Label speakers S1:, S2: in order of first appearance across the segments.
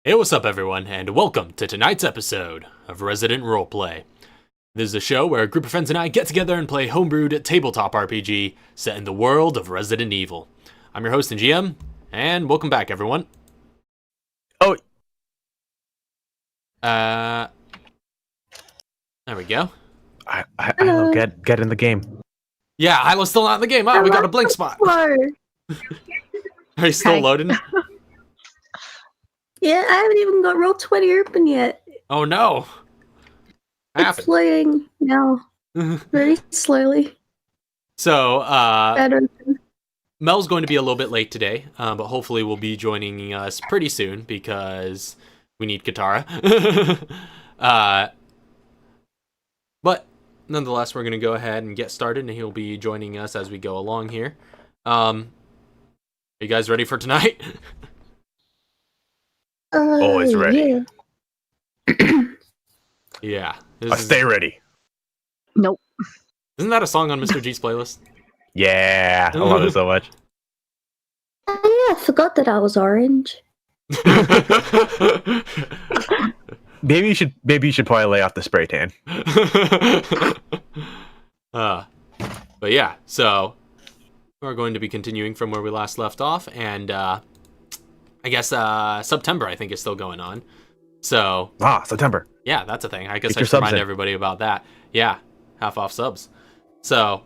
S1: Hey, what's up, everyone, and welcome to tonight's episode of Resident Roleplay. This is a show where a group of friends and I get together and play homebrewed tabletop RPG set in the world of Resident Evil. I'm your host and GM, and welcome back, everyone.
S2: Oh.
S1: There we go.
S2: I don't know, get in the game.
S1: Yeah, Hyla's still not in the game. Oh, we got a blink spot. Are you still loading?
S3: Yeah, I haven't even got Roll20 open yet.
S1: Oh no.
S3: It's loading now. Very slowly.
S1: So, Mel's going to be a little bit late today, but hopefully will be joining us pretty soon because we need Katara. But nonetheless, we're going to go ahead and get started, and he'll be joining us as we go along here. Are you guys ready for tonight?
S2: Always ready.
S3: Yeah.
S1: Yeah.
S2: I stay ready.
S3: Nope.
S1: Isn't that a song on Mr. G's playlist?
S2: Yeah, I love it so much.
S3: Oh, yeah, I forgot that I was orange.
S2: Maybe you should probably lay off the spray tan.
S1: But yeah, so we're going to be continuing from where we last left off, and I guess September I think is still going on. So
S2: September.
S1: Yeah, that's a thing. I guess
S2: Get
S1: I
S2: your
S1: should
S2: subs
S1: remind
S2: in.
S1: everybody about that. Yeah, half off subs. So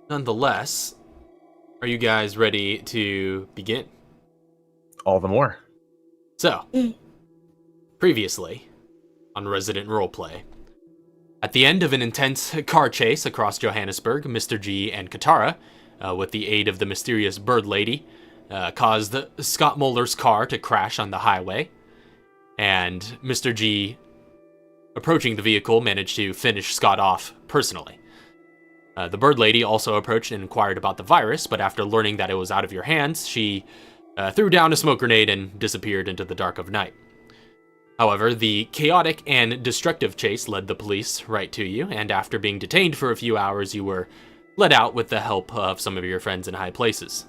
S1: nonetheless, are you guys ready to begin?
S2: All the more.
S1: So, previously on Resident Roleplay. At the end of an intense car chase across Johannesburg, Mr. G and Katara, with the aid of the mysterious bird lady, caused Scott Muller's car to crash on the highway. And Mr. G, approaching the vehicle, managed to finish Scott off personally. The bird lady also approached and inquired about the virus, but after learning that it was out of your hands, she threw down a smoke grenade and disappeared into the dark of night. However, the chaotic and destructive chase led the police right to you, and after being detained for a few hours, you were let out with the help of some of your friends in high places.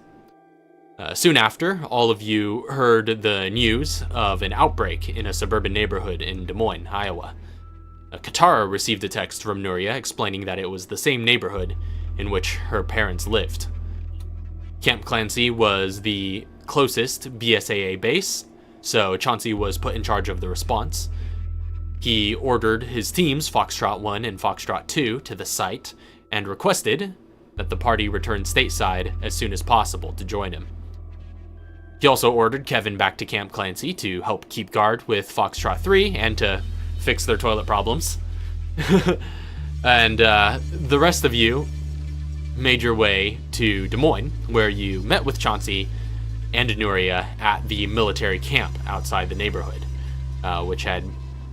S1: Soon after, all of you heard the news of an outbreak in a suburban neighborhood in Des Moines, Iowa. Katara received a text from Nuria explaining that it was the same neighborhood in which her parents lived. Camp Clancy was the closest BSAA base, so Chauncey was put in charge of the response. He ordered his teams, Foxtrot 1 and Foxtrot 2, to the site and requested that the party return stateside as soon as possible to join him. He also ordered Kevin back to Camp Clancy to help keep guard with Foxtrot 3 and to fix their toilet problems. And the rest of you made your way to Des Moines, where you met with Chauncey and Nuria at the military camp outside the neighborhood, which had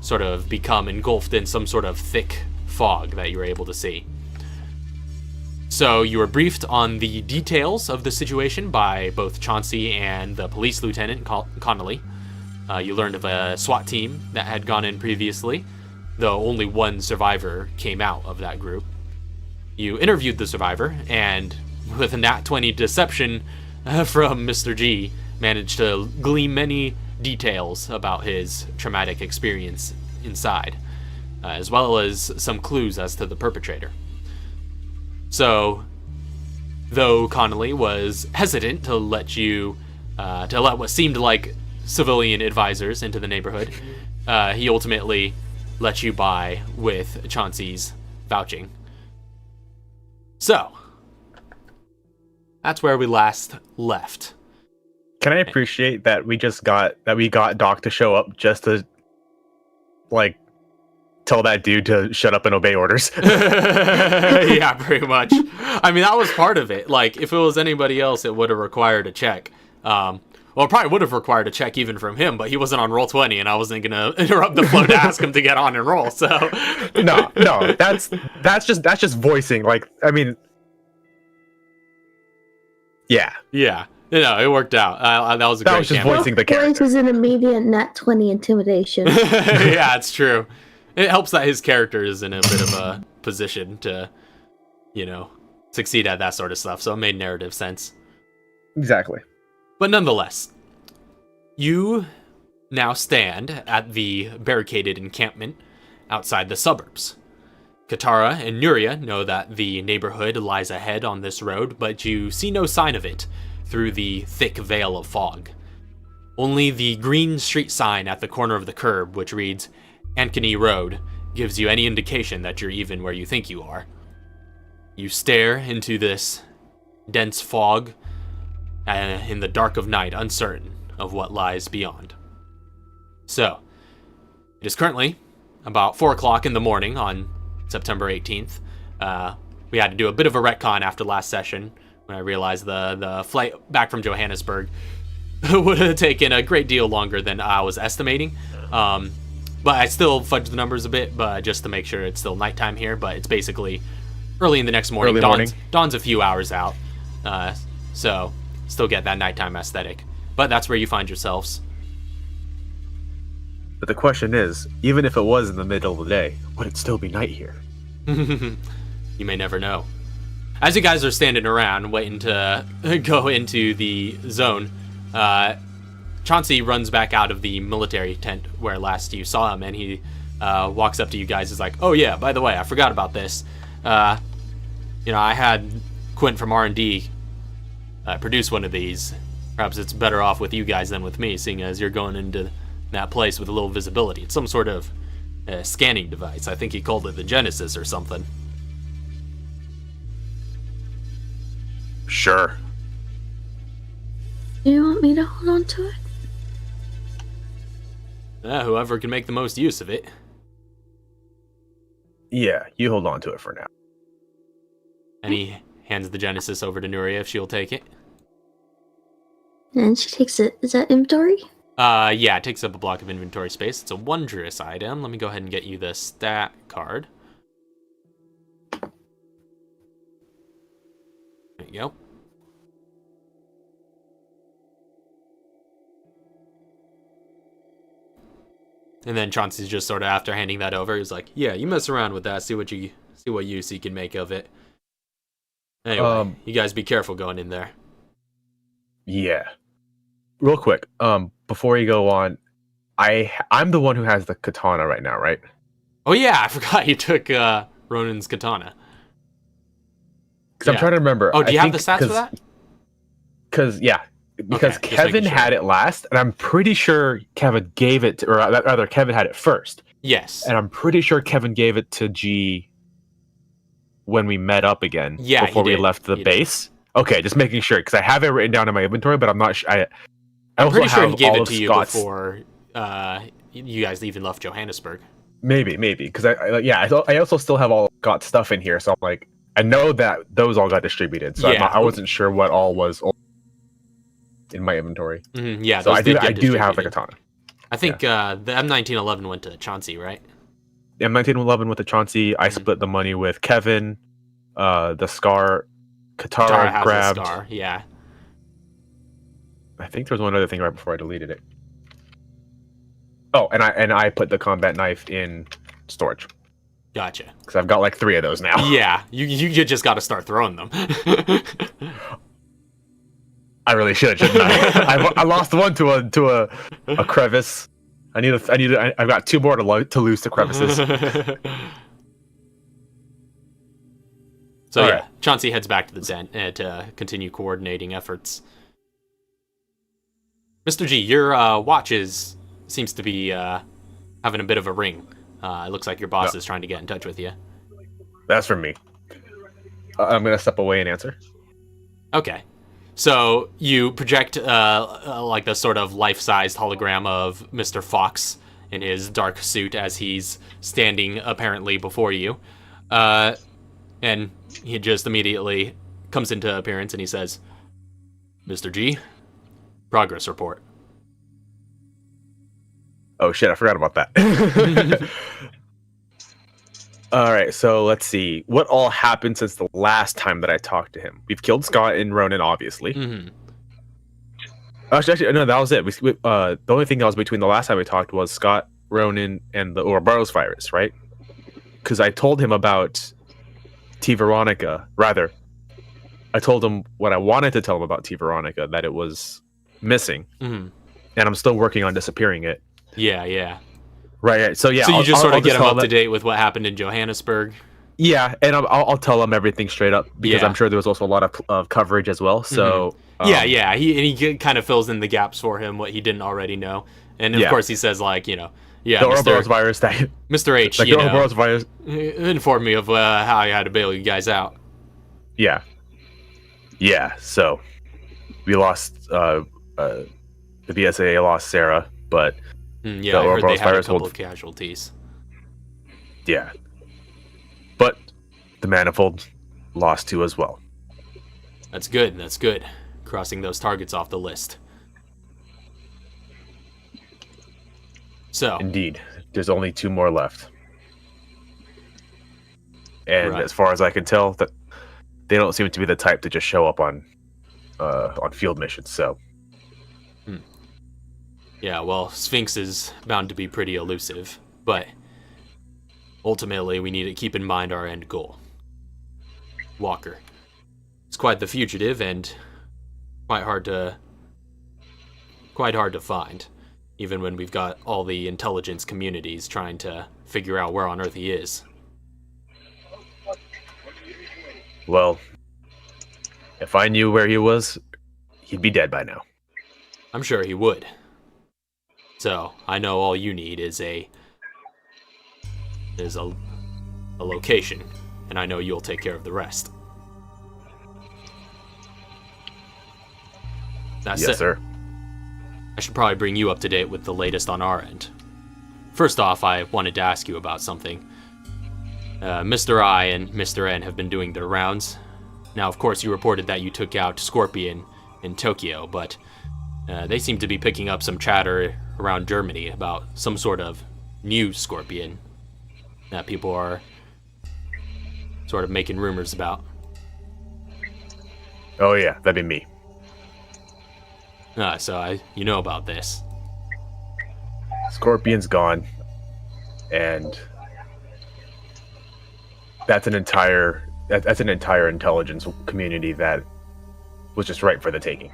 S1: sort of become engulfed in some sort of thick fog that you were able to see. So you were briefed on the details of the situation by both Chauncey and the police lieutenant, Connolly. You learned of a SWAT team that had gone in previously, though only one survivor came out of that group. You interviewed the survivor, and with a nat 20 deception from Mr. G, managed to glean many details about his traumatic experience inside, as well as some clues as to the perpetrator. So, though Connolly was hesitant to let what seemed like civilian advisors into the neighborhood, he ultimately let you by with Chauncey's vouching. So, that's where we last left.
S2: Can I appreciate that we got Doc to show up just to tell that dude to shut up and obey orders?
S1: Yeah, pretty much. I mean, that was part of it. Like, if it was anybody else, it would have required a check. Well, it probably would have required a check even from him, but he wasn't on Roll20, and I wasn't gonna interrupt the flow to ask him to get on and roll. So
S2: no, that's just voicing. Yeah,
S1: it worked out. That was a great.
S2: That was just voicing the character.
S3: Voice was an immediate nat 20 intimidation.
S1: Yeah, it's true. It helps that his character is in a bit of a position to, succeed at that sort of stuff. So it made narrative sense.
S2: Exactly.
S1: But nonetheless, you now stand at the barricaded encampment outside the suburbs. Katara and Nuria know that the neighborhood lies ahead on this road, but you see no sign of it through the thick veil of fog. Only the green street sign at the corner of the curb, which reads Ankeny Road, gives you any indication that you're even where you think you are. You stare into this dense fog in the dark of night, uncertain of what lies beyond. So, it is currently about 4 o'clock in the morning on September 18th. We had to do a bit of a retcon after last session when I realized the flight back from Johannesburg would have taken a great deal longer than I was estimating. But I still fudged the numbers a bit, but just to make sure it's still nighttime here. But it's basically early in the next morning. Dawn's a few hours out. So still get that nighttime aesthetic. But that's where you find yourselves.
S2: But the question is, even if it was in the middle of the day, would it still be night here?
S1: You may never know. As you guys are standing around waiting to go into the zone, Chauncey runs back out of the military tent where last you saw him, and he walks up to you guys. Is like, "Oh yeah, by the way, I forgot about this. I had Quint from R&D produce one of these. Perhaps it's better off with you guys than with me, seeing as you're going into that place with a little visibility. It's some sort of scanning device. I think he called it the Genesis or something."
S2: Sure.
S3: Do you want me to hold on to it?
S1: Whoever can make the most use of it.
S2: Yeah, you hold on to it for now.
S1: And he hands the Genesis over to Nuria if she'll take it.
S3: And she takes it. Is that inventory?
S1: Yeah, it takes up a block of inventory space. It's a wondrous item. Let me go ahead and get you the stat card. There you go. And then Chauncey's just sort of, after handing that over, he's like, "Yeah, you mess around with that. See what use you can make of it. Anyway, you guys be careful going in there."
S2: Yeah. Real quick, before you go on, I'm the one who has the katana right now, right?
S1: Oh yeah, I forgot you took Ronan's katana.
S2: Because I'm trying to remember.
S1: Oh, do you have the stats for that?
S2: Because
S1: Okay,
S2: Kevin had it last, and I'm pretty sure Kevin gave it, or rather, Kevin had it first.
S1: Yes.
S2: And I'm pretty sure Kevin gave it to G when we met up again.
S1: Yeah,
S2: before we left the base. Okay, just making sure, because I have it written down in my inventory, but I'm not sure.
S1: I'm pretty sure he gave it to you before you guys even left Johannesburg.
S2: Maybe, because I also still have all Scott's stuff in here, so I'm like, I know that those all got distributed, so
S1: yeah.
S2: I wasn't sure what all was in my inventory.
S1: Mm-hmm, yeah,
S2: so I do have the katana.
S1: I think the M1911 went to Chauncey, right?
S2: The M1911 went to Chauncey. I split the money with Kevin. The scar, Katara
S1: has
S2: grabbed.
S1: The scar, yeah.
S2: I think there was one other thing right before I deleted it. Oh, and I put the combat knife in storage.
S1: Gotcha.
S2: Because I've got like 3 of those now.
S1: Yeah, you just got to start throwing them.
S2: I really should, shouldn't I? I lost one to a crevice. I've got 2 more to lose to crevices.
S1: So yeah, Chauncey heads back to the tent to continue coordinating efforts. Mr. G, your watch seems to be having a bit of a ring. It looks like your boss is trying to get in touch with you.
S2: That's from me. I'm going to step away and answer.
S1: Okay. So you project like the sort of life-sized hologram of Mr. Fox in his dark suit as he's standing apparently before you. And he just immediately comes into appearance and he says, "Mr. G, progress report."
S2: Oh shit, I forgot about that. All right, so let's see. What all happened since the last time that I talked to him? We've killed Scott and Ronan, obviously.
S1: Mm-hmm.
S2: Actually, no, that was it. The only thing that was between the last time we talked was Scott, Ronan, and the Ouroboros virus, right? Because I told him about T. Veronica. Rather, I told him what I wanted to tell him about T. Veronica, that it was missing.
S1: Mm-hmm.
S2: and I'm still working on disappearing it.
S1: Yeah.
S2: Right. So yeah.
S1: So you just sort of get him
S2: tell
S1: up to date with what happened in Johannesburg.
S2: Yeah, and I'll tell him everything straight up because
S1: Yeah.
S2: I'm sure there was also a lot of coverage as well. So
S1: Yeah. He kind of fills in the gaps for him what he didn't already know, and of course he says like
S2: the Ouroboros virus that
S1: Mr. H,
S2: like the Ouroboros virus.
S1: informed me of how I had to bail you guys out.
S2: Yeah. So we lost the BSAA lost Sarah, but
S1: Yeah, I heard they had a couple of casualties.
S2: Yeah. But the Manifold lost 2 as well.
S1: That's good. Crossing those targets off the list. So.
S2: Indeed. There's only 2 more left. And as far as I can tell, that they don't seem to be the type to just show up on field missions, so.
S1: Yeah, well, Sphinx is bound to be pretty elusive, but ultimately we need to keep in mind our end goal. Walker. It's quite the fugitive and quite hard to find, even when we've got all the intelligence communities trying to figure out where on earth he is.
S2: Well, if I knew where he was, he'd be dead by now.
S1: I'm sure he would. So, I know all you need is a location, and I know you'll take care of the rest. That's
S2: yes,
S1: it.
S2: Sir.
S1: I should probably bring you up to date with the latest on our end. First off, I wanted to ask you about something. Mr. I and Mr. N have been doing their rounds. Now, of course, you reported that you took out Scorpion in Tokyo, but they seem to be picking up some chatter around Germany about some sort of new Scorpion that people are sort of making rumors about.
S2: Oh yeah, that'd be me.
S1: So you know about this.
S2: Scorpion's gone, and that's an entire intelligence community that was just ripe for the taking.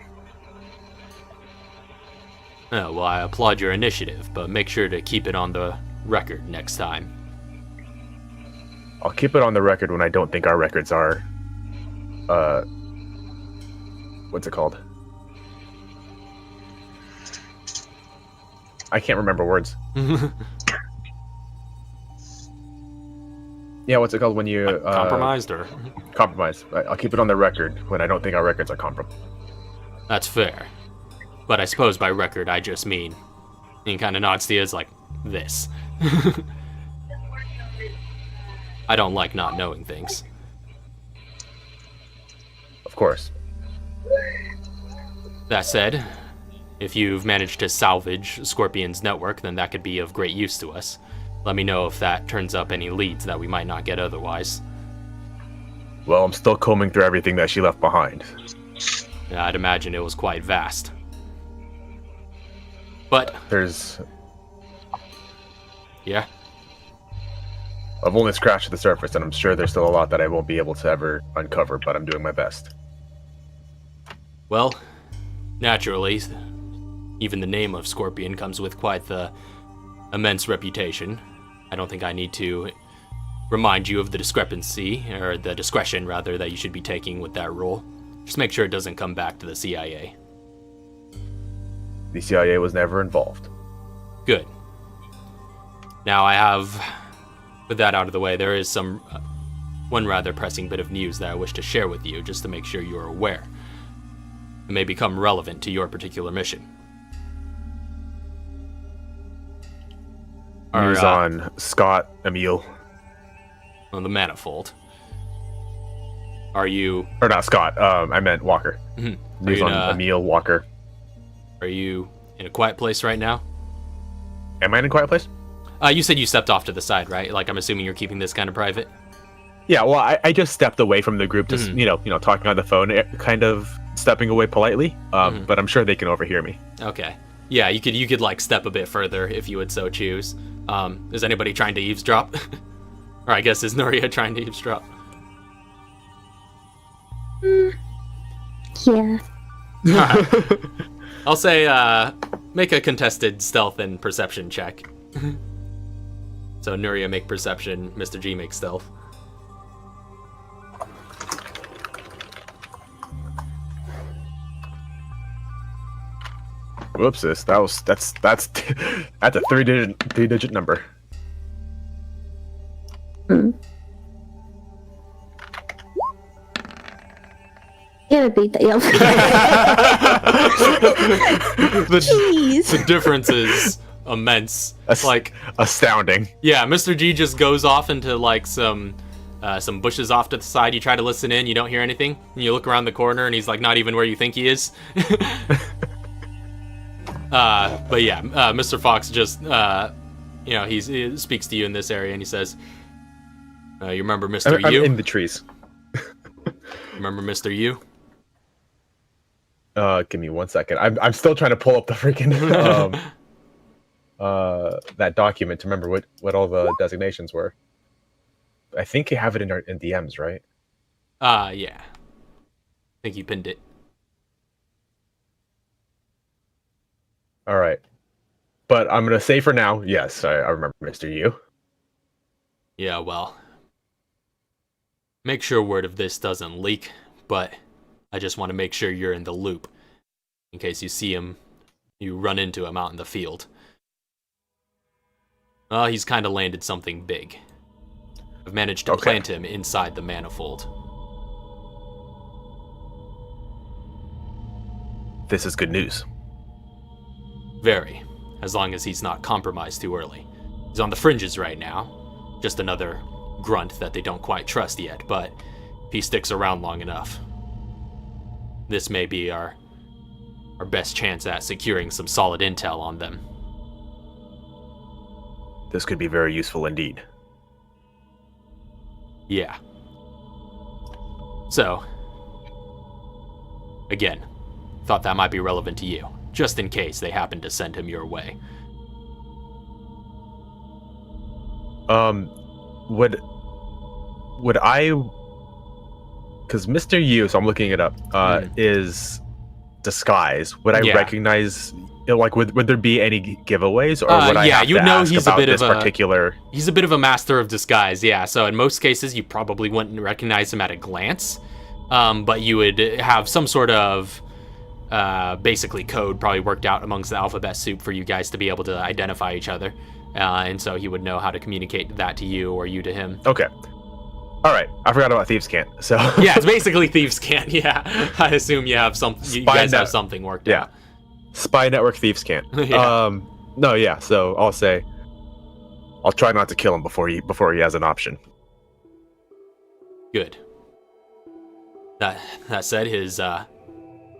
S1: Well, I applaud your initiative, but make sure to keep it on the record next time.
S2: I'll keep it on the record when I don't think our records are, what's it called? I can't remember words. Yeah, what's it called when you...
S1: compromised or?
S2: Compromised. I'll keep it on the record when I don't think our records are compromised.
S1: That's fair. But I suppose by record I just mean... And he kind of nods to you as like, this. I don't like not knowing things.
S2: Of course.
S1: That said, if you've managed to salvage Scorpion's network, then that could be of great use to us. Let me know if that turns up any leads that we might not get otherwise.
S2: Well, I'm still combing through everything that she left behind.
S1: Yeah, I'd imagine it was quite vast. But...
S2: There's...
S1: Yeah?
S2: I've only scratched the surface, and I'm sure there's still a lot that I won't be able to ever uncover, but I'm doing my best.
S1: Well, naturally, even the name of Scorpion comes with quite the immense reputation. I don't think I need to remind you of the discrepancy, or the discretion, rather, that you should be taking with that role. Just make sure it doesn't come back to the CIA.
S2: The CIA was never involved.
S1: Good. Now I have, with that out of the way, there is one rather pressing bit of news that I wish to share with you, just to make sure you're aware. It may become relevant to your particular mission.
S2: News on Scott, Emil.
S1: On the Manifold. Are you...
S2: Or not Scott, I meant Walker. News on Emil, Walker.
S1: Are you in a quiet place right now?
S2: Am I in a quiet place?
S1: You said you stepped off to the side, right? Like, I'm assuming you're keeping this kind of private?
S2: Yeah, well, I just stepped away from the group, just, you know, talking on the phone, kind of stepping away politely, but I'm sure they can overhear me.
S1: Okay. Yeah, you could like step a bit further if you would so choose. Is anybody trying to eavesdrop? Or I guess is Nuria trying to eavesdrop?
S3: Yeah.
S1: I'll say make a contested stealth and perception check. So Nuria make perception, Mr. G make stealth.
S2: Whoopsis, that's a three digit number.
S3: Yeah, beat that. Yeah.
S1: The difference is immense. Like
S2: astounding.
S1: Yeah, Mr. G just goes off into like some bushes off to the side. You try to listen in, you don't hear anything. And you look around the corner, and he's like not even where you think he is. But yeah, Mr. Fox just he speaks to you in this area, and he says, "You remember Mr.
S2: I'm
S1: U?
S2: in the trees.
S1: Remember Mr. U?
S2: Give me 1 second. I'm still trying to pull up the freaking that document to remember what all the designations were. I think you have it in DMs, right?
S1: Yeah. I think you pinned it.
S2: All right. But I'm gonna say for now, yes, I remember Mr. U.
S1: Yeah, well, make sure word of this doesn't leak, but I just want to make sure you're in the loop. In case you see him, you run into him out in the field. Well, he's kind of landed something big. I've managed to plant him inside the manifold.
S2: This is good news.
S1: Very, as long as he's not compromised too early. He's on the fringes right now. Just another grunt that they don't quite trust yet, but if he sticks around long enough, this may be our best chance at securing some solid intel on them.
S2: This could be very useful indeed.
S1: Yeah. So, again, thought that might be relevant to you, just in case they happen to send him your way.
S2: Would I... Because Mr. U, so I'm looking it up, is disguise. Would I recognize... Like, would there be any giveaways, or would I have to ask
S1: he's
S2: about
S1: a bit
S2: this
S1: of a
S2: particular...
S1: He's a bit of a master of disguise, yeah. So in most cases, you probably wouldn't recognize him at a glance, but you would have some sort of basically code probably worked out amongst the alphabet soup for you guys to be able to identify each other, and so he would know how to communicate that to you or you to him.
S2: Okay. All right, I forgot about Thieves' Cant. So
S1: yeah, it's basically Thieves' Cant. Yeah, I assume you have some. You guys have something worked out.
S2: Spy Network Thieves' Cant.
S1: Yeah.
S2: No, yeah. So I'll say, I'll try not to kill him before he has an option.
S1: Good. That said, his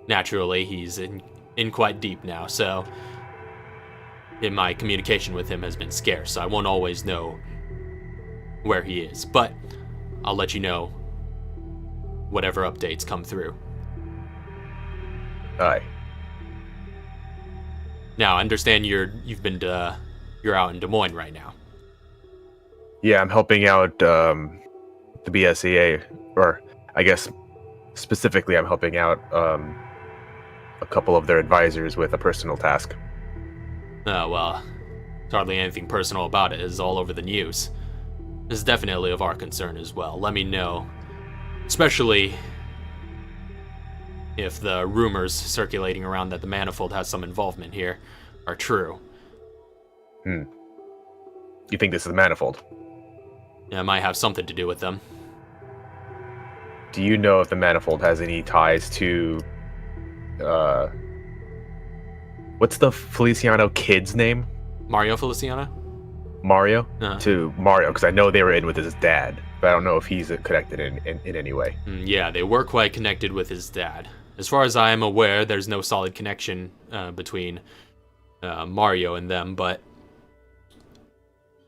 S1: naturally he's in quite deep now, so my communication with him has been scarce. So I won't always know where he is, but I'll let you know whatever updates come through.
S2: Aye.
S1: Now, I understand you're out in Des Moines right now.
S2: Yeah, I'm helping out the BSEA, or I guess specifically, I'm helping out a couple of their advisors with a personal task.
S1: Oh well, there's hardly anything personal about it. It's all over the news. This is definitely of our concern as well. Let me know, especially if the rumors circulating around that the manifold has some involvement here are true.
S2: You think this is the manifold?
S1: Yeah, it might have something to do with them.
S2: Do you know if the manifold has any ties to what's the Feliciano kid's name?
S1: Mario Feliciano?
S2: Mario? To Mario, because I know they were in with his dad, but I don't know if he's connected in any way.
S1: Yeah, they were quite connected with his dad. As far as I am aware, there's no solid connection between Mario and them, but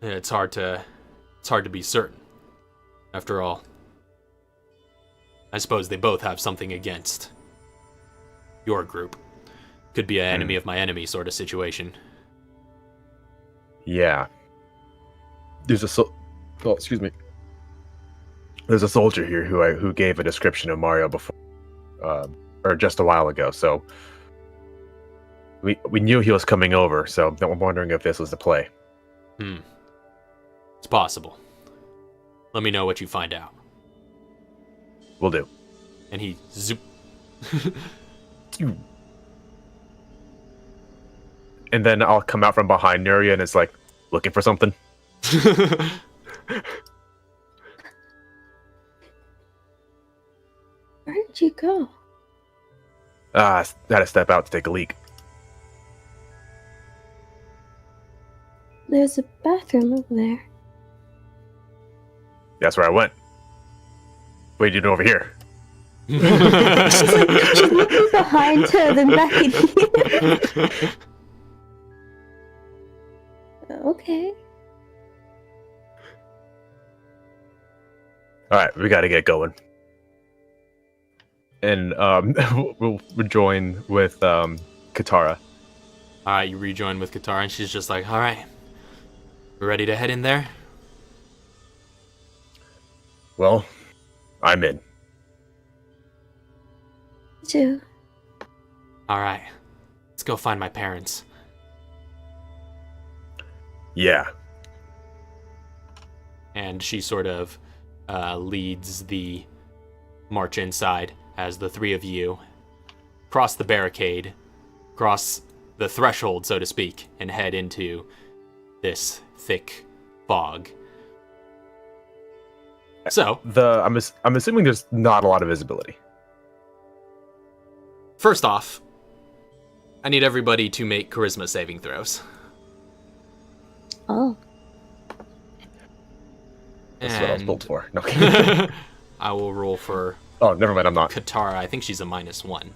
S1: it's hard to be certain. After all, I suppose they both have something against your group. Could be an enemy of my enemy sort of situation.
S2: Yeah. There's a There's a soldier here who gave a description of Mario before, or just a while ago. So We knew he was coming over, so I'm wondering if this was the play.
S1: It's possible. Let me know what you find out.
S2: Will do.
S1: And he zoop.
S2: And then I'll come out from behind Nuria, and it's like, looking for something.
S3: Where did you go?
S2: I had to step out to take a leak.
S3: There's a bathroom over there.
S2: That's where I went. What are you doing over here?
S3: She's looking behind her, then back at you. Okay.
S2: Alright, we gotta get going. And we'll rejoin with Katara.
S1: Alright, you rejoin with Katara, and she's just like, alright, we're ready to head in there?
S2: Well, I'm in.
S3: Me too.
S1: Alright, let's go find my parents.
S2: Yeah.
S1: And she sort of leads the march inside as the three of you cross the barricade, cross the threshold, so to speak, and head into this thick fog. So,
S2: I'm assuming there's not a lot of visibility.
S1: first off, I need everybody to make charisma saving throws.
S3: Oh.
S2: That's what I was built for. No.
S1: I will roll for
S2: Oh, never mind, I'm not.
S1: Katara. I think she's a -1.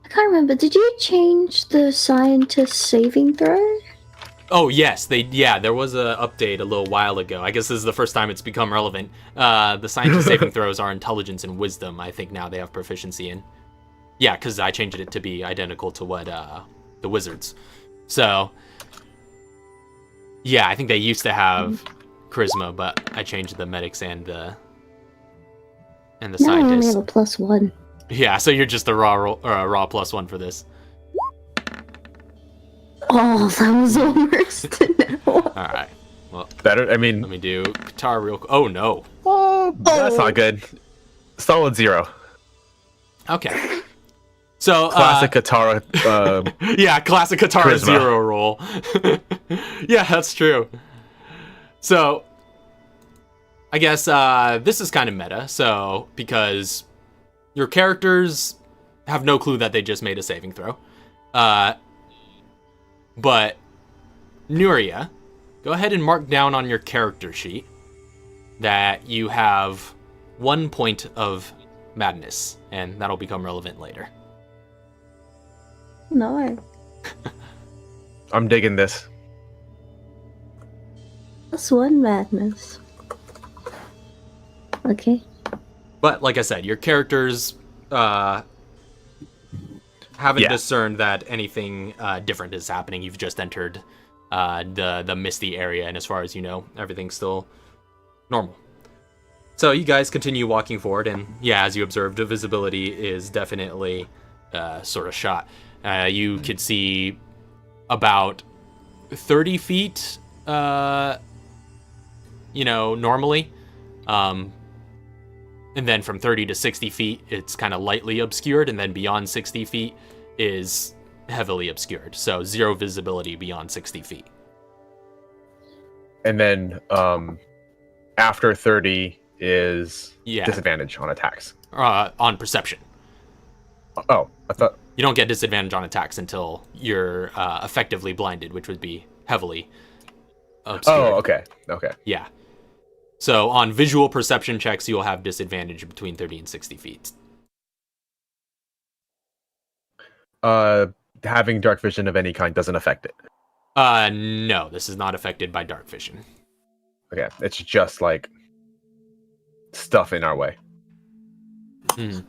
S3: I can't remember. Did you change the scientist saving throw?
S1: Oh yes, there was a update a little while ago. I guess this is the first time it's become relevant. The scientist saving throws are intelligence and wisdom. I think now they have proficiency in. Yeah, because I changed it to be identical to what the wizards. So yeah, I think they used to have charisma, but I changed the medics and the
S3: No, I only
S1: scientists.
S3: have a +1.
S1: Yeah, so you're just a raw +1 for this.
S3: Oh, that was almost
S1: All right. Well,
S2: Better? I mean,
S1: let me do Katara real quick. Oh no.
S2: that's not good. Solid 0.
S1: Okay. So
S2: Classic Katara.
S1: yeah, classic Katara
S2: Charisma.
S1: 0 roll. Yeah, that's true. So, I guess this is kind of meta. So, because your characters have no clue that they just made a saving throw. But, Nuria, go ahead and mark down on your character sheet that you have 1 point of madness, and that'll become relevant later.
S3: No.
S2: I'm digging this.
S3: +1 madness. Okay.
S1: But like I said, your characters haven't
S2: Yeah.
S1: discerned that anything different is happening. You've just entered the misty area, and as far as you know, everything's still normal. So you guys continue walking forward, and yeah, as you observed, the visibility is definitely sort of shot. You could see about 30 feet, normally. And then from 30 to 60 feet, it's kind of lightly obscured, and then beyond 60 feet is heavily obscured. So 0 visibility beyond 60 feet.
S2: And then after 30 is
S1: Yeah.
S2: disadvantage on attacks.
S1: On perception.
S2: Oh, I thought.
S1: You don't get disadvantage on attacks until you're effectively blinded, which would be heavily obscured.
S2: Oh, okay. Okay.
S1: Yeah. So on visual perception checks, you'll have disadvantage between 30 and 60 feet.
S2: Having dark vision of any kind doesn't affect it.
S1: No, this is not affected by dark vision.
S2: Okay. It's just like stuff in our way.
S1: Mm.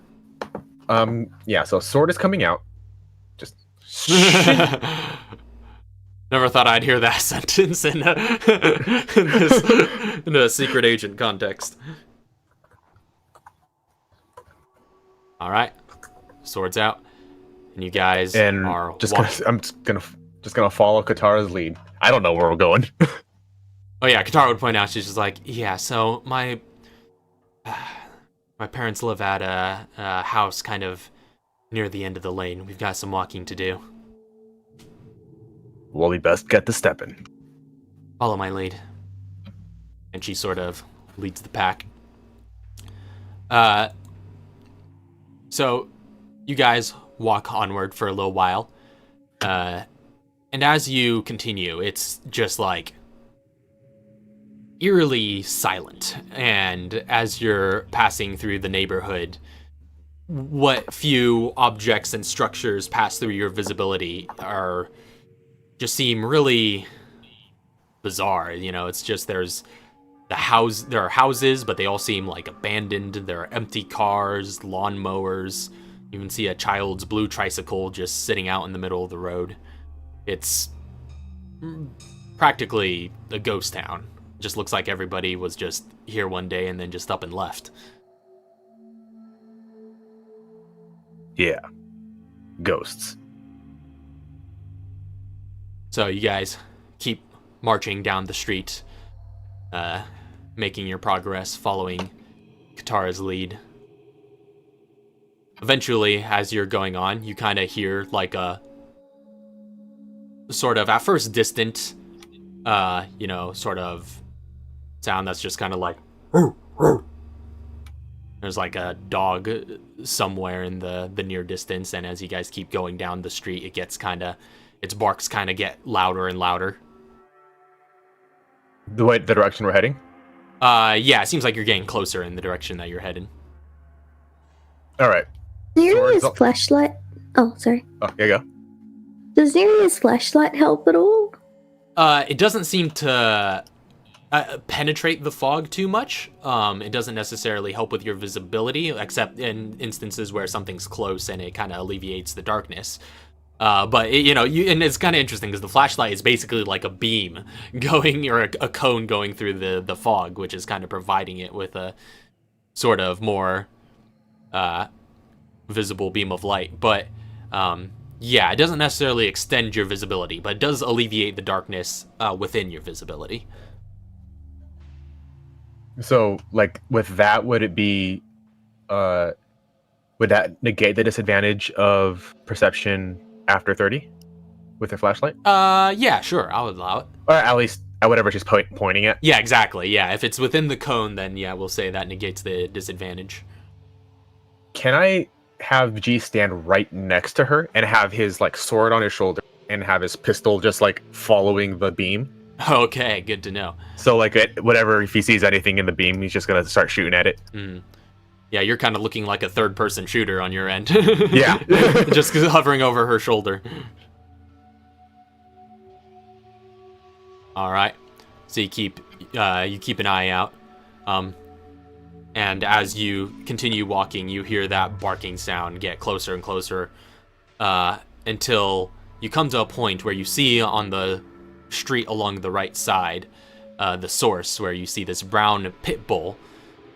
S2: Yeah, so sword is coming out. Just
S1: Never thought I'd hear that sentence in a secret agent context. All right, swords out. And you guys
S2: And
S1: are
S2: I'm just gonna follow Katara's lead. I don't know where we're going.
S1: Oh yeah, Katara would point out, she's just like, yeah, so my parents live at a house kind of near the end of the lane. We've got some walking to do.
S2: Well, we best get to stepping.
S1: Follow my lead. And she sort of leads the pack. So you guys walk onward for a little while. And as you continue, it's just like eerily silent. And as you're passing through the neighborhood, what few objects and structures pass through your visibility just seem really bizarre. You know, it's just there are houses, but they all seem like abandoned. There are empty cars, lawnmowers. You can see a child's blue tricycle just sitting out in the middle of the road. It's practically a ghost town. It just looks like everybody was just here one day and then just up and left.
S2: Yeah. Ghosts.
S1: So you guys keep marching down the street, making your progress, following Katara's lead. Eventually, as you're going on, you kind of hear like a sort of, at first distant, sort of sound that's just kind of like, "Roo, roo." There's like a dog somewhere in the near distance, and as you guys keep going down the street, its barks kind of get louder and louder.
S2: The direction we're heading?
S1: Yeah, it seems like you're getting closer in the direction that you're headed.
S2: Alright.
S3: Neria's flashlight. Oh, sorry.
S2: Oh, here you go.
S3: Does Neria's flashlight help at all?
S1: It doesn't seem to penetrate the fog too much. It doesn't necessarily help with your visibility, except in instances where something's close and it kind of alleviates the darkness. But and it's kind of interesting because the flashlight is basically like a beam going, or a cone going through the fog, which is kind of providing it with a sort of more visible beam of light. But yeah, it doesn't necessarily extend your visibility, but it does alleviate the darkness within your visibility.
S2: So, like, with that, would that negate the disadvantage of perception after 30 with a flashlight?
S1: Yeah, sure, I'll allow it.
S2: Or at least at whatever she's pointing at.
S1: Yeah, exactly. Yeah, if it's within the cone, then yeah, we'll say that negates the disadvantage.
S2: Can I have G stand right next to her and have his like sword on his shoulder and have his pistol just like following the beam?
S1: Okay, good to know.
S2: So like whatever, if he sees anything in the beam, he's just gonna start shooting at it.
S1: Yeah, you're kind of looking like a third-person shooter on your end.
S2: Yeah.
S1: Just hovering over her shoulder. All right. So you keep an eye out, and as you continue walking, you hear that barking sound get closer and closer, until you come to a point where you see on the street along the right side, the source, where you see this brown pit bull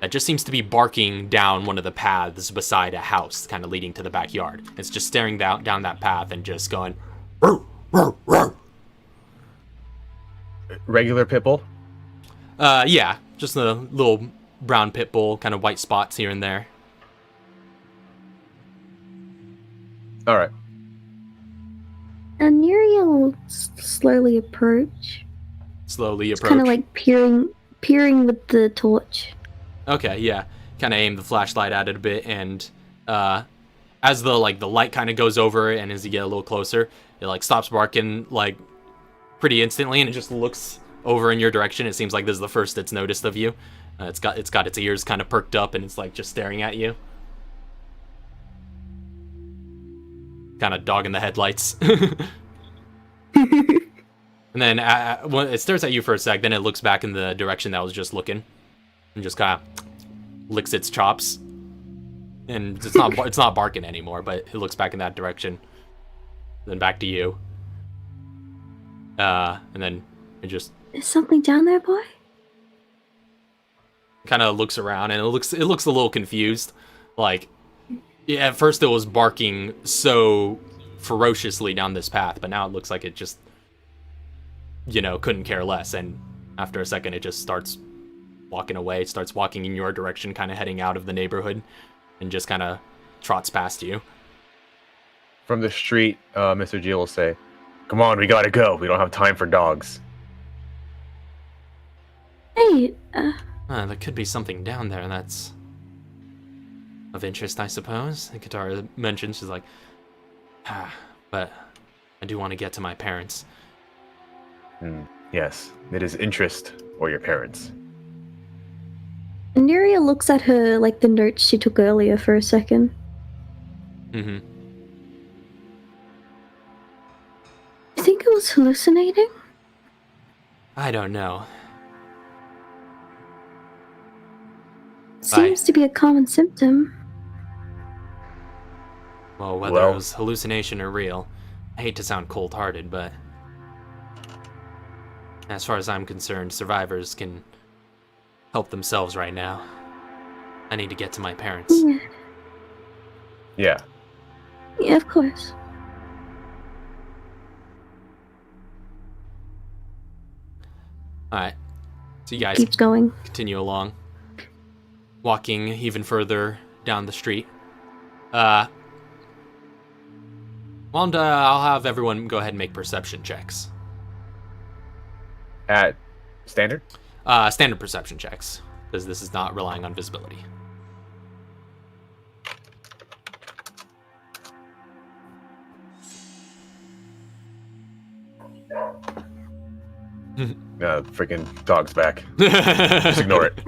S1: that just seems to be barking down one of the paths beside a house, kind of leading to the backyard. It's just staring down that path and just going, "Roo, roo, roo."
S2: Regular pit bull?
S1: Yeah, just a little brown pit bull, kind of white spots here and there.
S2: All right.
S3: And Neria will slowly approach.
S1: Slowly approach.
S3: Kind of like peering with the torch.
S1: Okay, yeah. Kind of aim the flashlight at it a bit, and as the light kind of goes over it, and as you get a little closer, it like stops barking like pretty instantly, and it just looks over in your direction. It seems like this is the first it's noticed of you. It's got its ears kind of perked up, and it's like just staring at you. Kind of dog in the headlights. And then when it stares at you for a sec, then it looks back in the direction that was just looking, and just kind of licks its chops. And it's not barking anymore, but it looks back in that direction. Then back to you. And then it just
S3: Is something down there, boy?
S1: kind of looks around, and it looks a little confused, like Yeah, at first it was barking so ferociously down this path, but now it looks like it just, couldn't care less. And after a second, it just starts walking away. It starts walking in your direction, kind of heading out of the neighborhood, and just kind of trots past you.
S2: From the street, Mr. G will say, "Come on, we gotta go. We don't have time for dogs."
S3: Hey,
S1: There could be something down there that's of interest, I suppose. And Katara mentions, she's like, but I do want to get to my parents.
S2: Yes, it is interest or your parents.
S3: Nuria looks at her, like, the notes she took earlier for a second.
S1: Mm-hmm.
S3: You think it was hallucinating?
S1: I don't know.
S3: Seems to be a common symptom.
S1: Well, whether it was hallucination or real, I hate to sound cold-hearted, but as far as I'm concerned, survivors can help themselves right now. I need to get to my parents.
S2: Yeah.
S3: Yeah, of course.
S1: Alright, so you guys
S3: Keeps going.
S1: continue along, walking even further down the street. I'll have everyone go ahead and make perception checks.
S2: At standard?
S1: Standard perception checks, because this is not relying on visibility.
S2: Freaking dog's back. Just ignore it.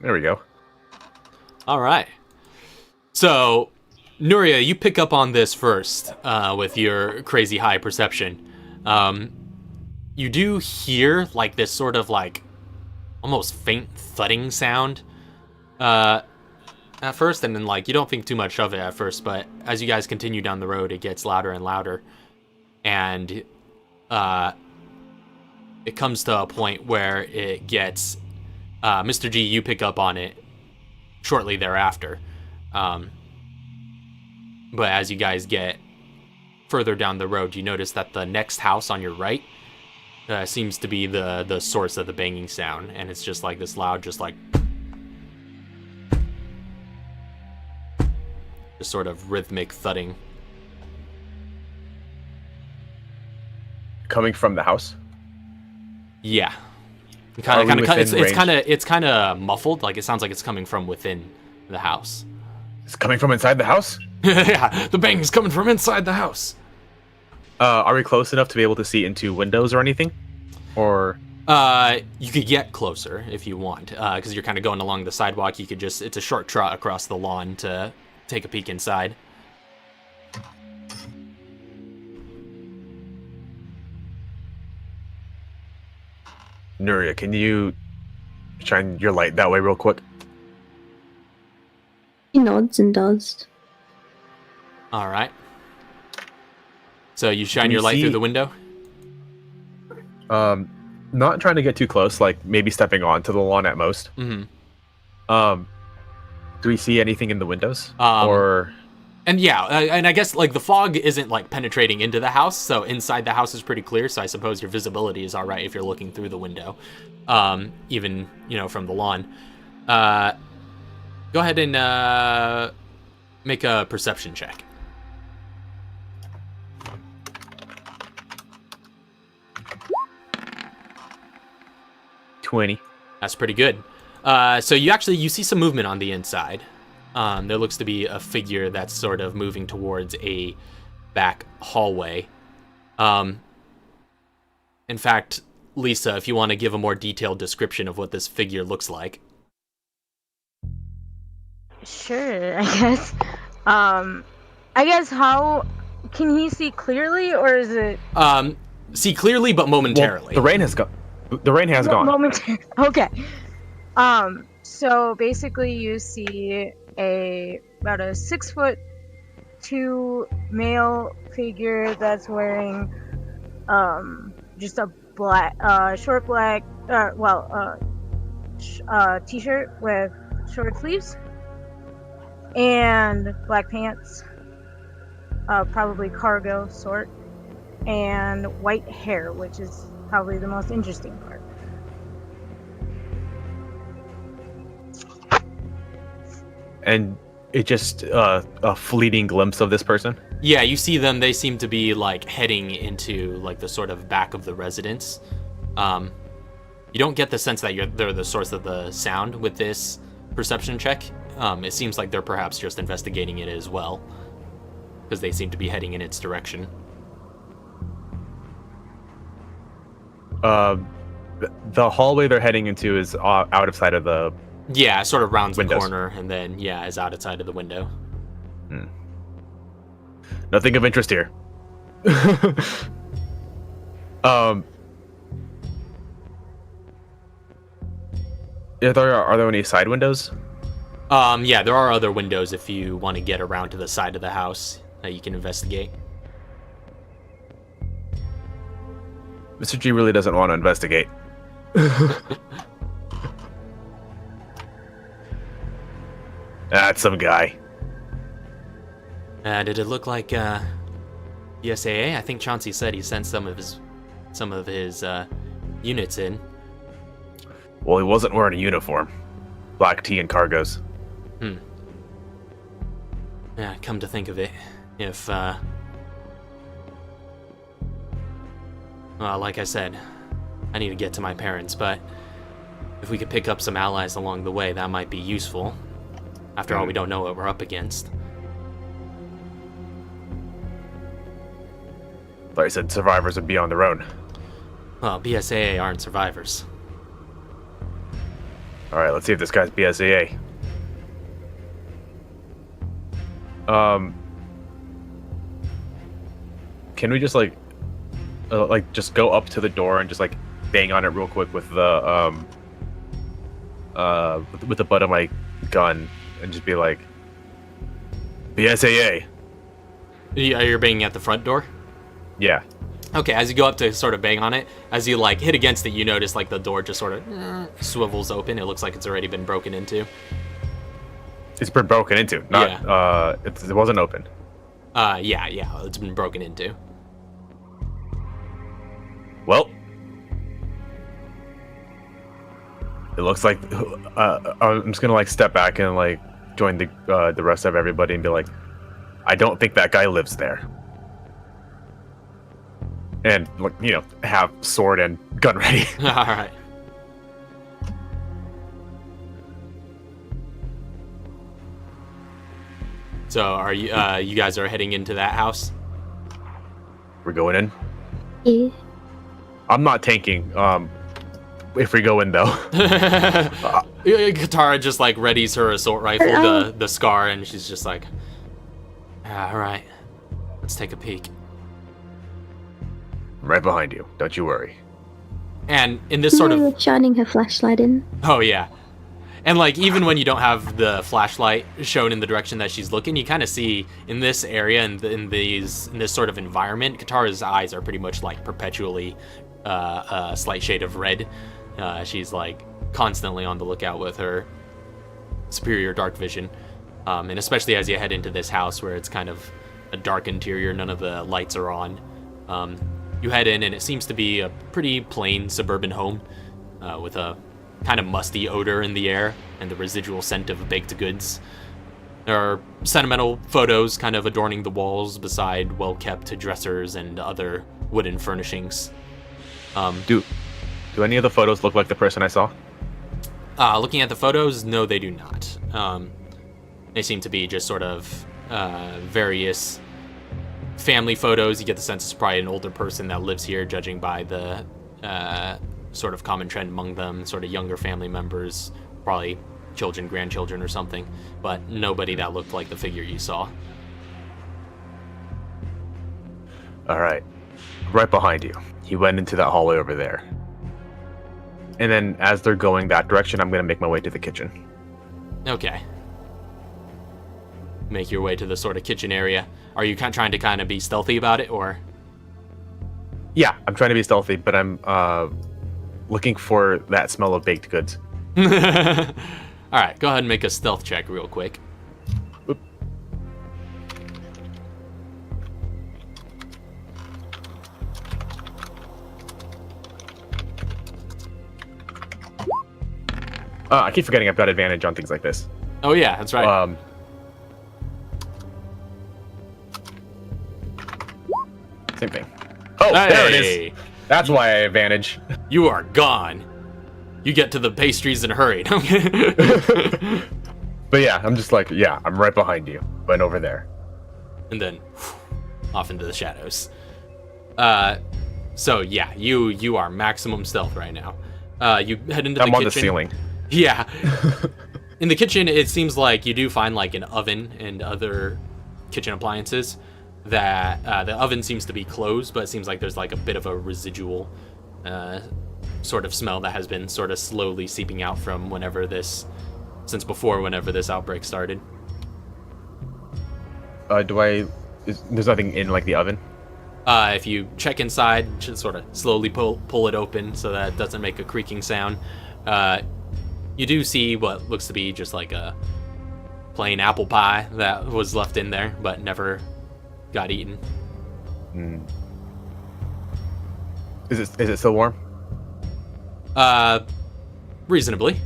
S2: There we go.
S1: All right. So, Nuria, you pick up on this first with your crazy high perception. You do hear like this sort of like almost faint thudding sound at first, and then like you don't think too much of it at first, but as you guys continue down the road, it gets louder and louder, and it comes to a point where it gets Mr. G, you pick up on it shortly thereafter. But as you guys get further down the road, you notice that the next house on your right seems to be the source of the banging sound, and it's just like this loud, just sort of rhythmic thudding.
S2: Coming from the house?
S1: Yeah. It's kind of muffled, like it sounds like it's coming from within the house.
S2: It's coming from inside the house?
S1: Yeah, the bang's coming from inside the house.
S2: Are we close enough to be able to see into windows or anything? Or
S1: you could get closer if you want, because you're kind of going along the sidewalk. You could it's a short trot across the lawn to take a peek inside.
S2: Nuria, can you shine your light that way real quick?
S3: He nods and does.
S1: All right. So you shine your light through the window?
S2: Not trying to get too close, like maybe stepping onto the lawn at most.
S1: Mm-hmm.
S2: Do we see anything in the windows?
S1: And yeah, and I guess like the fog isn't like penetrating into the house, so inside the house is pretty clear. So I suppose your visibility is all right if you're looking through the window, even from the lawn. Go ahead and make a perception check.
S2: 20.
S1: That's pretty good. So you see some movement on the inside. There looks to be a figure that's sort of moving towards a back hallway. In fact, Lisa, if you want to give a more detailed description of what this figure looks like.
S4: Sure, I guess. I guess how can he see clearly, or is it?
S1: See clearly, but momentarily.
S2: Well, the rain has gone. The rain has gone.
S4: Momentarily. Okay. So basically, you see about a 6'2" male figure that's wearing just a short black, t-shirt with short sleeves and black pants, probably cargo sort, and white hair, which is probably the most interesting part.
S2: And it just a fleeting glimpse of this person.
S1: Yeah, you see them. They seem to be like heading into like the sort of back of the residence. You don't get the sense that they're the source of the sound with this perception check. It seems like they're perhaps just investigating it as well, because they seem to be heading in its direction.
S2: The hallway they're heading into is out of sight of the.
S1: Yeah, it sort of rounds
S2: windows.
S1: the corner and then is out of the window.
S2: Nothing of interest here. Are there any side windows?
S1: Yeah, there are other windows if you want to get around to the side of the house that you can investigate.
S2: Mr. G really doesn't want to investigate. That's some guy.
S1: Did it look like BSAA? I think Chauncey said he sent some of his units in.
S2: Well, he wasn't wearing a uniform. Black tee and cargos.
S1: Yeah, come to think of it, if well, like I said, I need to get to my parents, but if we could pick up some allies along the way, that might be useful. After all, we don't know what we're up against.
S2: Thought you said survivors would be on their own.
S1: Well, BSAA aren't survivors.
S2: Alright, let's see if this guy's BSAA. Can we just just go up to the door and just like bang on it real quick with the with the butt of my gun and just be like, BSAA.
S1: You're banging at the front door?
S2: Yeah.
S1: Okay, as you go up to sort of bang on it, as you like hit against it, you notice like the door just sort of swivels open. It looks like it's already been broken into.
S2: It's been broken into. Not it wasn't open.
S1: Yeah, it's been broken into.
S2: Well, it looks like I'm just gonna like step back and like join the rest of everybody and be like, I don't think that guy lives there. And have sword and gun ready.
S1: All right. So are you you guys are heading into that house?
S2: We're going in.
S3: Yeah.
S2: I'm not tanking. If we go in though.
S1: Katara just like readies her assault rifle, the Scar, and she's just like, all right, let's take a peek.
S2: I'm right behind you. Don't you worry.
S1: And in this sort of
S3: shining her flashlight in.
S1: Oh yeah. And like even when you don't have the flashlight shown in the direction that she's looking, you kind of see in this area and in this sort of environment, Katara's eyes are pretty much like perpetually a slight shade of red. She's like constantly on the lookout with her superior dark vision, and especially as you head into this house where it's kind of a dark interior, none of the lights are on. You head in and it seems to be a pretty plain suburban home with a kind of musty odor in the air and the residual scent of baked goods. There are sentimental photos kind of adorning the walls beside well-kept dressers and other wooden furnishings.
S2: Do any of the photos look like the person I saw?
S1: Looking at the photos, no, they do not. They seem to be just sort of various family photos. You get the sense it's probably an older person that lives here, judging by the sort of common trend among them, sort of younger family members, probably children, grandchildren or something, but nobody that looked like the figure you saw.
S2: All right, right behind you. He went into that hallway over there. And then as they're going that direction, I'm going to make my way to the kitchen.
S1: Okay. Make your way to the sort of kitchen area. Are you trying to kind of be stealthy about it, or?
S2: Yeah, I'm trying to be stealthy, but I'm looking for that smell of baked goods.
S1: All right, go ahead and make a stealth check real quick.
S2: Oop. I keep forgetting I've got advantage on things like this.
S1: Oh yeah, that's right.
S2: Same thing. Oh, there it
S1: Hey!
S2: is. That's why I have advantage.
S1: You are gone. You get to the pastries in a hurry.
S2: But yeah, I'm just like, yeah, I'm right behind you, but over there.
S1: And then off into the shadows. So yeah, you are maximum stealth right now. You head into the kitchen.
S2: I'm on the ceiling.
S1: Yeah. In the kitchen, it seems like you do find like an oven and other kitchen appliances. That the oven seems to be closed, but it seems like there's like a bit of a residual sort of smell that has been sort of slowly seeping out from whenever this outbreak started.
S2: There's nothing in like the oven?
S1: If you check inside, just sort of slowly pull it open so that it doesn't make a creaking sound, you do see what looks to be just like a plain apple pie that was left in there, but never got eaten.
S2: Is it still warm?
S1: Reasonably.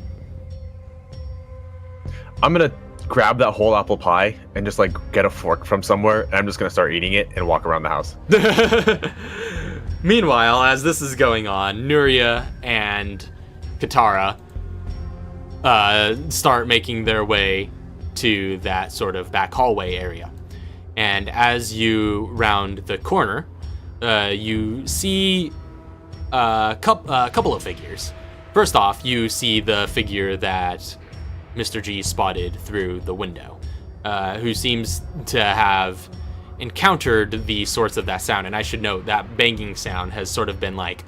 S2: I'm gonna grab that whole apple pie and just like get a fork from somewhere, and I'm just gonna start eating it and walk around the house.
S1: Meanwhile, as this is going on, Nuria and Katara start making their way to that sort of back hallway area. And as you round the corner, you see a couple of figures. First off, you see the figure that Mr. G spotted through the window, who seems to have encountered the source of that sound. And I should note that banging sound has sort of been like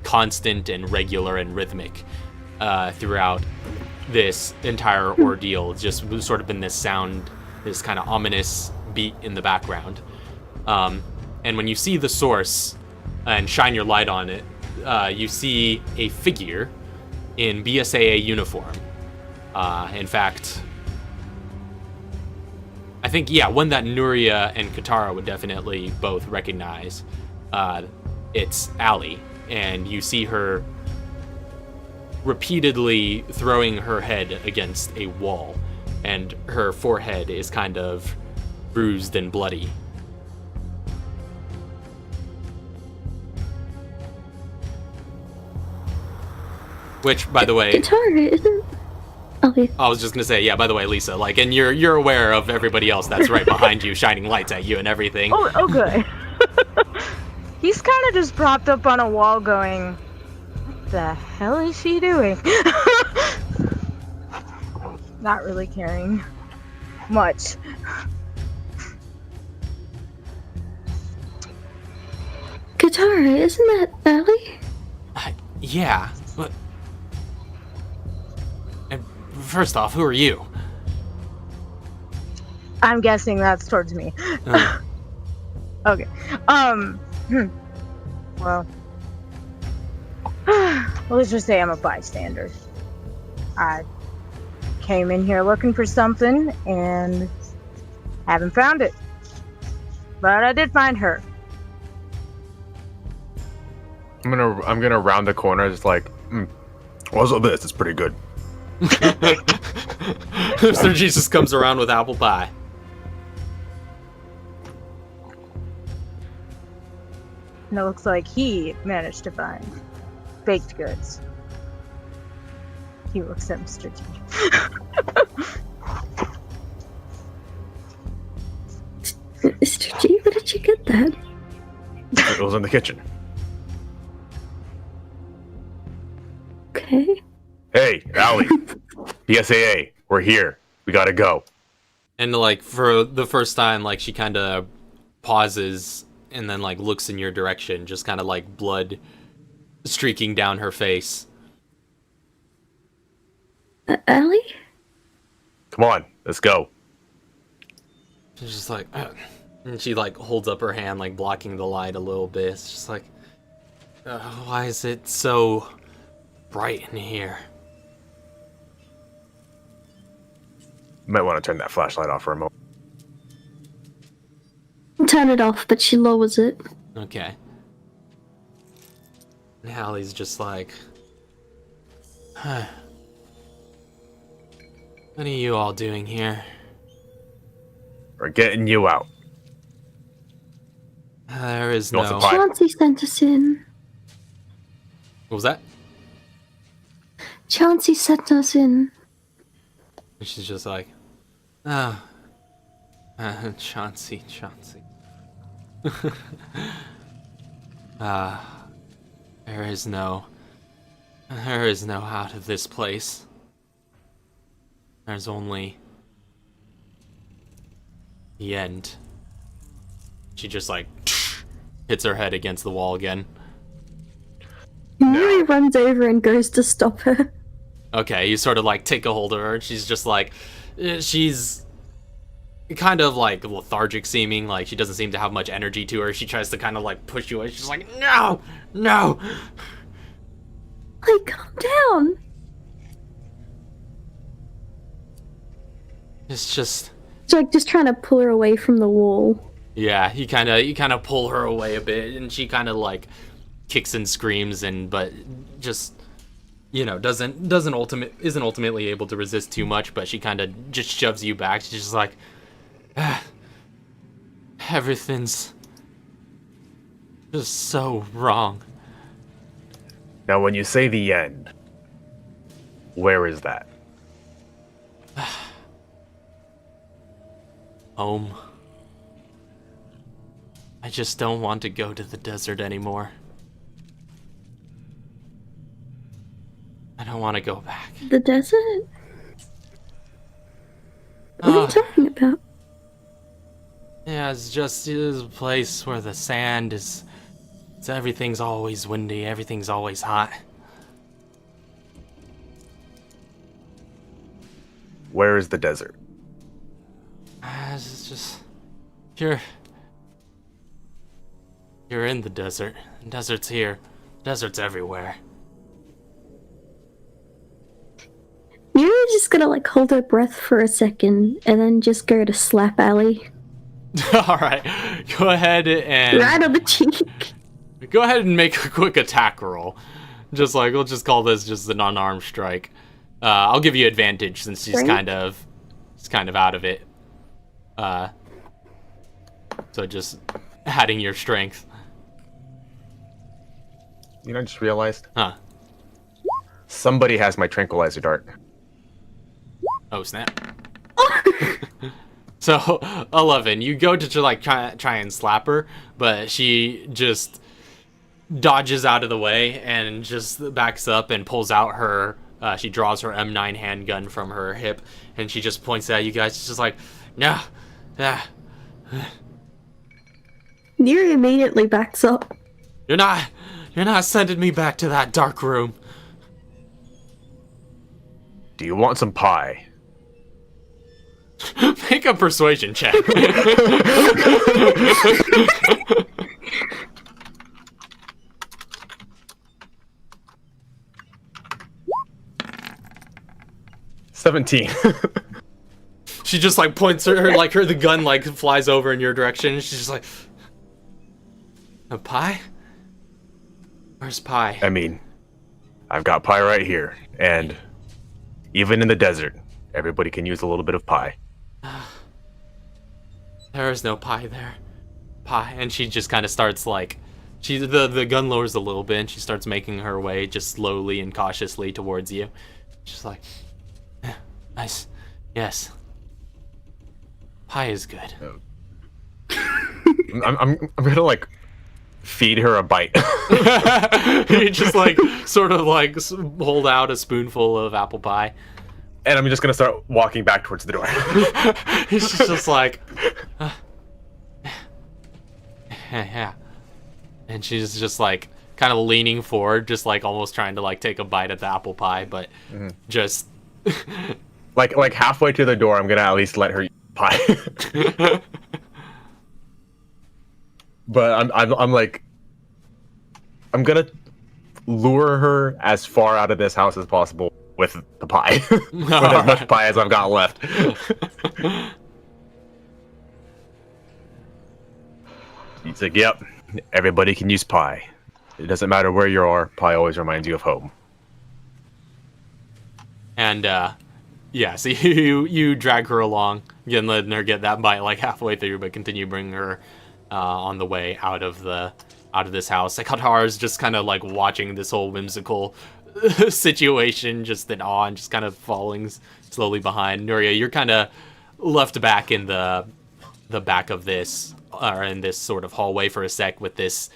S1: constant and regular and rhythmic throughout this entire ordeal. It's just sort of been this sound, this kind of ominous beat in the background. And when you see the source and shine your light on it, you see a figure in BSAA uniform. In fact, I think, yeah, one that Nuria and Katara would definitely both recognize. It's Allie, and you see her repeatedly throwing her head against a wall, and her forehead is kind of bruised and bloody. Which, by the way,
S3: Katara isn't. Okay.
S1: I was just gonna say, yeah, by the way, Lisa, like, and you're aware of everybody else that's right behind you, shining lights at you and everything.
S4: Oh, good. He's kind of just propped up on a wall going, what the hell is she doing? Not really caring much.
S3: Katara, isn't that Valik?
S1: Yeah, but... And first off, who are you?
S4: I'm guessing that's towards me. Okay. Well, let's just say I'm a bystander. I came in here looking for something and haven't found it. But I did find her.
S2: I'm gonna round the corner, just like, what's all this? It's pretty good.
S1: Mr. Jesus comes around with apple pie.
S4: And it looks like he managed to find baked goods. He looks at Mr. G.
S3: Mr. G, where did you get that?
S2: It was in the kitchen.
S3: Okay.
S2: Hey, Allie. BSAA, we're here. We gotta go.
S1: And, like, for the first time, like, she kind of pauses and then, like, looks in your direction, just kind of, like, blood streaking down her face.
S3: Allie?
S2: Come on, let's go.
S1: She's just like, and she, like, holds up her hand, like, blocking the light a little bit. It's just like, Why is it so bright in here?
S2: You might want to turn that flashlight off for a moment.
S3: Turn it off, but she lowers it.
S1: Okay. And Hallie's just like, huh. What are you all doing here?
S2: We're getting you out.
S1: There is
S2: You want some
S1: no...
S2: pie?
S3: Chauncey sent us in.
S1: What was that?
S3: Chauncey sent us in.
S1: And she's just like, oh, Chauncey. There is no out of this place. There's only the end. She just like hits her head against the wall again.
S3: Yuri runs over and goes to stop her.
S1: Okay, you sort of like take a hold of her, and she's just like, she's kind of like lethargic seeming, like she doesn't seem to have much energy to her. She tries to kind of like push you away. She's like, no.
S3: Like, calm down.
S1: It's just,
S3: It's like just trying to pull her away from the wall.
S1: yeah, you kind of pull her away a bit, and she kind of like kicks and screams, but just, you know, isn't ultimately able to resist too much, but she kind of just shoves you back. She's just like, everything's just so wrong.
S2: Now, when you say the end, where is that?
S1: Home. I just don't want to go to the desert anymore. I don't want to go back.
S3: The desert? What are you talking about?
S1: Yeah, it's a place where the sand is... everything's always windy, everything's always hot.
S2: Where is the desert?
S1: It's just... You're in the desert. The desert's here. Desert's everywhere.
S3: Yuri's just gonna like hold her breath for a second and then just go to slap Allie.
S1: Alright, go ahead and...
S3: Right on the cheek.
S1: Go ahead and make a quick attack roll. Just like, we'll just call this just an unarmed strike. I'll give you advantage since she's kind of out of it. So just adding your strength.
S2: You know, I just realized.
S1: Huh.
S2: Somebody has my tranquilizer dart.
S1: Oh, snap. So, 11, you go to like try and slap her, but she just dodges out of the way and just backs up and pulls out her, she draws her M9 handgun from her hip, and she just points at you guys. She's just like, no.
S3: Yuri immediately backs up.
S1: You're not sending me back to that dark room.
S2: Do you want some pie?
S1: Make a persuasion check.
S2: $17.
S1: She just like points the gun like flies over in your direction. She's just like, a pie? Where's pie?
S2: I mean, I've got pie right here, and even in the desert, everybody can use a little bit of pie.
S1: There is no pie there. Pie. And she just kind of starts like, the gun lowers a little bit, and she starts making her way just slowly and cautiously towards you. She's like, nice. Yes. Pie is good.
S2: I'm gonna like feed her a bite.
S1: You just like sort of like hold out a spoonful of apple pie.
S2: And I'm just gonna start walking back towards the door.
S1: He's just like, yeah. And she's just like kind of leaning forward, just like almost trying to like take a bite at the apple pie, but just
S2: like halfway to the door, I'm gonna at least let her eat pie. But I'm like, I'm gonna lure her as far out of this house as possible with the pie, with as much pie as I've got left. He's like, "Yep, everybody can use pie. It doesn't matter where you are. Pie always reminds you of home."
S1: And yeah, so you drag her along, again letting her get that bite like halfway through, but continue bringing her on the way out of this house. Katara's just kind of like watching this whole whimsical situation, just in awe, and just kind of following slowly behind. Nuria, you're kind of left back in the back of this, or in this sort of hallway for a sec with this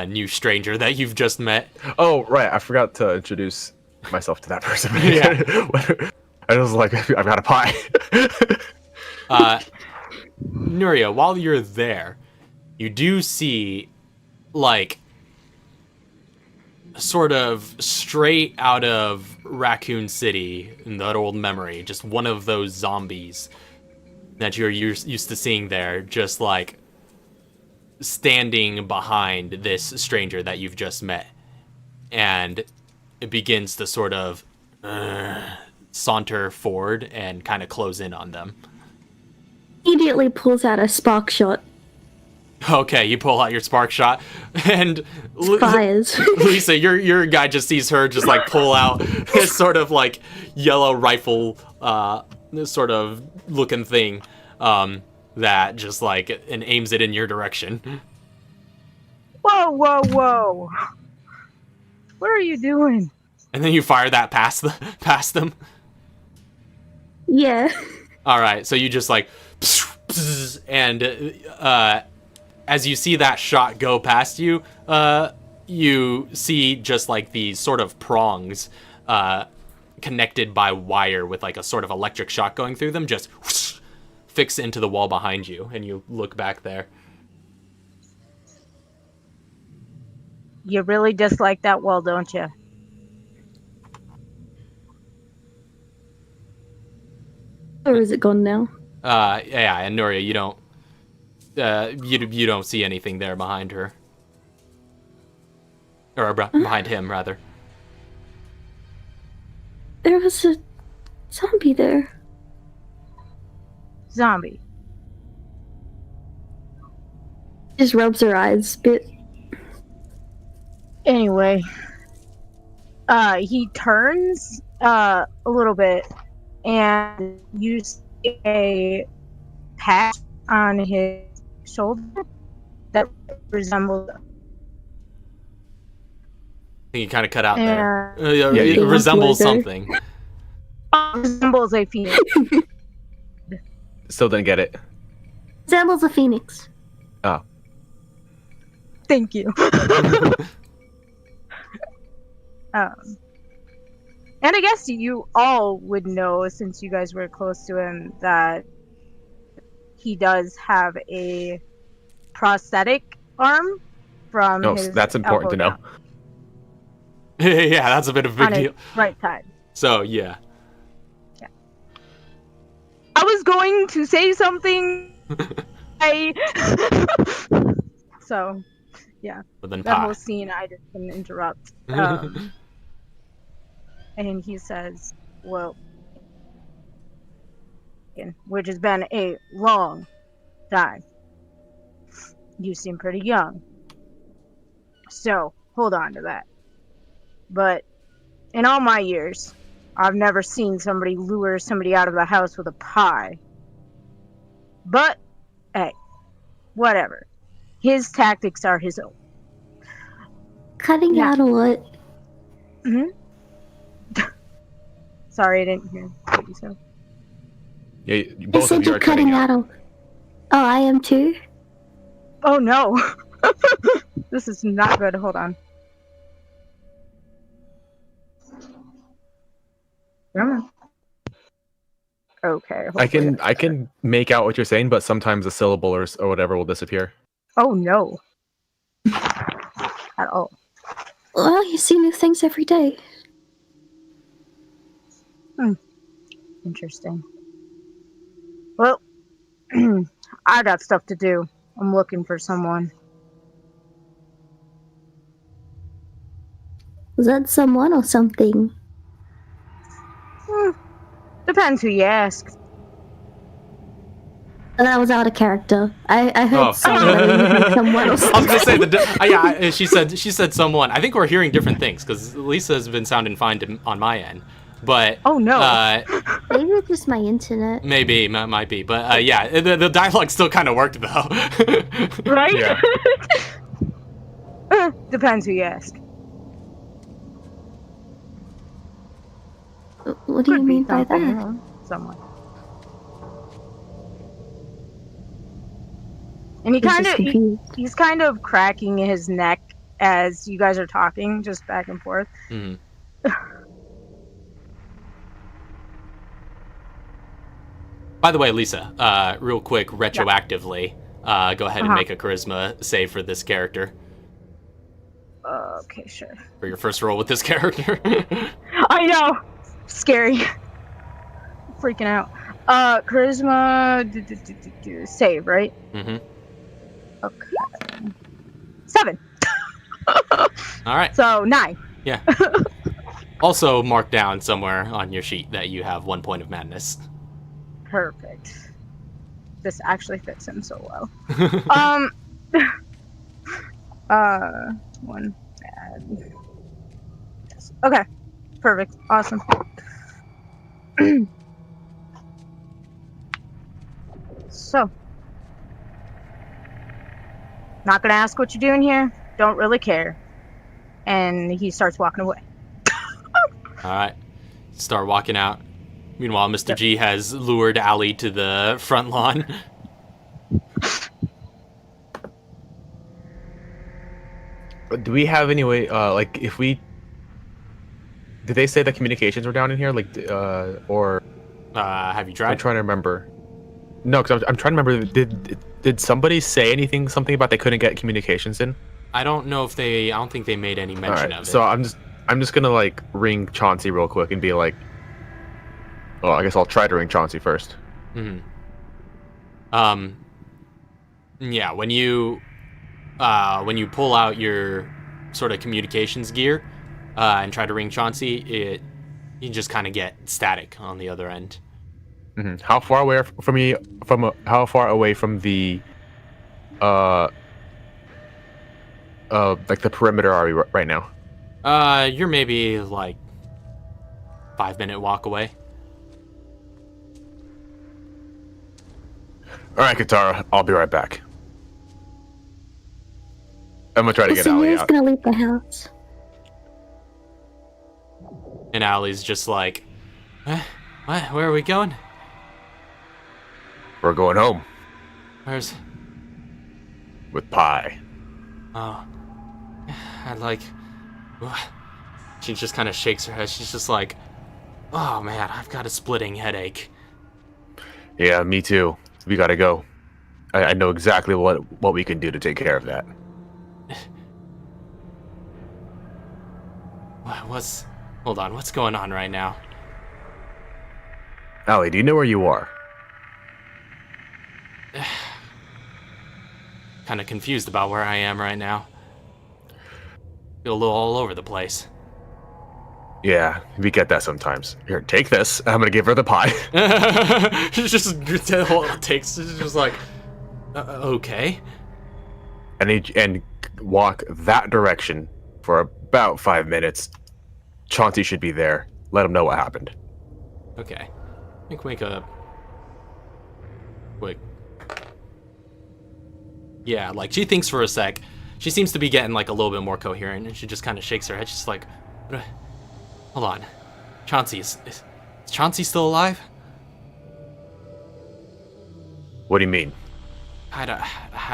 S1: new stranger that you've just met.
S2: Oh, right. I forgot to introduce myself to that person.
S1: Yeah.
S2: I was like, I've got a pie.
S1: Nuria, while you're there, you do see, like, sort of straight out of Raccoon City, in that old memory, just one of those zombies that you're used to seeing there, just like standing behind this stranger that you've just met. And it begins to sort of saunter forward and kind of close in on them.
S3: Immediately pulls out a spark shot.
S1: Okay, you pull out your spark shot, and
S3: Fires.
S1: Lisa, your guy just sees her just like pull out this sort of like yellow rifle, this sort of looking thing, that just like and aims it in your direction.
S4: Whoa, whoa, whoa! What are you doing?
S1: And then you fire that past them.
S3: Yeah.
S1: All right, so you just like, and as you see that shot go past you, you see just like these sort of prongs connected by wire with like a sort of electric shock going through them, just fix into the wall behind you, and you look back there.
S4: You really dislike that wall, don't you?
S3: Or is it gone now?
S1: Yeah, and Nuria, you don't, you don't see anything there behind her, or behind him rather.
S3: There was a zombie there.
S4: Zombie.
S3: Just rubs her eyes a bit.
S4: Anyway, he turns a little bit, and you see a patch on his shoulder that resembles.
S1: I think you kind of cut out there.
S2: Yeah,
S1: It
S2: you-
S1: resembles
S3: Logo.
S1: something.
S4: Resembles a phoenix.
S2: Still didn't get it.
S3: Resembles a phoenix.
S2: Oh.
S4: Thank you. And I guess you all would know, since you guys were close to him, that he does have a prosthetic arm from
S2: No,
S4: his
S2: that's important to know.
S4: elbow
S1: Yeah, that's a bit of a
S4: down
S1: big
S4: on
S1: deal.
S4: his right side.
S1: So yeah.
S4: I was going to say something. So, yeah,
S1: But then
S4: that
S1: pie.
S4: whole scene I just couldn't interrupt. And he says, well, which has been a long time. You seem pretty young. So, hold on to that. But in all my years, I've never seen somebody lure somebody out of the house with a pie. But, hey, whatever. His tactics are his own.
S3: Cutting
S4: Yeah.
S3: out a lot.
S4: Sorry, I didn't hear what you said.
S2: Yeah,
S3: I
S2: both
S3: said
S2: of you
S3: you're
S2: are cutting out.
S3: a... Oh, I am too?
S4: Oh no! This is not good. Hold on. Come on. Okay.
S2: I
S4: hopefully
S2: can make out what you're saying, but sometimes a syllable or whatever will disappear.
S4: Oh no. At all.
S3: Well, you see new things every day.
S4: Interesting. Well, I got stuff to do. I'm looking for someone.
S3: Was that someone or something?
S4: Depends who you ask.
S3: That was out of character. I heard
S1: Oh.
S3: someone, I didn't hear someone or
S1: I was
S3: something.
S1: gonna say yeah. She said someone. I think we're hearing different things because Lisa has been sounding fine on my end, but
S4: Oh, no.
S3: Maybe it's just my internet.
S1: Maybe might be, but yeah, the dialogue still kind of worked though.
S4: Right?
S2: Yeah.
S4: Depends who you ask.
S3: What do you
S4: Could be
S3: mean by
S4: something,
S3: that?
S4: you know, someone. And
S3: I'm just confused.
S4: he's kind of cracking his neck as you guys are talking, just back and forth.
S1: Mhm. By the way, Lisa, real quick, retroactively, go ahead and make a charisma save for this character.
S4: Okay, sure.
S1: For your first roll with this character.
S4: I know! Scary. Freaking out. Charisma... save, right?
S1: Mm-hmm.
S4: Okay. 7.
S1: All right.
S4: So, 9.
S1: Yeah. Also mark down somewhere on your sheet that you have 1 point of madness.
S4: Perfect. This actually fits him so well. 1 bad. Yes. Okay. Perfect. Awesome. So. Not gonna ask what you're doing here. Don't really care. And he starts walking away.
S1: All right. Start walking out. Meanwhile, Mr. G has lured Allie to the front lawn.
S2: Do we have any way, like, if we... Did they say the communications were down in here? Like, or...
S1: Have you
S2: I'm
S1: tried?
S2: trying to remember. No, because I'm trying to remember, did somebody say something about they couldn't get communications in?
S1: I don't think they made any mention of it.
S2: So I'm just gonna, like, ring Chauncey real quick and be like... Well, I guess I'll try to ring Chauncey first.
S1: Mm-hmm. Yeah, when you pull out your sort of communications gear and try to ring Chauncey, you just kind of get static on the other end.
S2: Mm-hmm. How far away from me? How far away from the like the perimeter are we right now?
S1: You're maybe like 5-minute walk away.
S2: All right, Katara, I'll be right back. I'm gonna try to get Allie out.
S3: Gonna leave the house.
S1: And Allie's just like, what? Where are we going?
S2: We're going home
S1: Where's...
S2: with pie.
S1: Oh. I'd like... She just kind of shakes her head. She's just like, oh man, I've got a splitting headache.
S2: Yeah, me too. We gotta go. I know exactly what we can do to take care of that.
S1: Hold on, what's going on right now?
S2: Allie, do you know where you are?
S1: Kind of confused about where I am right now. Feel a little all over the place.
S2: Yeah, we get that sometimes. Here, take this. I'm gonna give her the pie.
S1: She just takes. It's just like, okay.
S2: And walk that direction for about 5 minutes. Chauncey should be there. Let him know what happened.
S1: Okay. Make a quick. Yeah, like she thinks for a sec. She seems to be getting like a little bit more coherent, and she just kind of shakes her head. She's like, hold on, Chauncey, is Chauncey still alive?
S2: What do you mean?
S1: I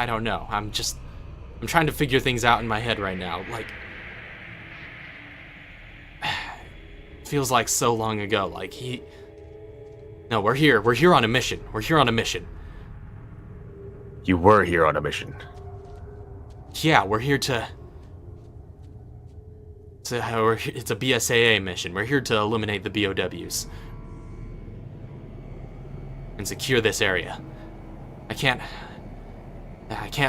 S1: don't know. I'm trying to figure things out in my head right now. Like, feels like so long ago. Like No, we're here. We're here on a mission. We're here on a mission.
S2: You were here on a mission.
S1: Yeah, we're here to... It's a BSAA mission. We're here to eliminate the BOWs. And secure this area. I can't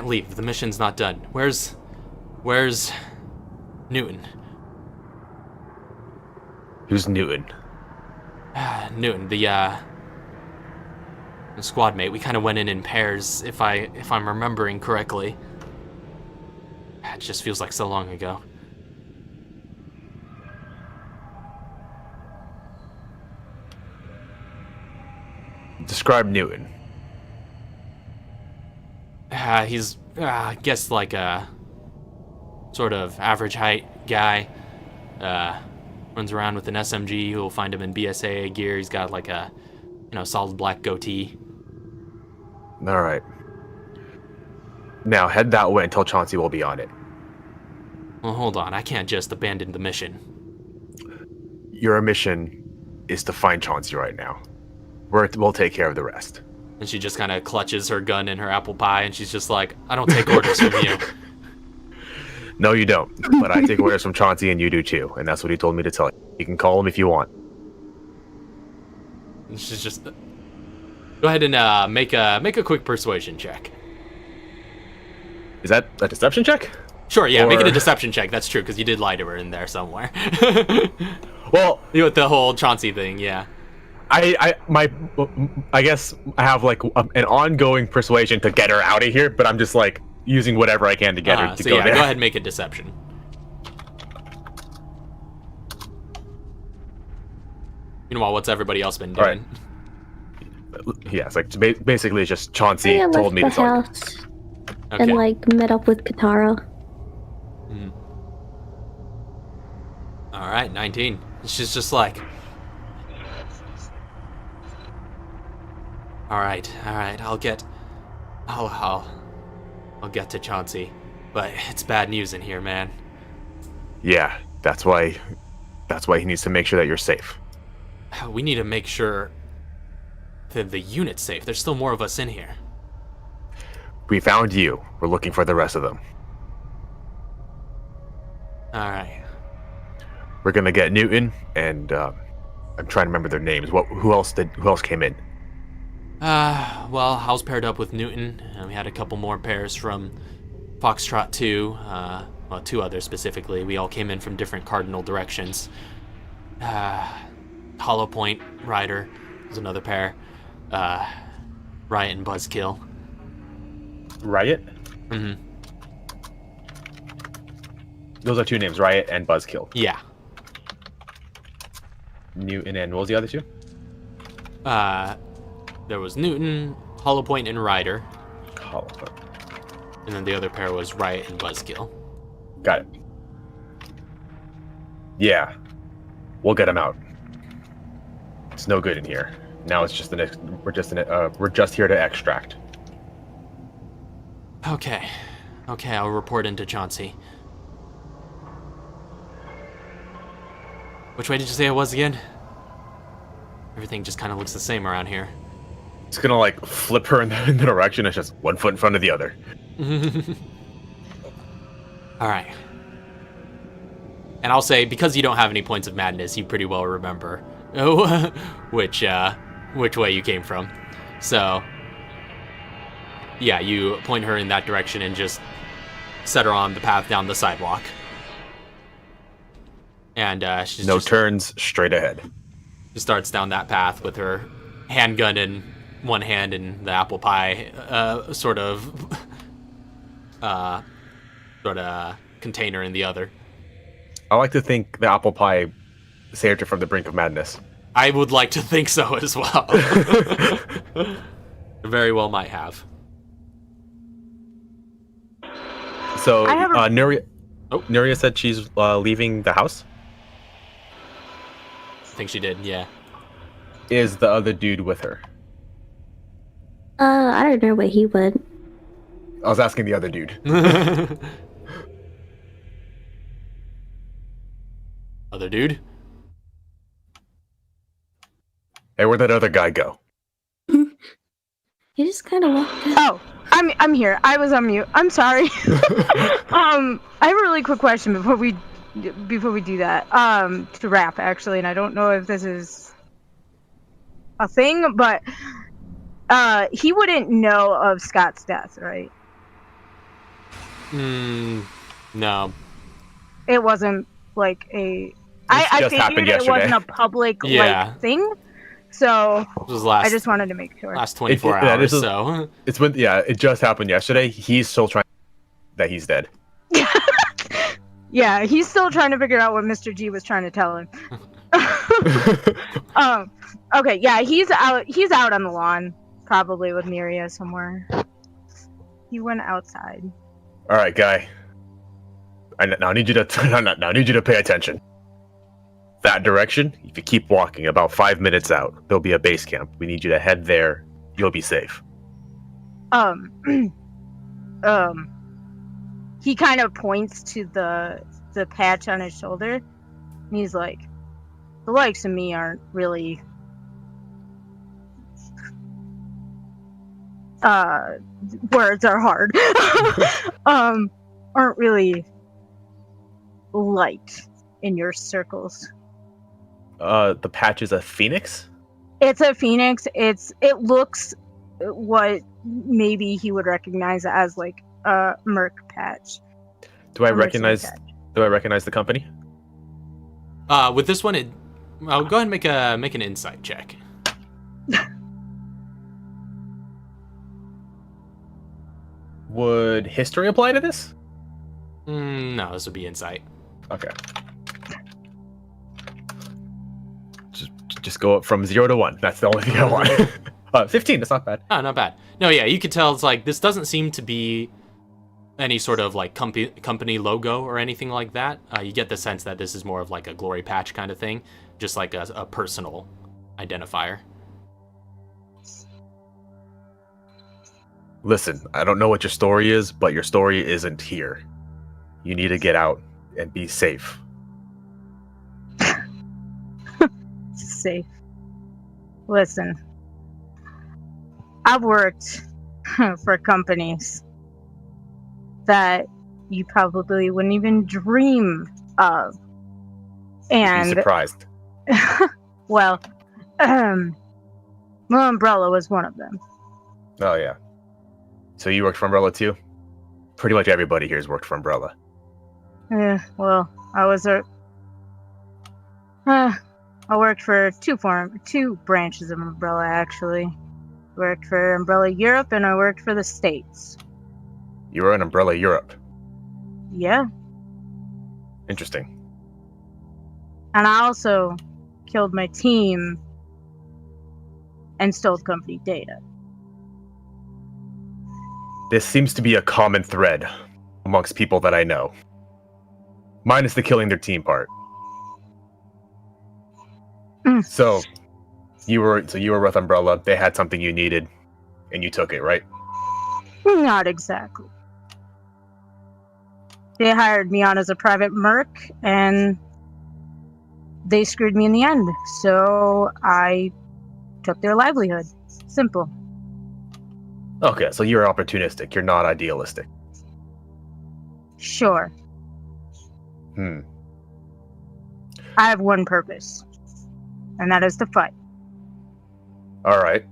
S1: leave. The mission's not done. Where's Newton?
S2: Who's Newton?
S1: Newton, the squad mate. We kind of went in pairs, if I'm remembering correctly. It just feels like so long ago.
S2: Describe Newton.
S1: He's, I guess, like a sort of average height guy. Runs around with an SMG. You'll find him in BSAA gear. He's got like a, solid black goatee.
S2: All right. Now head that way until Chauncey will be on it.
S1: Well, hold on. I can't just abandon the mission.
S2: Your mission is to find Chauncey right now. We'll take care of the rest.
S1: And she just kind of clutches her gun in her apple pie, and she's just like, I don't take orders from you.
S2: No, you don't. But I take orders from Chauncey, and you do too. And that's what he told me to tell you. You can call him if you want.
S1: And she's just... Go ahead and make a quick persuasion check.
S2: Is that a deception check?
S1: Sure, yeah, make it a deception check. That's true, because you did lie to her in there somewhere.
S2: Well...
S1: With the whole Chauncey thing, yeah.
S2: I guess I have like an ongoing persuasion to get her out of here, but I'm just like using whatever I can to get her to go there.
S1: Go ahead and make a deception. Meanwhile, what's everybody else been doing?
S2: Right. Yeah, it's like basically it's just Chauncey told me to tell you.
S1: Okay.
S3: And like met up with Katara.
S1: Mm. All right, 19. She's just like, all right, I'll get to Chauncey, but it's bad news in here, man.
S2: Yeah, that's why he needs to make sure that you're safe.
S1: We need to make sure that the unit's safe. There's still more of us in here.
S2: We found you. We're looking for the rest of them.
S1: All right.
S2: We're gonna get Newton and I'm trying to remember their names. Who else came in?
S1: Well, I was paired up with Newton, and we had a couple more pairs from Foxtrot 2, well, 2 others specifically. We all came in from different cardinal directions. Hollow Point Rider was another pair. Riot and Buzzkill.
S2: Riot?
S1: Mm-hmm.
S2: Those are 2 names, Riot and Buzzkill.
S1: Yeah.
S2: Newton and what was the other 2?
S1: There was Newton, Hollow Point, and Rider.
S2: Hollow Point.
S1: And then the other pair was Riot and Buzzkill.
S2: Got it. Yeah. We'll get them out. It's no good in here. Now it's just we're just here to extract.
S1: Okay, I'll report into Chauncey. Which way did you say it was again? Everything just kind of looks the same around here.
S2: It's gonna like flip her in the direction. It's just one foot in front of the other.
S1: All right. And I'll say, because you don't have any points of madness, you pretty well remember which way you came from. So, yeah, you point her in that direction and just set her on the path down the sidewalk. And she's
S2: no turns, straight ahead.
S1: She starts down that path with her handgun in one hand and the apple pie sort of container in the other.
S2: I like to think the apple pie saved her from the brink of madness.
S1: I would like to think so as well. Very well might have.
S2: So, Nuria said she's leaving the house?
S1: I think she did, yeah.
S2: Is the other dude with her?
S3: I don't know, but he would.
S2: I was asking the other dude.
S1: Other dude?
S2: Hey, where'd that other guy go?
S3: He just kind of walked out.
S4: Oh, I'm here. I was on mute. I'm sorry. I have a really quick question before we do that. To wrap actually, and I don't know if this is a thing, but he wouldn't know of Scott's death, right?
S1: No.
S4: It wasn't like a I
S2: just happened
S4: figured it wasn't
S2: yesterday.
S4: a public
S1: Yeah.
S4: like thing, so
S1: It was last
S4: I just wanted to make sure.
S1: last 24
S2: yeah,
S1: hours.
S2: this is-
S1: So
S2: It's when it just happened yesterday. He's still trying that he's dead.
S4: Yeah, he's still trying to figure out what Mr. G was trying to tell him. Okay, yeah, he's out on the lawn, probably with Miria somewhere. He went outside.
S2: All right, guy. I now need you to now need you to pay attention. That direction. If you keep walking, about 5 minutes out, there'll be a base camp. We need you to head there. You'll be safe.
S4: He kind of points to the patch on his shoulder, and he's like, "The likes of me aren't really words are hard. Aren't really liked in your circles."
S2: The patch is a phoenix.
S4: It's a phoenix. It looks what maybe he would recognize as like a merc patch.
S2: Do I
S4: A mercenary
S2: recognize?
S4: patch.
S2: Do I recognize the company?
S1: with this one, I'll go ahead and make an insight check.
S2: Would history apply to this?
S1: No, this would be insight.
S2: Okay. Just go up from 0 to 1. That's the only thing I want. 15. That's not bad.
S1: Oh, not bad. No, yeah, you could tell it's like this doesn't seem to be any sort of like company logo or anything like that. You get the sense that this is more of like a glory patch kind of thing, just like a personal identifier.
S2: Listen, I don't know what your story is, but your story isn't here. You need to get out and be safe.
S4: Safe. Listen, I've worked for companies that you probably wouldn't even dream of.
S2: You'd be
S4: And
S2: surprised.
S4: well, my umbrella was one of them.
S2: Oh yeah. So you worked for Umbrella too? Pretty much everybody here has worked for Umbrella.
S4: Well, I was I worked for two branches of Umbrella actually. Worked for Umbrella Europe and I worked for the States.
S2: You were in Umbrella Europe.
S4: Yeah.
S2: Interesting.
S4: And I also killed my team and stole company data.
S2: This seems to be a common thread amongst people that I know. Minus the killing their team part. So you were with Umbrella, they had something you needed, and you took it, right?
S4: Not exactly. They hired me on as a private merc, and they screwed me in the end. So I took their livelihood. Simple.
S2: Okay, so you're opportunistic, you're not idealistic.
S4: Sure.
S2: Hmm.
S4: I have one purpose, and that is to fight.
S2: Alright.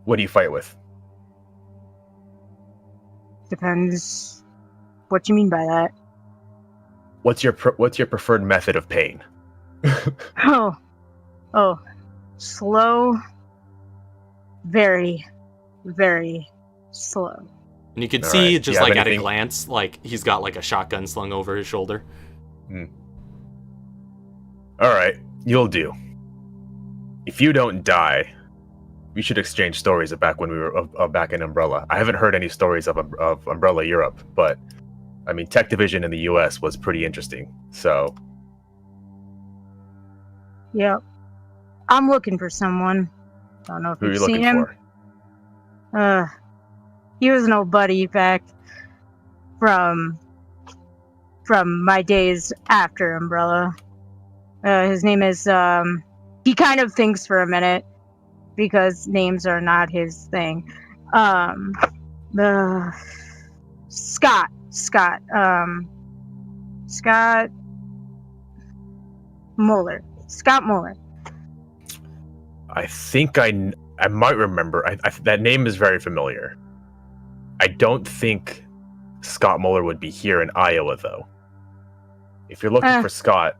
S2: What do you fight with?
S4: Depends what you mean by that.
S2: What's your preferred method of pain?
S4: Oh, slow, very, very slow.
S1: And you could
S2: All
S1: see
S2: right.
S1: just
S2: Do you have
S1: like at a
S2: anything?
S1: glance, like he's got like a shotgun slung over his shoulder.
S2: Alright, you'll do. If you don't die, we should exchange stories of back when we were back in Umbrella. I haven't heard any stories of Umbrella Europe, but I mean, Tech Division in the US was pretty interesting. So,
S4: Yep. I'm looking for someone. Don't know if
S2: who are
S4: you've
S2: you
S4: seen
S2: looking
S4: him.
S2: for?
S4: He was an old buddy back from my days after Umbrella. His name is he kind of thinks for a minute because names are not his thing. Scott Muller. Scott Muller.
S2: I think I might remember. That name is very familiar. I don't think Scott Muller would be here in Iowa, though. If you're looking for Scott,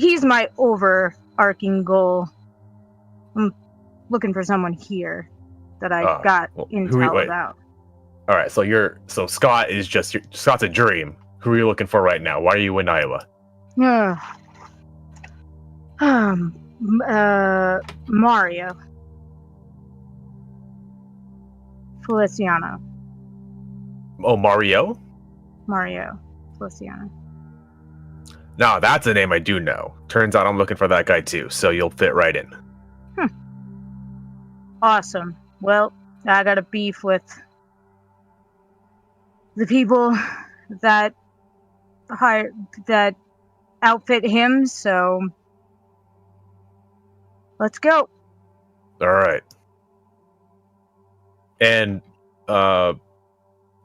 S4: he's my overarching goal. I'm looking for someone here that I got intel about.
S2: All right, so Scott is Scott's a dream. Who are you looking for right now? Why are you in Iowa?
S4: Mario. Feliciano.
S2: Oh, Mario?
S4: Mario. Feliciano.
S2: Now, that's a name I do know. Turns out I'm looking for that guy too, so you'll fit right in.
S4: Awesome. Well, I got a beef with the people that outfit him, so let's go.
S2: All right. And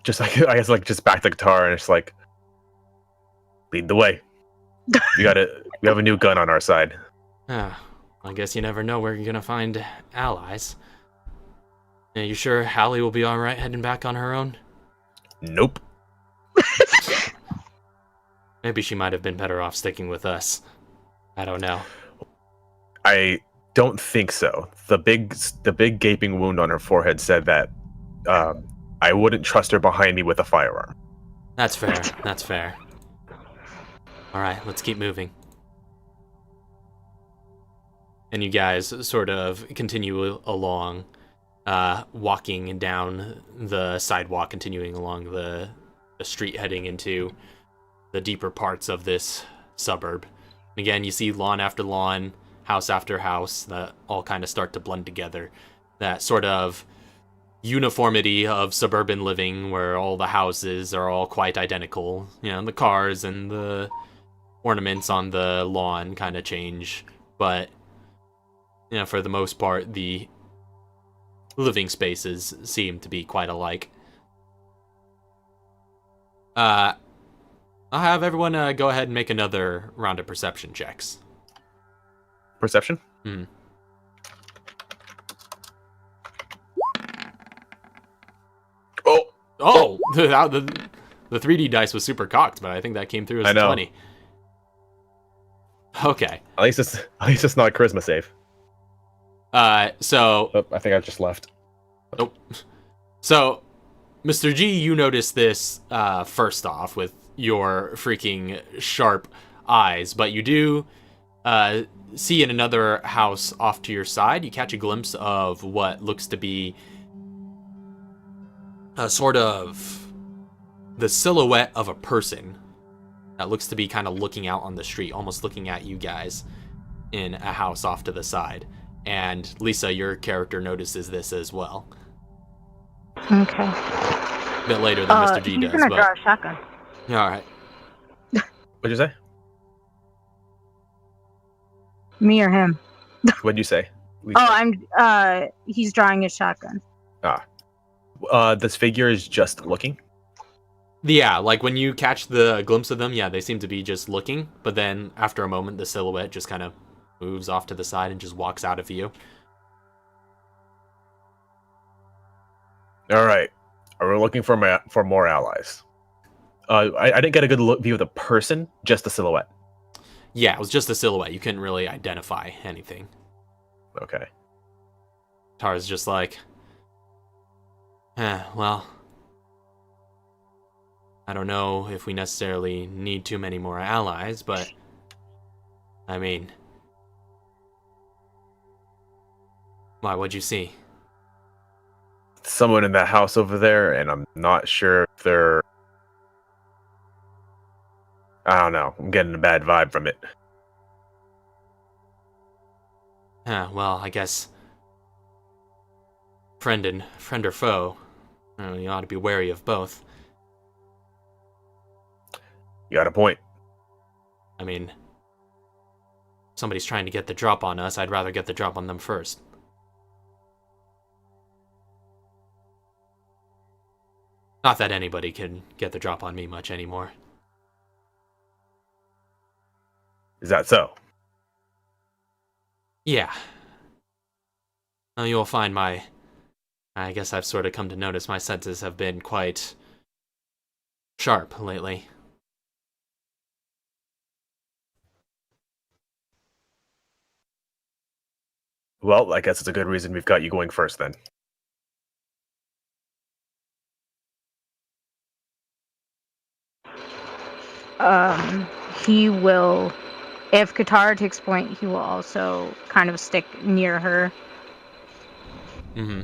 S2: just like I guess like just back the guitar and it's like lead the way. We have a new gun on our side.
S1: I guess you never know where you're gonna find allies. Are you sure Hallie will be alright heading back on her own?
S2: Nope.
S1: Maybe she might have been better off sticking with us. I don't know.
S2: I don't think so. The big gaping wound on her forehead said that I wouldn't trust her behind me with a firearm.
S1: That's fair. That's fair. Alright, let's keep moving. And you guys sort of continue along, walking down the sidewalk, continuing along the street heading into the deeper parts of this suburb. And again, you see lawn after lawn, house after house that all kind of start to blend together. That sort of uniformity of suburban living where all the houses are all quite identical. You know, the cars and the ornaments on the lawn kind of change, but you know, for the most part, the living spaces seem to be quite alike. I'll have everyone go ahead and make another round of perception checks.
S2: Perception?
S1: Oh! The 3D dice was super cocked, but I think that came through as a 20. Okay.
S2: At least it's not a charisma save.
S1: So...
S2: Oh, I think I just left.
S1: Oh. So, Mr. G, you notice this first off with your freaking sharp eyes, but you do see in another house off to your side, you catch a glimpse of what looks to be a sort of the silhouette of a person that looks to be kind of looking out on the street, almost looking at you guys in a house off to the side. And Lisa, your character notices this as well.
S4: Okay.
S1: A bit later than Mr. G
S4: he's
S1: does.
S4: Gonna draw a shotgun.
S1: All right.
S2: What'd you say?
S4: Me or him?
S2: What'd you say?
S4: He's drawing a shotgun.
S2: This figure is just looking?
S1: Yeah, like when you catch the glimpse of them, yeah, they seem to be just looking, but then after a moment, the silhouette just kind of moves off to the side and just walks out of view.
S2: All right. We're looking for more allies. I didn't get a good view of the person, just the silhouette.
S1: Yeah, it was just a silhouette. You couldn't really identify anything.
S2: Okay.
S1: Tara's just like, well, I don't know if we necessarily need too many more allies, but, I mean, why, what'd you see?
S2: Someone in that house over there, and I'm not sure if they're... I don't know. I'm getting a bad vibe from it.
S1: Well, I guess friend or foe, you ought to be wary of both.
S2: You got a point.
S1: I mean, if somebody's trying to get the drop on us, I'd rather get the drop on them first. Not that anybody can get the drop on me much anymore.
S2: Is that so?
S1: Yeah. Well, you'll find I guess I've sort of come to notice my senses have been quite sharp lately.
S2: Well, I guess it's a good reason we've got you going first then.
S4: He will, if Katara takes point, he will also kind of stick near her.
S1: Mm-hmm.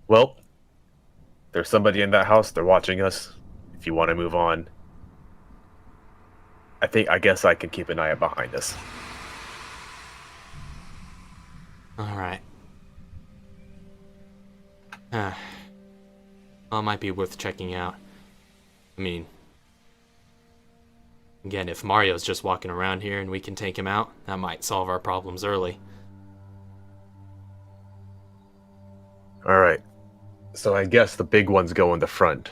S2: Well, there's somebody in that house. They're watching us. If you want to move on, I guess I can keep an eye out behind us.
S1: All right. Well, it might be worth checking out. I mean, again, if Mario's just walking around here and we can take him out, that might solve our problems early.
S2: All right. So I guess the big ones go in the front.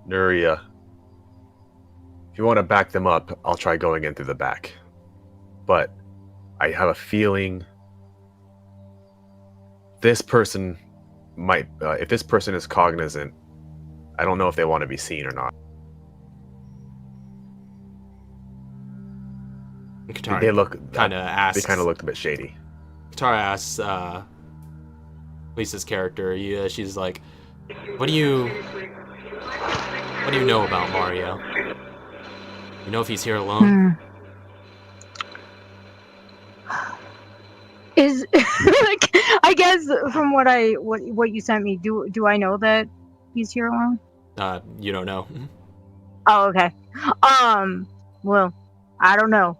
S2: Nuria, if you want to back them up, I'll try going in through the back. But I have a feeling this person might, if this person is cognizant, I don't know if they want to be seen or not.
S1: Katara
S2: They look
S1: kind of asks.
S2: They kind of looked a bit shady.
S1: Katara asks Lisa's character. She's like, "What do you know about Mario? You know if he's here alone?"
S4: Is like, I guess from what you sent me, do I know that he's here alone?
S1: You don't know.
S4: Oh, okay. Well, I don't know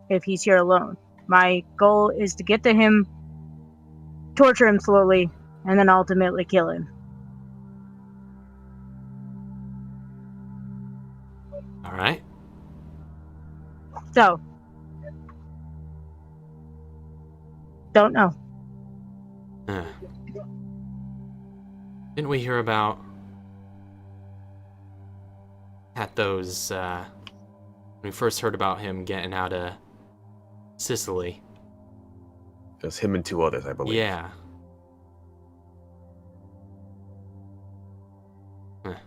S4: if he's here alone. My goal is to get to him, torture him slowly, and then ultimately kill him.
S1: All right.
S4: So, don't know.
S1: Didn't we hear about at those when we first heard about him getting out of Sicily?
S2: It was him and two others, I believe.
S1: Yeah. Well,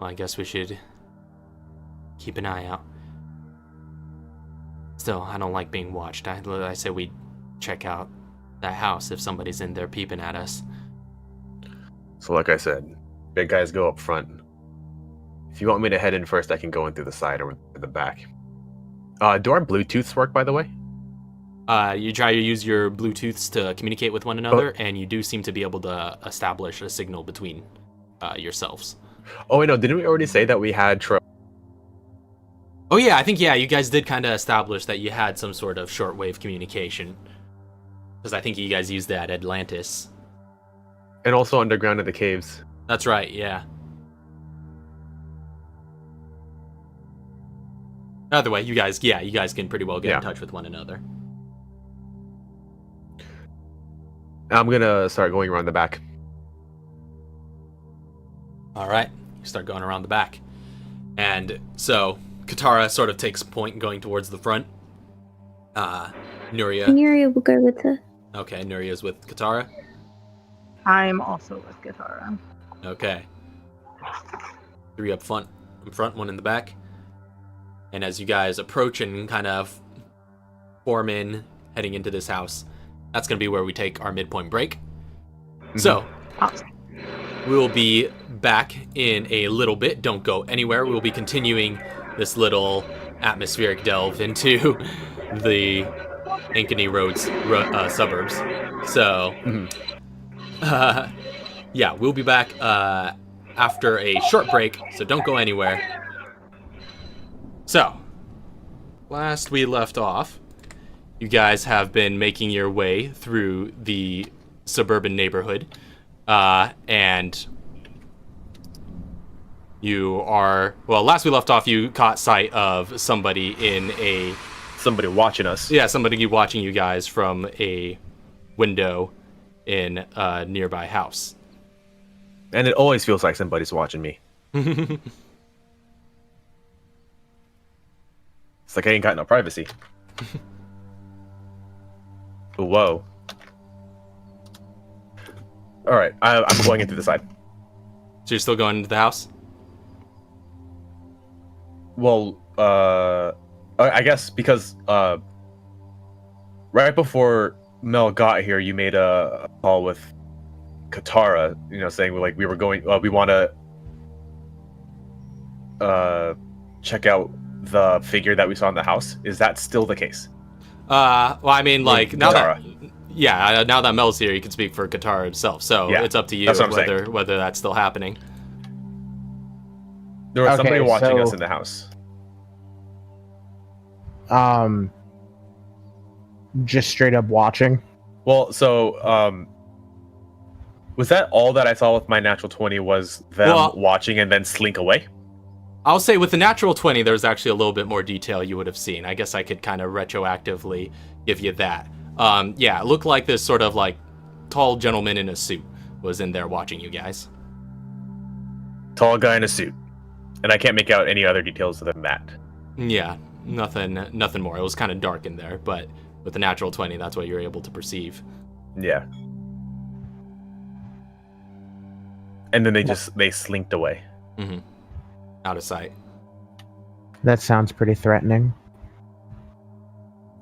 S1: I guess we should keep an eye out. Still, I don't like being watched. I say we check out that house if somebody's in there peeping at us.
S2: So like I said, big guys go up front. If you want me to head in first, I can go in through the side or the back. Do our Bluetooths work, by the way?
S1: You try to use your Bluetooths to communicate with one another, and you do seem to be able to establish a signal between yourselves.
S2: Oh, wait, no, didn't we already say that we had...
S1: Oh, yeah, I think, you guys did kind of establish that you had some sort of shortwave communication. Because I think you guys used that at Atlantis.
S2: And also underground in the caves.
S1: That's right, yeah. Either way, you guys can pretty well get in touch with one another.
S2: I'm gonna start going around the back.
S1: All right, you start going around the back. And so, Katara sort of takes point going towards the front. Nuria.
S3: Nuria will go with her.
S1: Okay, Nuria's with Katara.
S4: I'm also with Katara.
S1: Okay. 3 up front, one in the back. And as you guys approach and kind of form in, heading into this house, that's going to be where we take our midpoint break. Mm-hmm. So, we will be back in a little bit. Don't go anywhere. We will be continuing this little atmospheric delve into the Ankeny Road's suburbs. So, we'll be back after a short break, so don't go anywhere. So, last we left off, you guys have been making your way through the suburban neighborhood, and you are, last we left off, you caught sight of somebody
S2: watching us.
S1: Yeah, somebody watching you guys from a window in a nearby house.
S2: And it always feels like somebody's watching me. It's like I ain't got no privacy. Whoa. Alright, I'm going into the side.
S1: So you're still going into the house?
S2: Well, I guess because right before Mel got here, you made a call with Katara, saying like we were going, we want to check out the figure that we saw in the house. Is that still the case?
S1: Well, I mean, like
S2: Katara.
S1: now that Mel's here, he can speak for Katara himself. So
S2: Yeah,
S1: it's up to you
S2: that's what I'm
S1: whether that's still happening.
S2: There was somebody watching
S5: so-
S2: us in the house.
S5: Just straight up watching.
S2: Well, so was that all that I saw with my natural 20 was them watching and then slink away?
S1: I'll say with the natural 20, there's actually a little bit more detail you would have seen. I guess I could kind of retroactively give you that. Yeah, it looked like this sort of like tall gentleman in a suit was in there watching you guys.
S2: Tall guy in a suit. And I can't make out any other details than that.
S1: Yeah, nothing more. It was kind of dark in there, but with the natural 20, that's what you're able to perceive.
S2: Yeah. And then they slinked away.
S1: Mm-hmm. Out of sight.
S5: That sounds pretty threatening.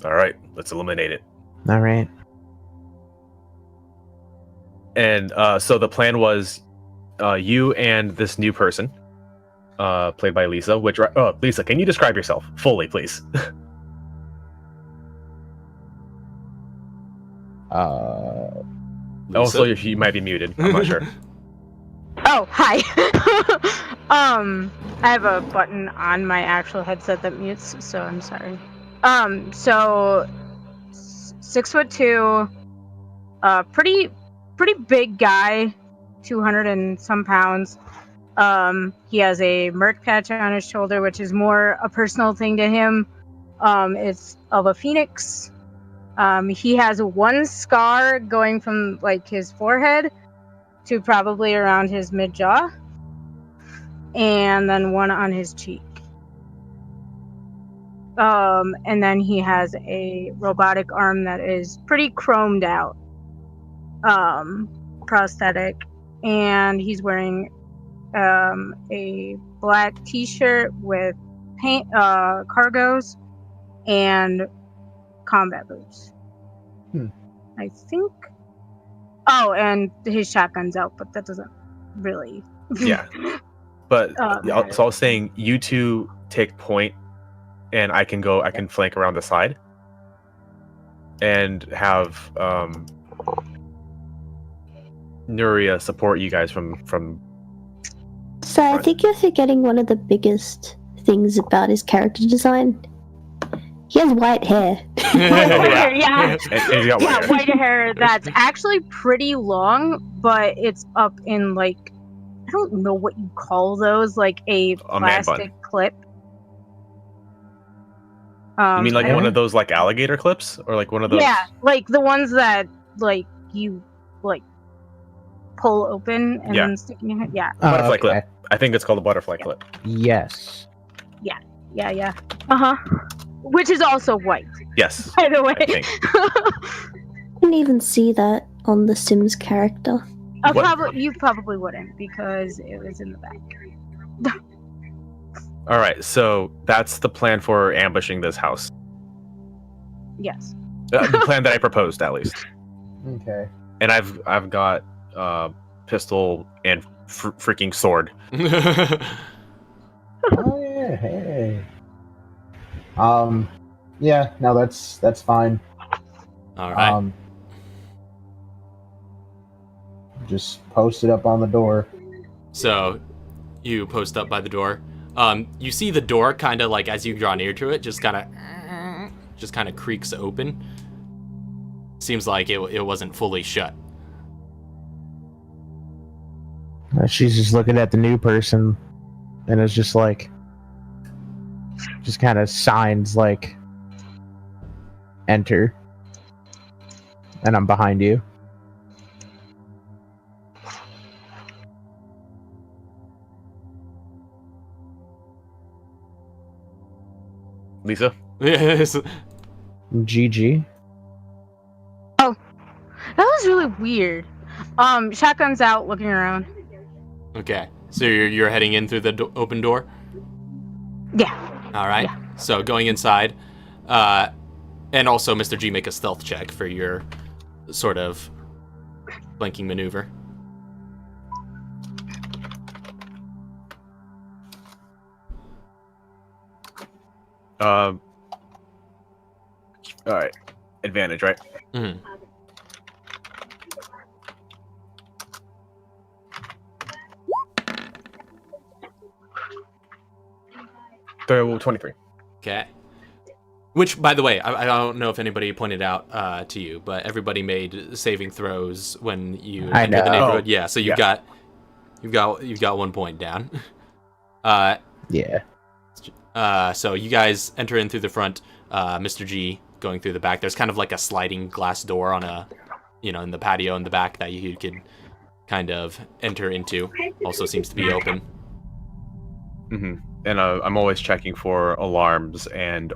S2: All right, let's eliminate it.
S5: All right.
S2: And so the plan was you and this new person, played by Lisa, Lisa, can you describe yourself fully, please? Also, you might be muted. I'm not sure.
S4: Oh, hi. I have a button on my actual headset that mutes, so I'm sorry. So 6'2", pretty big guy, 200 and some pounds. He has a merc patch on his shoulder, which is more a personal thing to him. It's of a phoenix. He has one scar going from like his forehead to probably around his mid-jaw, and then one on his cheek. And then he has a robotic arm that is pretty chromed out, prosthetic, and he's wearing a black t-shirt with paint cargos and combat boots. I think. Oh, and his shotgun's out, but that doesn't really.
S2: Yeah. But so I
S4: matter.
S2: was saying, you two take point, and I can flank around the side, and have Nuria support you guys from.
S3: So I think you're forgetting one of the biggest things about his character design. He has white hair.
S4: Yeah.
S2: And he's got white hair.
S4: White hair that's actually pretty long, but it's up in like, I don't know what you call those, like a
S2: man
S4: plastic clip.
S2: You mean like one of those like alligator clips, or like one of those?
S4: Yeah, like the ones that like you like pull open and then stick in your head. Yeah.
S2: Butterfly clip. I think it's called a butterfly clip.
S5: Yes.
S4: Yeah. Which is also white,
S2: Yes.
S4: by the way.
S2: I think.
S3: I didn't even see that on the Sims character.
S4: You probably wouldn't, because it was in the back.
S2: All right, so that's the plan for ambushing this house.
S4: Yes.
S2: The plan that I proposed, at least.
S5: Okay.
S2: And I've got pistol and freaking sword.
S5: Oh yeah. Hey. Yeah. No, that's fine.
S1: All right.
S5: Just post it up on the door.
S1: So you post up by the door. You see the door kind of like as you draw near to it, just kind of creaks open. Seems like it wasn't fully shut.
S5: She's just looking at the new person, and it's just like, just kind of signs like, enter, and I'm behind you.
S2: Lisa?
S1: Yes.
S5: GG.
S4: Oh, that was really weird. Shotgun's out, looking around.
S1: Okay. So you're heading in through the open door?
S4: Yeah.
S1: All right.
S4: Yeah.
S1: So going inside, and also Mr. G, make a stealth check for your sort of flanking maneuver.
S2: All right, advantage, right?
S1: Mm-hmm.
S2: So 23.
S1: Okay. Which, by the way, I don't know if anybody pointed out to you, but everybody made saving throws when you
S5: I
S1: entered the
S5: know.
S1: neighborhood.
S2: Oh,
S1: Yeah, so you've got 1 point down.
S5: Yeah.
S1: So you guys enter in through the front. Mr. G going through the back. There's kind of like a sliding glass door on in the patio in the back that you could kind of enter into. Also seems to be open.
S2: Mm-hmm. And I'm always checking for alarms and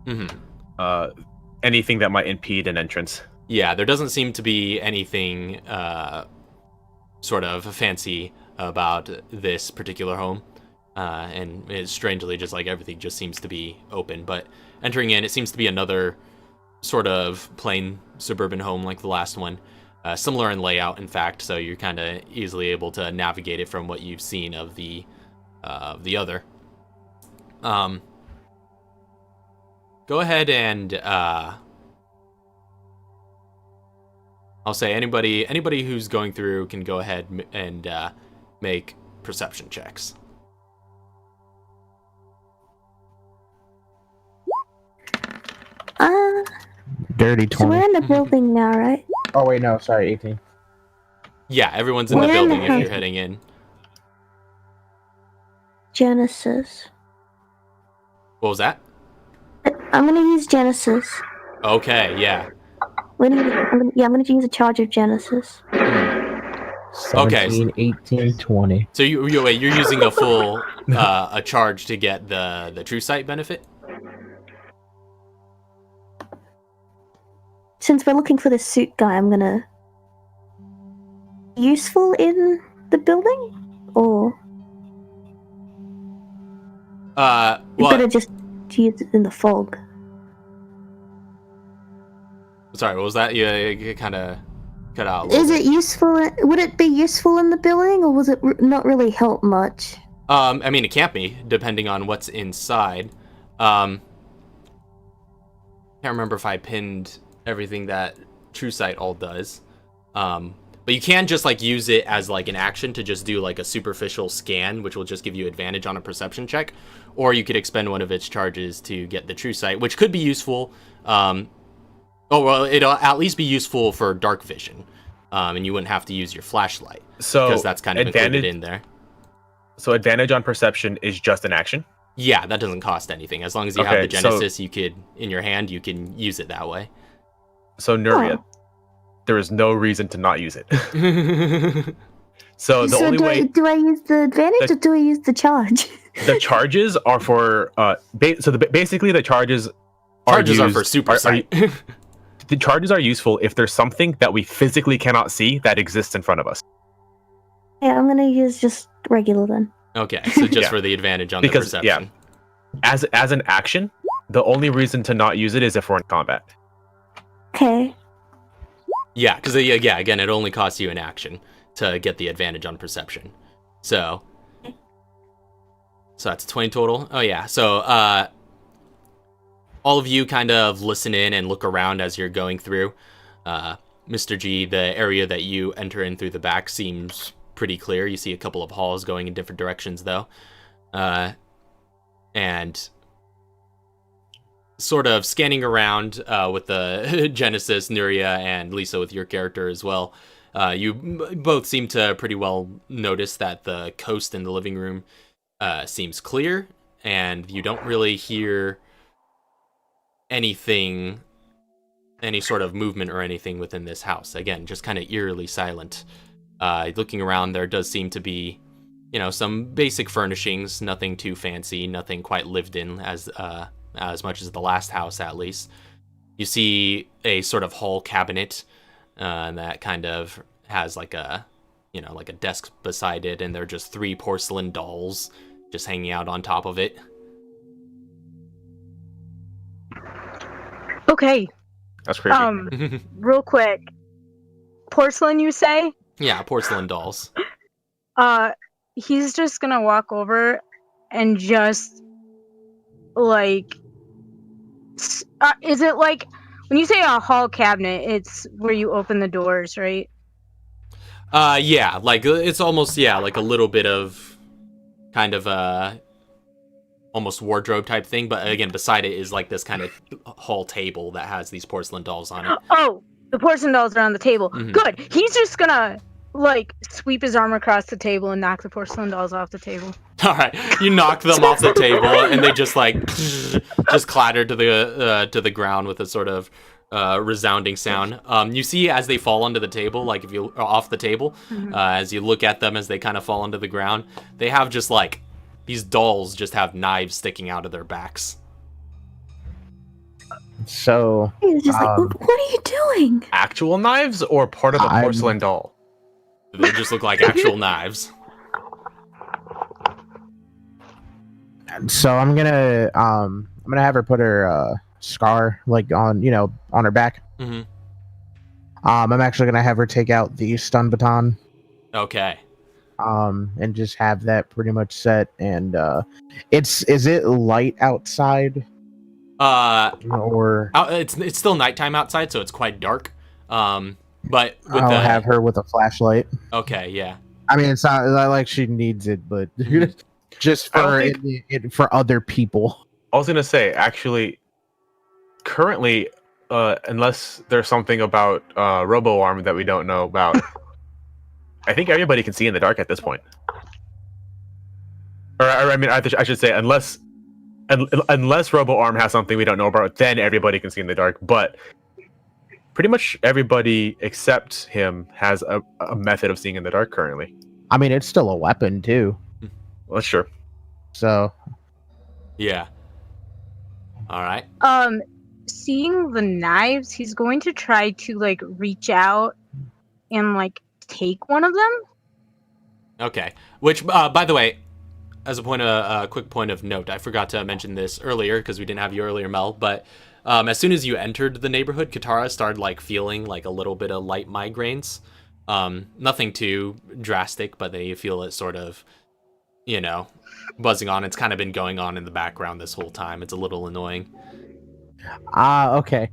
S1: Mm-hmm.
S2: anything that might impede an entrance.
S1: Yeah, there doesn't seem to be anything sort of fancy about this particular home. And it's strangely just like everything just seems to be open. But entering in, it seems to be another sort of plain suburban home like the last one. Similar in layout, in fact, so you're kind of easily able to navigate it from what you've seen of the other. Go ahead and I'll say anybody who's going through can go ahead and make perception checks.
S5: Dirty
S3: So
S5: 20.
S3: we're in the building now, right?
S5: Oh, wait, no, sorry, 18.
S1: Yeah, everyone's in the
S3: We're in
S1: building
S3: the
S1: if you're
S3: house.
S1: heading in.
S3: Genesis.
S1: What was that?
S3: I'm gonna use Genesis.
S1: Okay, yeah.
S3: I'm gonna use a charge of Genesis.
S5: 17, 18, 20.
S1: So you're using a full a charge to get the true sight benefit?
S3: Since we're looking for the suit guy, I'm gonna useful in the building, or better just use it in the fog.
S1: Sorry, what was that? You kind of cut out a little
S3: Is
S1: bit.
S3: it useful? Would it be useful in the building, or was it not really help much?
S1: I mean, it can't be, depending on what's inside. Can't remember if I pinned everything that True Sight all does. But you can just like use it as like an action to just do like a superficial scan, which will just give you advantage on a perception check. Or you could expend one of its charges to get the True Sight, which could be useful. It'll at least be useful for dark vision. And you wouldn't have to use your flashlight.
S2: So
S1: because that's kind of included in there.
S2: So advantage on perception is just an action?
S1: Yeah, that doesn't cost anything. As long as you have the Genesis, you could in your hand, you can use it that way.
S2: So Nuria,
S3: Oh.
S2: there is no reason to not use it. So the only way
S3: do I use the advantage or do I use the charge?
S2: the charges are for basically the charges
S1: Charges are
S2: used,
S1: for super sight.
S2: the charges are useful if there's something that we physically cannot see that exists in front of us.
S3: Yeah, I'm gonna use just regular then.
S1: Okay, so just
S2: Yeah.
S1: for the advantage on
S2: Because,
S1: the perception.
S2: As an action, the only reason to not use it is if we're in combat.
S3: Okay.
S1: Yeah, because again, it only costs you an action to get the advantage on perception. So that's 20 total. Oh yeah, so all of you kind of listen in and look around as you're going through. Mr. G, the area that you enter in through the back seems pretty clear. You see a couple of halls going in different directions though. And sort of scanning around with the Genesis, Nuria, and Lisa with your character as well. You both seem to pretty well notice that the coast in the living room seems clear, and you don't really hear anything, any sort of movement or anything within this house. Again, just kind of eerily silent. Looking around, there does seem to be, some basic furnishings, nothing too fancy, nothing quite lived in as much as the last house, at least. You see a sort of hall cabinet that kind of has like a desk beside it, and there are just 3 porcelain dolls just hanging out on top of it.
S4: Okay.
S2: That's creepy.
S4: Real quick. Porcelain, you say?
S1: Yeah, porcelain dolls.
S4: He's just gonna walk over and just like is it like when you say a hall cabinet, it's where you open the doors, right?
S1: Yeah, like it's almost like a little bit of kind of almost wardrobe type thing, but again, beside it is like this kind of hall table that has these porcelain dolls on it.
S4: Oh, the porcelain dolls are on the table.
S1: Mhm.
S4: Good. He's just gonna like sweep his arm across the table and knock the porcelain dolls off the table.
S1: All right, you knock them off the table, and they just like just clatter to the ground with a sort of resounding sound. You see as they fall onto the table, like if you off the table, as you look at them as they kind of fall onto the ground, they have just like these dolls just have knives sticking out of their backs.
S5: So
S3: He's just like, what are you doing?
S2: Actual knives or part of the porcelain doll?
S1: They just look like actual knives.
S5: So I'm gonna have her put her scar like on her back.
S1: Mm-hmm.
S5: I'm actually gonna have her take out the stun baton.
S1: Okay.
S5: And just have that pretty much set. And is it light outside? Or
S1: it's still nighttime outside, so it's quite dark. But with
S5: I'll have her with a flashlight.
S1: Okay, yeah.
S5: I mean, it's not like she needs it, but just for other people.
S2: I was gonna say, actually, currently, unless there's something about Robo Arm that we don't know about, I think everybody can see in the dark at this point. Or I mean, I should say, unless Robo Arm has something we don't know about, then everybody can see in the dark. But pretty much everybody except him has a method of seeing in the dark currently.
S5: I mean, it's still a weapon too.
S2: Well, sure.
S5: So.
S1: Yeah. All right.
S4: Seeing the knives, he's going to try to like reach out and like take one of them.
S1: Okay. Which, by the way, as a quick point of note, I forgot to mention this earlier because we didn't have you earlier, Mel. But as soon as you entered the neighborhood, Katara started like feeling like a little bit of light migraines. Nothing too drastic, but then you feel it sort of, buzzing on. It's kind of been going on in the background this whole time. It's a little annoying.
S5: Okay.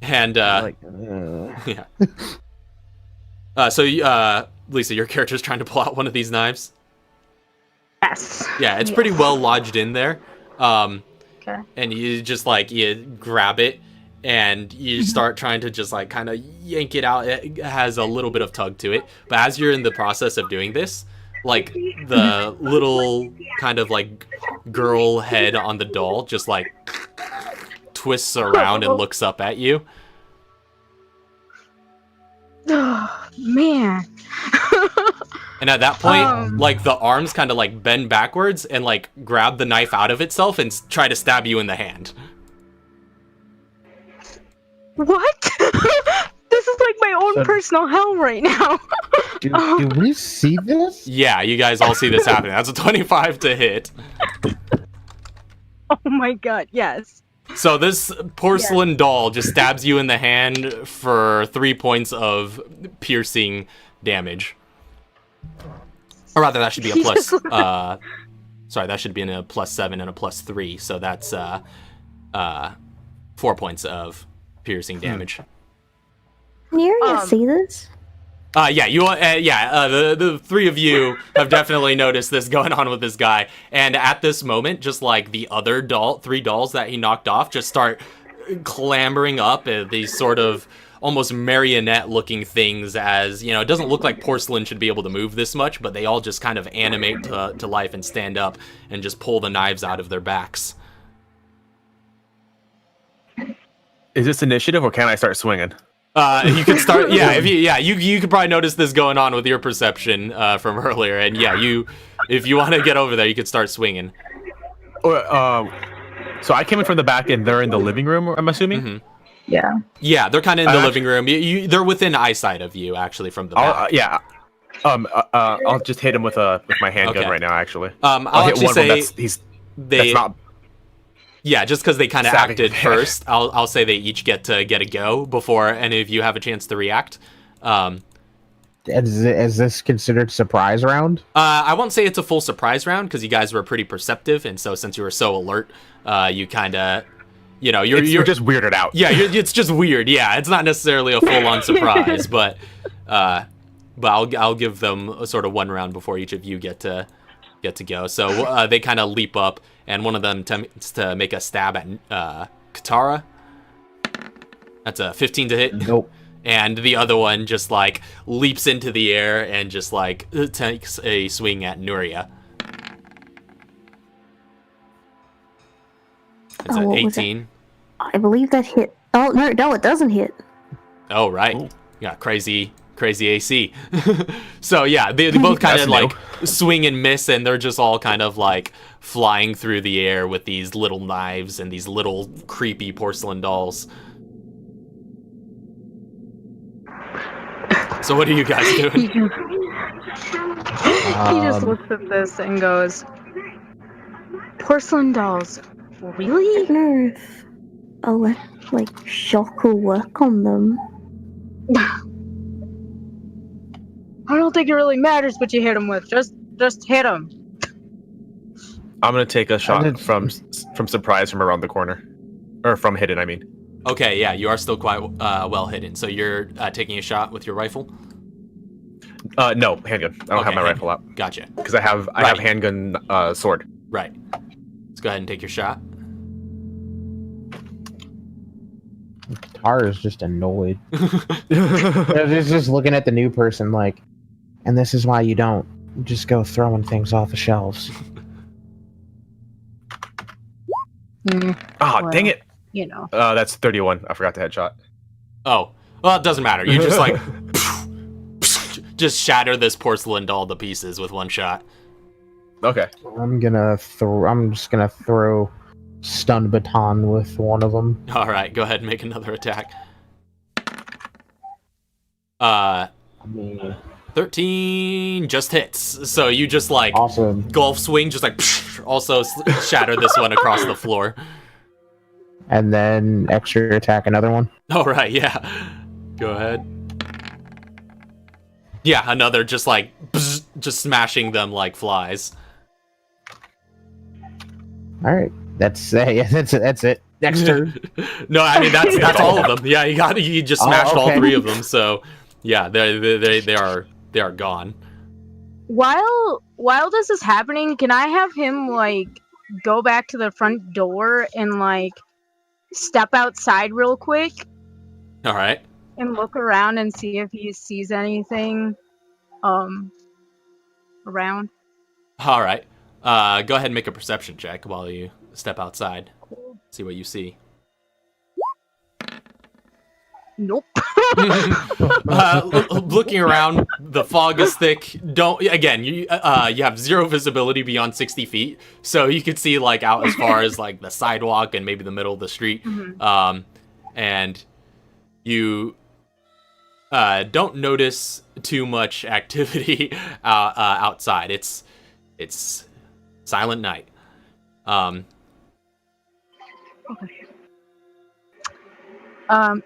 S1: And yeah. So Lisa, your character's trying to pull out one of these knives.
S4: Yes.
S1: Yeah, it's pretty well lodged in there.
S4: Okay.
S1: And you just you grab it and you start trying to just kind of yank it out. It has a little bit of tug to it. But as you're in the process of doing this, the little kind of girl head on the doll just twists around and looks up at you.
S4: Oh, man.
S1: And at that point, the arms kind of bend backwards and grab the knife out of itself and try to stab you in the hand.
S4: What? This is my own personal hell right now.
S5: Do we see this?
S1: Yeah, you guys all see this happening. That's a 25 to hit.
S4: Oh my god, yes.
S1: So this porcelain doll just stabs you in the hand for 3 points of piercing damage. Or rather, that should be a plus... sorry, that should be in a +7 and a +3. So that's 4 points of piercing damage.
S3: Can you see this?
S1: Yeah, the three of you have definitely noticed this going on with this guy. And at this moment, just the other three dolls that he knocked off just start clambering up these sort of almost marionette-looking things as, it doesn't look like porcelain should be able to move this much, but they all just kind of animate to life and stand up and just pull the knives out of their backs.
S2: Is this initiative or can I start swinging?
S1: You could start, you could probably notice this going on with your perception from earlier, and if you want to get over there, you could start swinging.
S2: So I came in from the back, and they're in the living room. I'm assuming.
S1: Mm-hmm.
S4: Yeah.
S1: Yeah, they're kind of in the living room. They're within eyesight of you, actually, from the back.
S2: I'll just hit him with my handgun right now. Actually,
S1: I'll
S2: hit
S1: actually
S2: one of them
S1: say
S2: that's not.
S1: Yeah, just because they kind of
S2: Stabbing.
S1: acted first, I'll say they each get a go before any of you have a chance to react.
S5: Is this considered surprise round?
S1: I won't say it's a full surprise round because you guys were pretty perceptive, and so since you were so alert, you kind of, you're
S2: just weirded out.
S1: Yeah, it's just weird. Yeah, it's not necessarily a full-on surprise, but I'll give them a sort of one round before each of you get to go. So they kind of leap up, and one of them attempts to make a stab at Katara. That's a 15 to hit.
S5: Nope.
S1: And the other one just like leaps into the air and just like takes a swing at Nuria. It's an 18.
S3: I believe that hit. Oh no, it doesn't hit.
S1: Oh right. Ooh. Yeah, crazy AC. So yeah, they both kind of like swing and miss, and they're just all kind of like flying through the air with these little knives and these little creepy porcelain dolls. So what are you guys doing?
S4: He just looks at this and goes, porcelain dolls, really?
S3: I don't know if shock will work on them.
S4: I don't think it really matters what you hit him with. Just hit him.
S2: I'm gonna take a shot from surprise from around the corner, or from hidden. I mean.
S1: Okay, yeah, you are still quite well hidden. So you're taking a shot with your rifle?
S2: No, handgun. I don't have my rifle out.
S1: Gotcha.
S2: Because I have handgun sword.
S1: Right. Let's go ahead and take your shot.
S5: Tara's just annoyed. She's just looking at the new person like, and this is why you don't just go throwing things off the shelves.
S2: Dang it!
S4: That's
S2: 31. I forgot the headshot.
S1: Oh, well, it doesn't matter. You just like just shatter this porcelain doll to pieces with one shot.
S2: Okay.
S5: I'm just gonna throw stun baton with one of them.
S1: All right, go ahead and make another attack. 13 just hits. So you just like
S5: awesome
S1: golf swing, just like also shatter this one across the floor.
S5: And then extra attack another one.
S1: All right, yeah. Go ahead. Yeah, another just like just smashing them like flies.
S5: All right, that's it. Next turn.
S1: No, I mean that's all of them. Yeah, you just smashed all three of them. So yeah, they are gone.
S4: While this is happening, can I have him like go back to the front door and like step outside real quick?
S1: All right.
S4: And look around and see if he sees anything around.
S1: All right. Go ahead and make a perception check while you step outside.
S4: Cool.
S1: See what you see.
S4: Nope.
S1: Looking around, the fog is thick. You have zero visibility beyond 60 feet, so you could see like out as far as like the sidewalk and maybe the middle of the street.
S4: Mm-hmm.
S1: And you don't notice too much activity outside. It's silent night.
S4: Okay.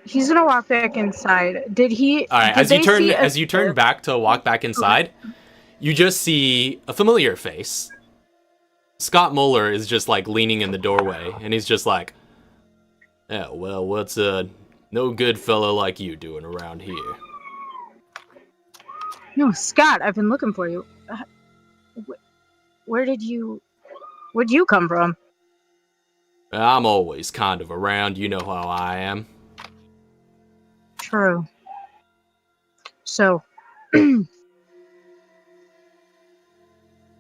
S4: He's gonna walk back inside. Did he?
S1: All right. As you turn back to walk back inside, you just see a familiar face. Scott Muller is just like leaning in the doorway, and he's just like, "Yeah, well, what's a no good fellow like you doing around here?"
S4: No, Scott, I've been looking for you. Where'd you come from?
S1: I'm always kind of around. You know how I am.
S4: True. So,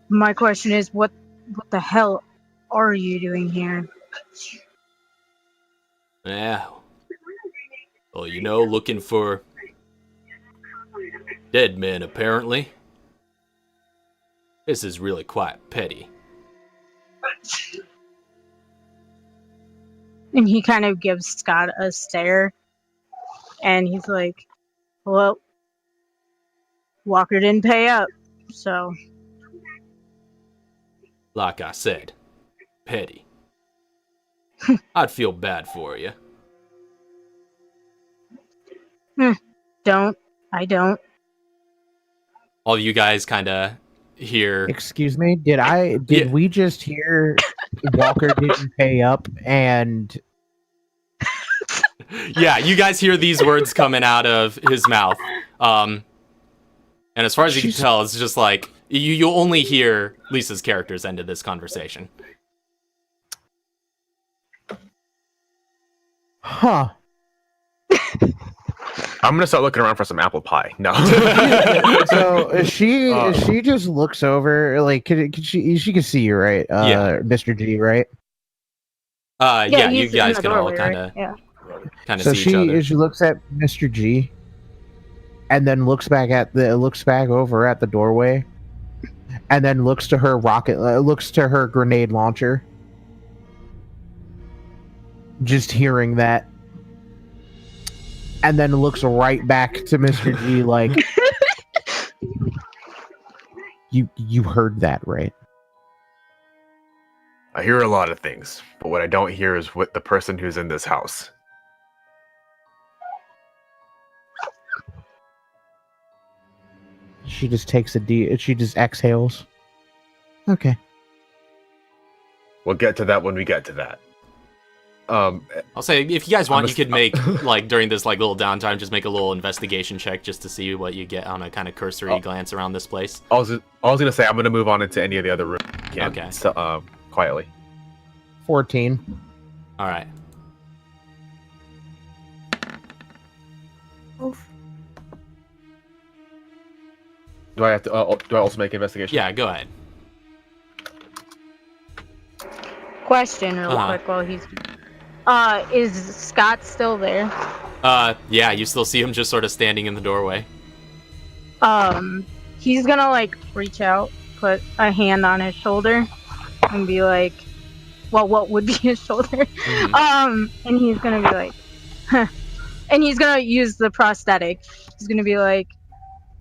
S4: my question is, what the hell are you doing here?
S1: Yeah. Well, looking for dead men, apparently. This is really quite petty.
S4: And he kind of gives Scott a stare. And he's like, well, Walker didn't pay up, so.
S1: Like I said, petty. I'd feel bad for you.
S4: I don't.
S1: All of you guys kind of hear.
S5: Excuse me, did
S1: Yeah.
S5: we just hear Walker didn't pay up and
S1: Yeah, you guys hear these words coming out of his mouth. And as far as you can tell, it's just like you'll only hear Lisa's character's end of this conversation.
S5: huh?
S2: I'm gonna start looking around for some apple pie. No.
S5: So she just looks over, like, could she can see you, right?
S1: Yeah.
S5: Mr. G, right?
S1: Yeah, you
S4: he's in
S1: guys
S4: the
S1: can all
S4: doorway,
S1: kind
S4: right?
S1: of
S4: Yeah.
S5: So
S1: see each other.
S5: she looks at Mr. G, and then looks back over at the doorway, and then looks to her grenade launcher. Just hearing that, and then looks right back to Mr. G like, you heard that, right?
S2: I hear a lot of things, but what I don't hear is what the person who's in this house.
S5: She just takes she just exhales. Okay.
S2: We'll get to that when we get to that.
S1: I'll say, if you guys want,
S2: I'm
S1: you could make, like, during this, like, little downtime, just make a little investigation check just to see what you get on a kind of cursory glance around this place.
S2: I was gonna say I'm gonna move on into any of the other rooms.
S1: Okay.
S2: So, quietly.
S5: 14.
S1: All right.
S2: Do I have to? Do I also make an investigation?
S1: Yeah, go ahead.
S4: Question real quick while he's. Is Scott still there?
S1: Yeah, you still see him just sort of standing in the doorway.
S4: He's gonna like reach out, put a hand on his shoulder, and be like, well, what would be his shoulder?
S1: Mhm.
S4: And he's gonna be like, huh. And he's gonna use the prosthetic. He's gonna be like,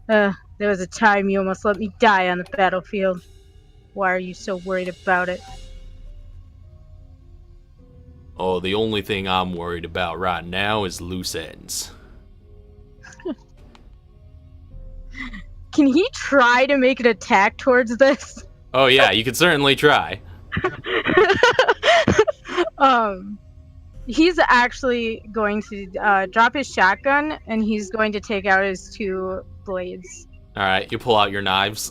S4: there was a time you almost let me die on the battlefield. Why are you so worried about it?
S1: Oh, the only thing I'm worried about right now is loose ends.
S4: Can he try to make an attack towards this?
S1: Oh yeah, you could certainly try.
S4: He's actually going to drop his shotgun, and he's going to take out his 2 blades.
S1: All right, you pull out your knives.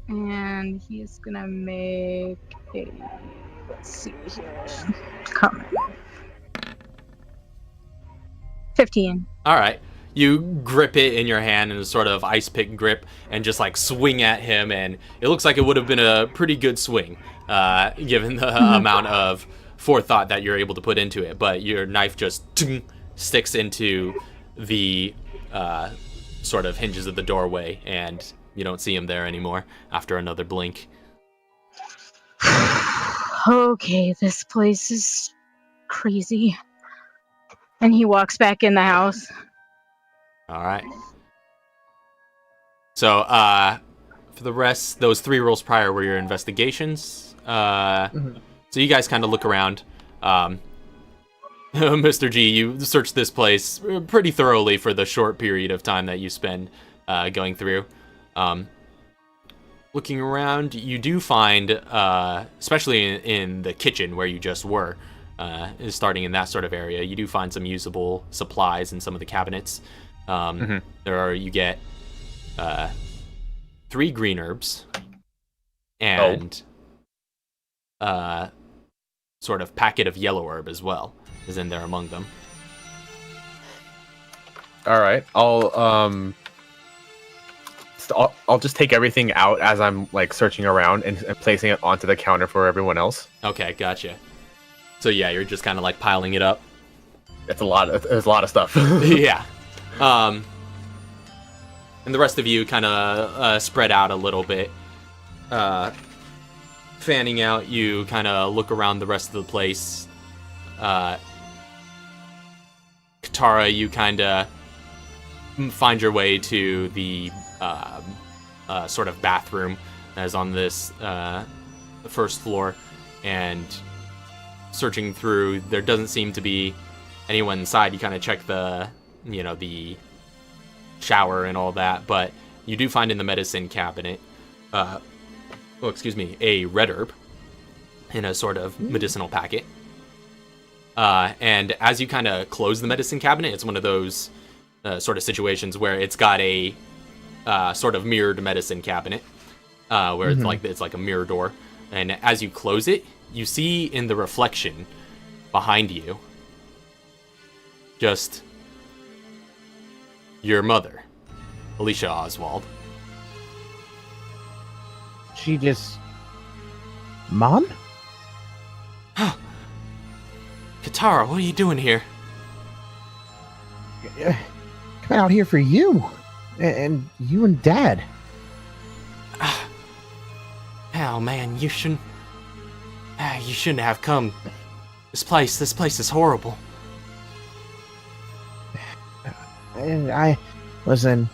S4: And he's gonna make a... Let's see here. Come. 15.
S1: All right. You grip it in your hand in a sort of ice pick grip and just like swing at him, and it looks like it would have been a pretty good swing, given the amount of forethought that you're able to put into it. But your knife just sticks into the sort of hinges of the doorway, and you don't see him there anymore after another blink.
S4: Okay, this place is crazy. And he walks back in the house.
S1: All right. So, for the rest, those 3 rolls prior were your investigations. So you guys kind of look around. Mr. G, you searched this place pretty thoroughly for the short period of time that you spend going through. Looking around, you do find, especially in the kitchen where you just were, starting in that sort of area, you do find some usable supplies in some of the cabinets. You get 3 green herbs and sort of packet of yellow herb as well is in there among them.
S2: All right. I'll just take everything out as I'm like searching around and placing it onto the counter for everyone else.
S1: Okay, gotcha. So yeah, you're just kind of like piling it up.
S2: There's a lot of stuff.
S1: Yeah. And the rest of you kind of spread out a little bit. Fanning out, you kind of look around the rest of the place. Katara, you kind of find your way to the sort of bathroom that is on this the first floor, and searching through. There doesn't seem to be anyone inside. You kind of check the, the shower and all that, but you do find in the medicine cabinet, a red herb in a sort of medicinal packet. And as you kind of close the medicine cabinet, it's one of those sort of situations where it's got a sort of mirrored medicine cabinet, where it's like a mirror door. And as you close it, you see in the reflection behind you just your mother, Alicia Oswald.
S5: She just... Mom?
S1: Katara, what are you doing here?
S5: Coming out here for you. And you and Dad.
S1: Oh man, you shouldn't have come. This place is horrible.
S5: And listen,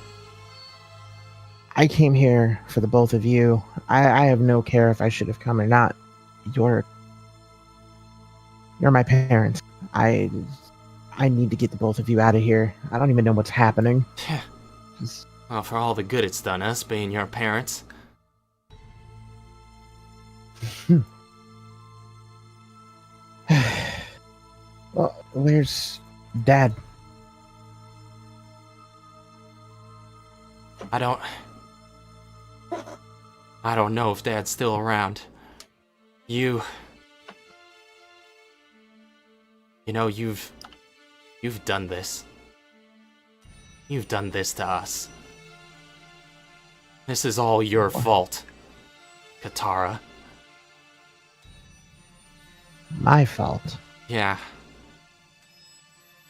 S5: I came here for the both of you. I have no care if I should have come or not. You're my parents. I need to get the both of you out of here. I don't even know what's happening.
S1: Well, for all the good it's done us being your parents.
S5: Well, where's Dad?
S1: I don't know if Dad's still around. You've done this. You've done this to us. This is all your fault, Katara.
S5: My fault.
S1: Yeah.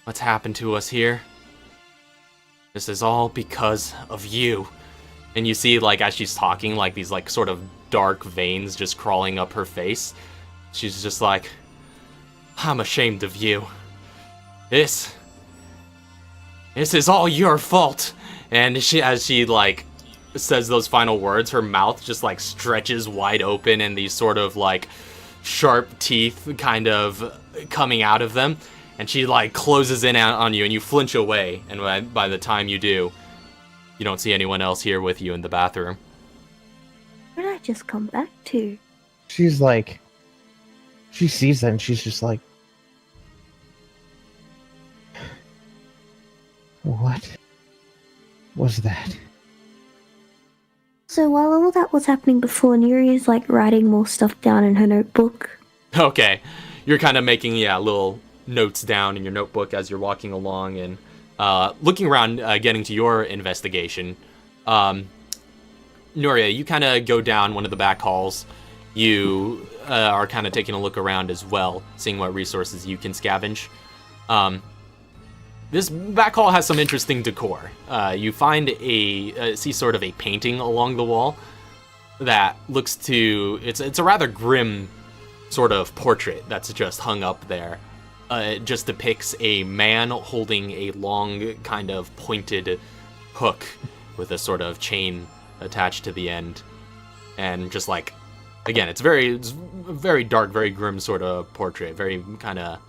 S1: What's happened to us here? This is all because of you. And you see, like, as she's talking, like, these, like, sort of dark veins just crawling up her face. She's just like, I'm ashamed of you. This is all your fault. And as she, like, says those final words, her mouth just, like, stretches wide open and these sort of, like, sharp teeth kind of coming out of them. And she, like, closes in on you, and you flinch away. And by the time you do, you don't see anyone else here with you in the bathroom.
S3: Where did I just come back to?
S5: She's like... She sees that, and she's just like... What was that?
S3: So while all that was happening before, Nuri is, like, writing more stuff down in her notebook.
S1: Okay. You're kind of making, little notes down in your notebook as you're walking along and looking around, getting to your investigation. Nuria, you kind of go down one of the back halls. You are kind of taking a look around as well, seeing what resources you can scavenge. This back hall has some interesting decor. You find see sort of a painting along the wall that looks to... It's a rather grim sort of portrait that's just hung up there. It just depicts a man holding a long kind of pointed hook with a sort of chain attached to the end. And just like, again, it's very dark, very grim sort of portrait. Very kind of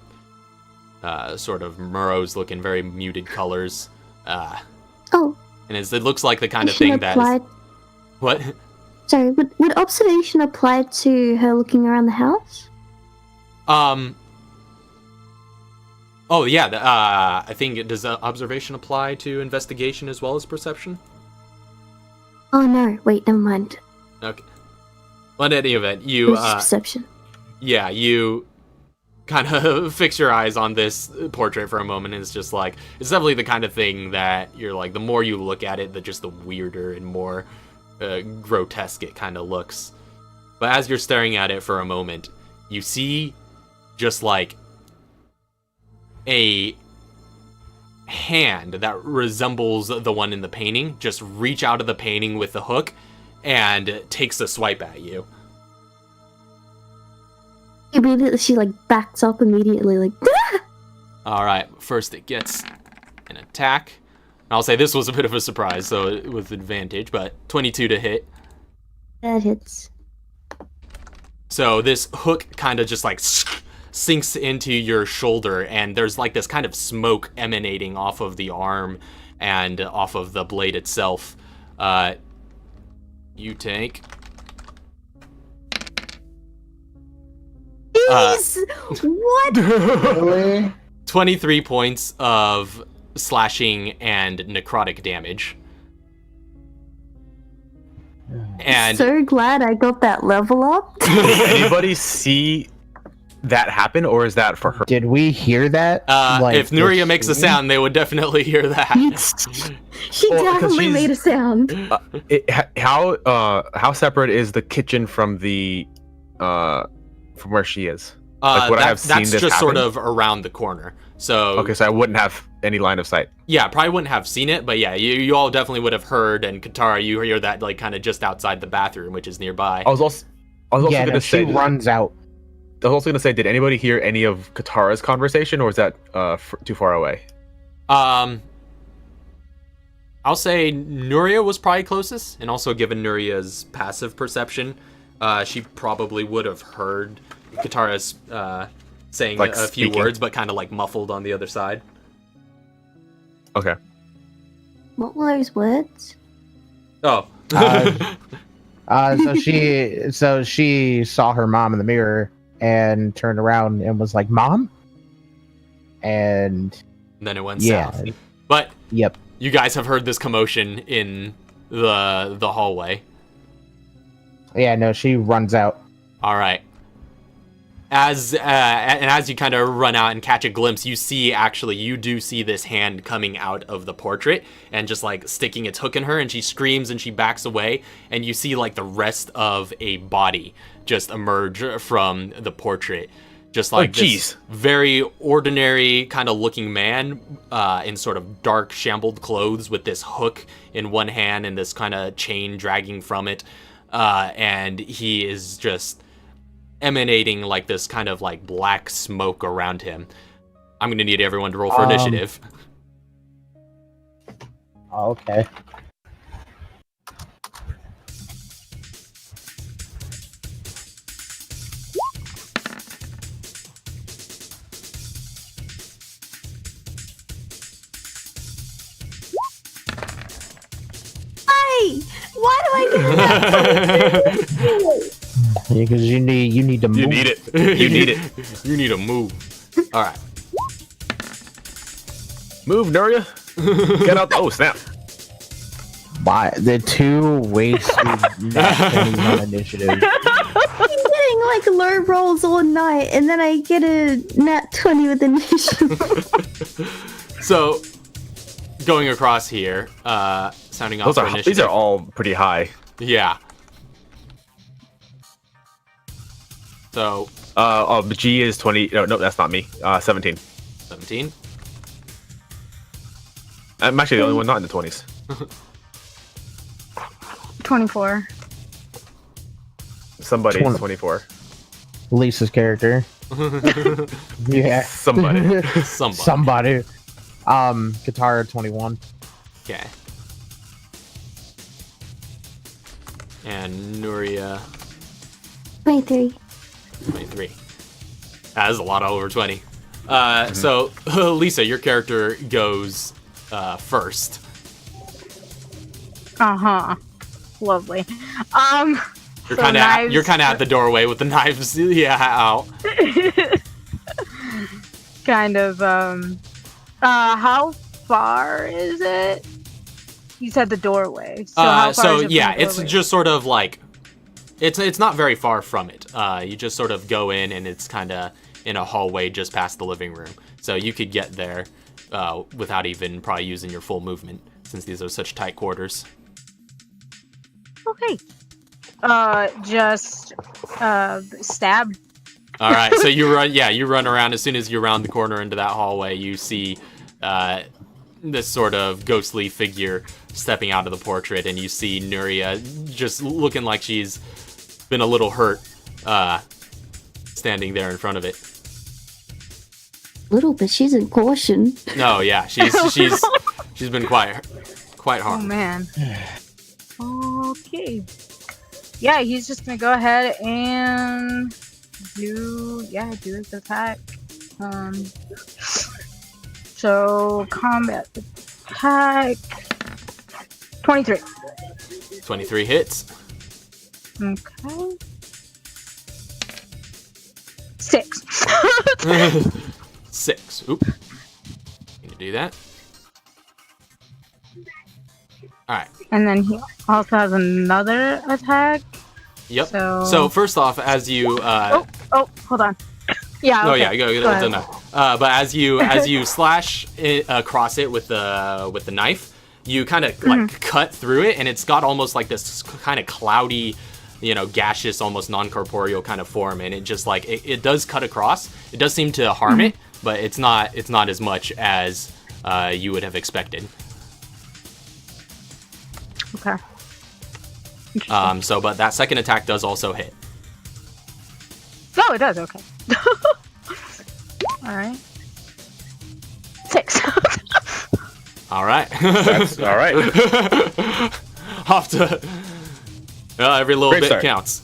S1: sort of morose looking, very muted colors.
S3: Oh.
S1: And it looks like the kind of thing that is... What?
S3: Sorry, would observation apply to her looking around the house?
S1: Oh, yeah, I think, does observation apply to investigation as well as perception?
S3: Oh, no, wait, never mind.
S1: Okay. Well, in any event, you,
S3: It's just perception.
S1: Yeah, you kind of fix your eyes on this portrait for a moment, and it's just like, it's definitely the kind of thing that you're like, the more you look at it, the weirder and more grotesque it kind of looks. But as you're staring at it for a moment, you see just like a hand that resembles the one in the painting just reach out of the painting with the hook and takes a swipe at you.
S3: Immediately, she like backs up immediately, like.
S1: All right, first it gets an attack. I'll say this was a bit of a surprise, so with advantage, but 22 to hit.
S3: That hits.
S1: So this hook kind of just like sinks into your shoulder, and there's like this kind of smoke emanating off of the arm and off of the blade itself. You take...
S3: Jeez! What?
S5: Really?
S1: 23 points of slashing and necrotic damage. And
S3: So glad I got that level up.
S2: Did anybody see that happen, or is that for her?
S5: Did we hear that?
S1: if Nuria makes a sound, they would definitely hear that.
S3: She
S2: Well, 'cause
S3: definitely
S2: she's-
S3: made a sound.
S2: How separate is the kitchen from the from where she is? Like, would I have seen
S1: that's
S2: this
S1: just sort
S2: happen?
S1: of around the corner. So
S2: Okay, so I wouldn't have any line of sight.
S1: yeah, probably wouldn't have seen it, but yeah, you all definitely would have heard. And Katara, you hear that like kind of just outside the bathroom, which is nearby.
S2: I was also
S5: Yeah,
S2: going
S5: no,
S2: to say.
S5: she runs out.
S2: I was also going to say, did anybody hear any of Katara's conversation, or is that too far away?
S1: I'll say Nuria was probably closest, and also given Nuria's passive perception, she probably would have heard Katara's saying
S2: Like
S1: a few
S2: speaking.
S1: words, but kind of like muffled on the other side.
S2: Okay.
S3: What were those words?
S1: Oh.
S5: So she saw her mom in the mirror and turned around and was like, "Mom?" And
S1: And then it went
S5: yeah,
S1: south. But
S5: yep.
S1: you guys have heard this commotion in the hallway.
S5: Yeah, no, she runs out.
S1: All right. As you kind of run out and catch a glimpse, you do see this hand coming out of the portrait and just like sticking its hook in her, and she screams and she backs away, and you see like the rest of a body just emerge from the portrait. Just like this very ordinary kind of looking man in sort of dark shambled clothes with this hook in one hand and this kind of chain dragging from it. And he is just emanating like this kind of like black smoke around him. I'm going to need everyone to roll for initiative.
S5: Okay.
S3: Hey! Why do I get that?
S5: Because you need to move.
S2: You need it. You need it.
S1: You need to move. All right.
S2: Move, Nuria. Get out. Oh, snap.
S5: Why the two wasted nat 20s on initiative?
S3: I'm getting like low rolls all night, and then I get a nat 20 with initiative.
S1: So, going across here, sounding off for initiative.
S2: These are all pretty high.
S1: Yeah. So,
S2: G is 20. No, that's not me. 17.
S1: 17.
S2: I'm actually the only one not in the 20s.
S4: 24.
S2: Somebody's
S5: 20.
S2: 24.
S5: Lisa's character. Yeah.
S2: Somebody.
S1: Somebody.
S5: Katara 21.
S1: Okay. And Nuria,
S3: 23.
S1: 23. That is a lot over 20. So, Lisa, your character goes first.
S4: Uh-huh. Lovely.
S1: You're
S4: So
S1: kind of
S4: knives-
S1: at the doorway with the knives, out.
S4: kind of, how far is it? You said the doorway. So how far is it from the
S1: it's
S4: doorway?
S1: just sort of like it's not very far from it. You just sort of go in, and it's kind of in a hallway just past the living room. So you could get there without even probably using your full movement, since these are such tight quarters.
S4: Okay. Just stab.
S1: All right, so you run around. As soon as you round the corner into that hallway, you see this sort of ghostly figure stepping out of the portrait, and you see Nuria just looking like she's been a little hurt, standing there in front of it.
S3: Little, but she's in caution.
S1: No, yeah, she's been quite
S4: Oh
S1: hard.
S4: man. Okay. Yeah, he's just gonna go ahead and do his attack. So combat attack 23.
S1: 23 hits.
S4: Okay. 6.
S1: 6. Oop. Can you do that? Alright.
S4: And then he also has another attack.
S1: Yep.
S4: So,
S1: So first off, as you
S4: oh, hold on. Yeah.
S1: Oh
S4: okay.
S1: yeah, go
S4: ahead.
S1: no. But as you slash it, across it with the knife, you kind of like cut through it, and it's got almost like this kind of cloudy, gaseous, almost non-corporeal kind of form, and it just like it does cut across. It does seem to harm it, but it's not as much as you would have expected.
S4: Okay.
S1: But that second attack does also hit.
S4: Oh, it does. Okay. All right. 6.
S1: All right.
S2: That's all right.
S1: Off to every little
S2: Great
S1: bit
S2: start.
S1: counts.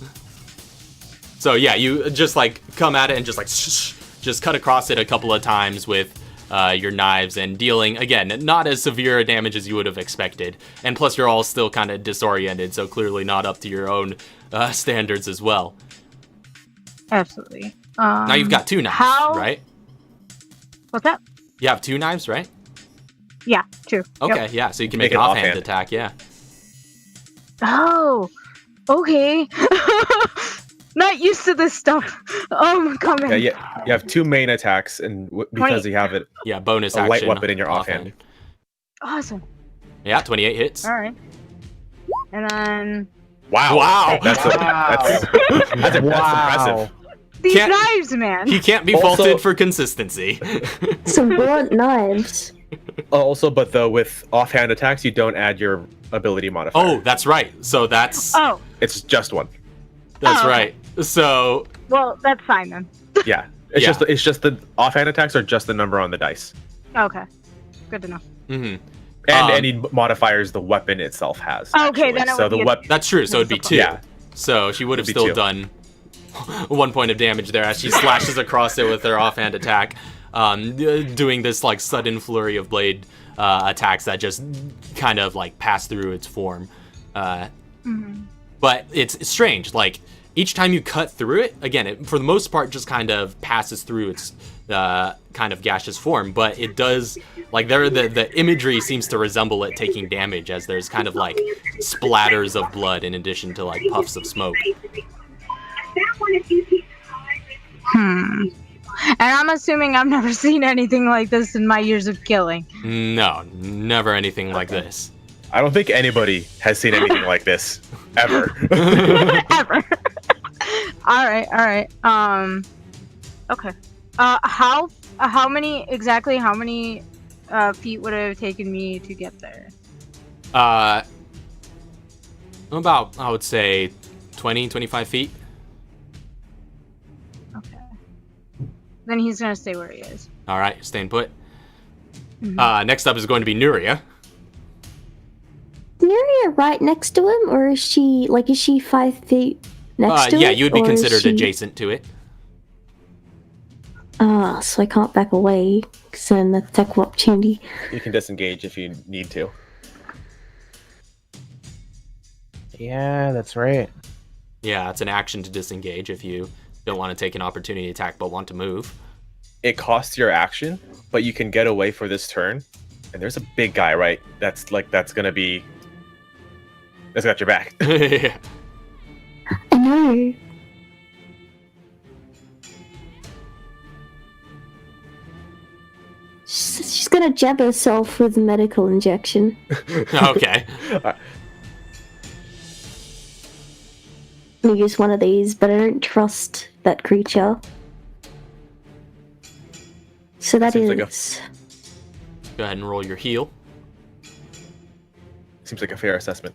S1: So yeah, you just like come at it and just like just cut across it a couple of times with your knives, and dealing again not as severe a damage as you would have expected. And plus, you're all still kind of disoriented, so clearly not up to your own standards as well.
S4: Absolutely.
S1: Now you've got 2 knives, right?
S4: What's that?
S1: You have 2 knives, right?
S4: Yeah, 2.
S1: Okay,
S4: Yep.
S1: yeah. So you can make
S2: Make
S1: an
S2: an
S1: offhand
S2: offhand.
S1: attack, yeah.
S4: Oh, okay. Not used to this stuff. Come in.
S2: Yeah, you have 2 main attacks, and because you have it,
S1: Yeah, bonus
S2: a
S1: action.
S2: light weapon in your offhand.
S4: Awesome.
S1: Yeah, 28 hits.
S4: All right. And then
S2: Wow, that's
S5: Wow.
S2: that's impressive.
S4: these
S1: Can't-
S4: knives, man.
S1: He can't be
S2: Also-
S1: faulted for consistency.
S3: Some blunt knives.
S2: Also, but with offhand attacks, you don't add your ability modifier.
S1: Oh, that's right. So that's
S4: Oh,
S2: It's just 1.
S1: that's
S4: okay.
S1: right. So
S4: well, that's fine then.
S2: Yeah, it's
S1: Yeah.
S2: just the offhand attacks are just the number on the dice,
S4: Okay, good to know.
S1: mhm.
S2: and any modifiers the weapon itself has.
S4: Okay,
S2: actually.
S4: then it
S2: so
S4: would
S2: the
S4: be a-
S2: weapon.
S1: That's true. So it'd be 2.
S2: Yeah.
S1: So she would have
S2: It'd be
S1: still
S2: 2.
S1: done 1 point of damage there as she slashes across it with her offhand attack, doing this like sudden flurry of blade attacks that just kind of like pass through its form. But it's strange. Like each time you cut through it, again, it, for the most part, just kind of passes through its kind of gaseous form. But it does, like, the imagery seems to resemble it taking damage, as there's kind of like splatters of blood in addition to like puffs of smoke.
S4: And I'm assuming I've never seen anything like this in my years of killing.
S1: No, never anything like this.
S2: I don't think anybody has seen anything like this ever.
S4: Ever. All right. Okay. How many feet would it have taken me to get there?
S1: About, I would say, 20, 25 feet.
S4: Okay. Then he's gonna stay where he is.
S1: All right, staying put. Next up is going to be Nuria.
S3: Is Nuria right next to him, or is she 5 feet next to him?
S1: Yeah, you would be
S3: or is
S1: considered
S3: she-
S1: adjacent to it.
S3: So I can't back away, because then that's attack of opportunity.
S2: You can disengage if you need to.
S5: Yeah, that's right.
S1: Yeah, it's an action to disengage if you don't want to take an opportunity attack but want to move.
S2: It costs your action, but you can get away for this turn. And there's a big guy, right? That's got your back.
S1: Yeah.
S3: I know. She's gonna jab herself with a medical injection.
S1: Okay.
S3: I'm gonna use one of these, but I don't trust that creature. So that
S2: Seems like a-
S3: is
S1: Go ahead and roll your heal.
S2: Seems like a fair assessment.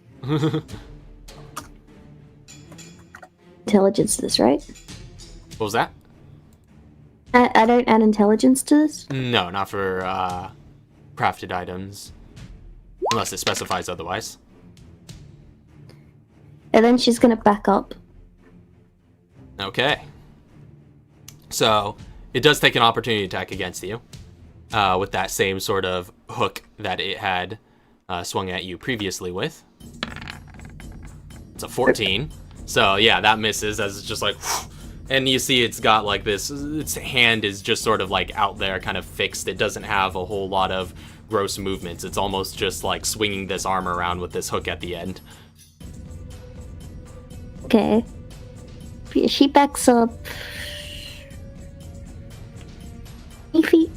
S3: intelligence to this, right?
S1: What was that?
S3: I don't add intelligence to this?
S1: No, not for crafted items. Unless it specifies otherwise.
S3: And then she's gonna back up.
S1: Okay. So it does take an opportunity attack against you with that same sort of hook that it had swung at you previously with. It's a 14. So yeah, that misses as it's just like, and you see it's got like this, its hand is just sort of like out there, kind of fixed. It doesn't have a whole lot of gross movements. It's almost just like swinging this arm around with this hook at the end.
S3: Okay. She backs up 8 feet.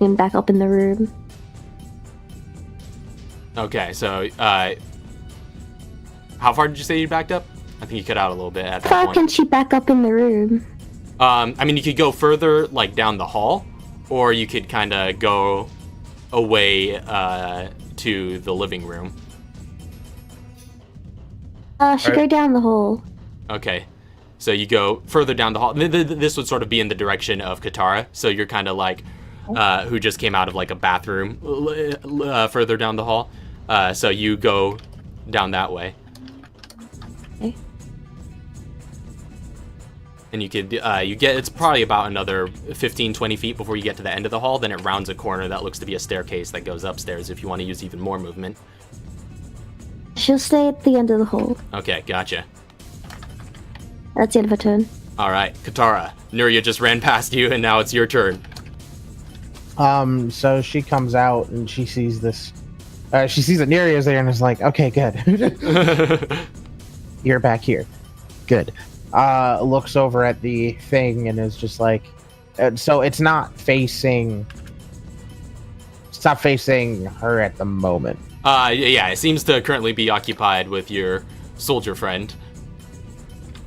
S3: And back up in the room.
S1: Okay, so how far did you say you backed up? I think you cut out a little bit at that
S3: How far
S1: point.
S3: can she back up in the room?
S1: I mean, you could go further, like down the hall, or you could kind of go away to the living room.
S3: She go down the hall.
S1: Okay, so you go further down the hall. This would sort of be in the direction of Katara, so you're kind of like who just came out of like a bathroom further down the hall. So you go down that way.
S3: Okay.
S1: And you could, it's probably about another 15, 20 feet before you get to the end of the hall. Then it rounds a corner that looks to be a staircase that goes upstairs if you want to use even more movement.
S3: She'll stay at the end of the hall.
S1: Okay, gotcha.
S3: That's the end of her turn.
S1: All right, Katara, Nuria just ran past you, and now it's your turn.
S5: So she comes out and she sees this. She sees that Neria's there and is like, okay, good. You're back here. Good. Looks over at the thing and is just like, so it's not facing her at the moment.
S1: Yeah, it seems to currently be occupied with your soldier friend.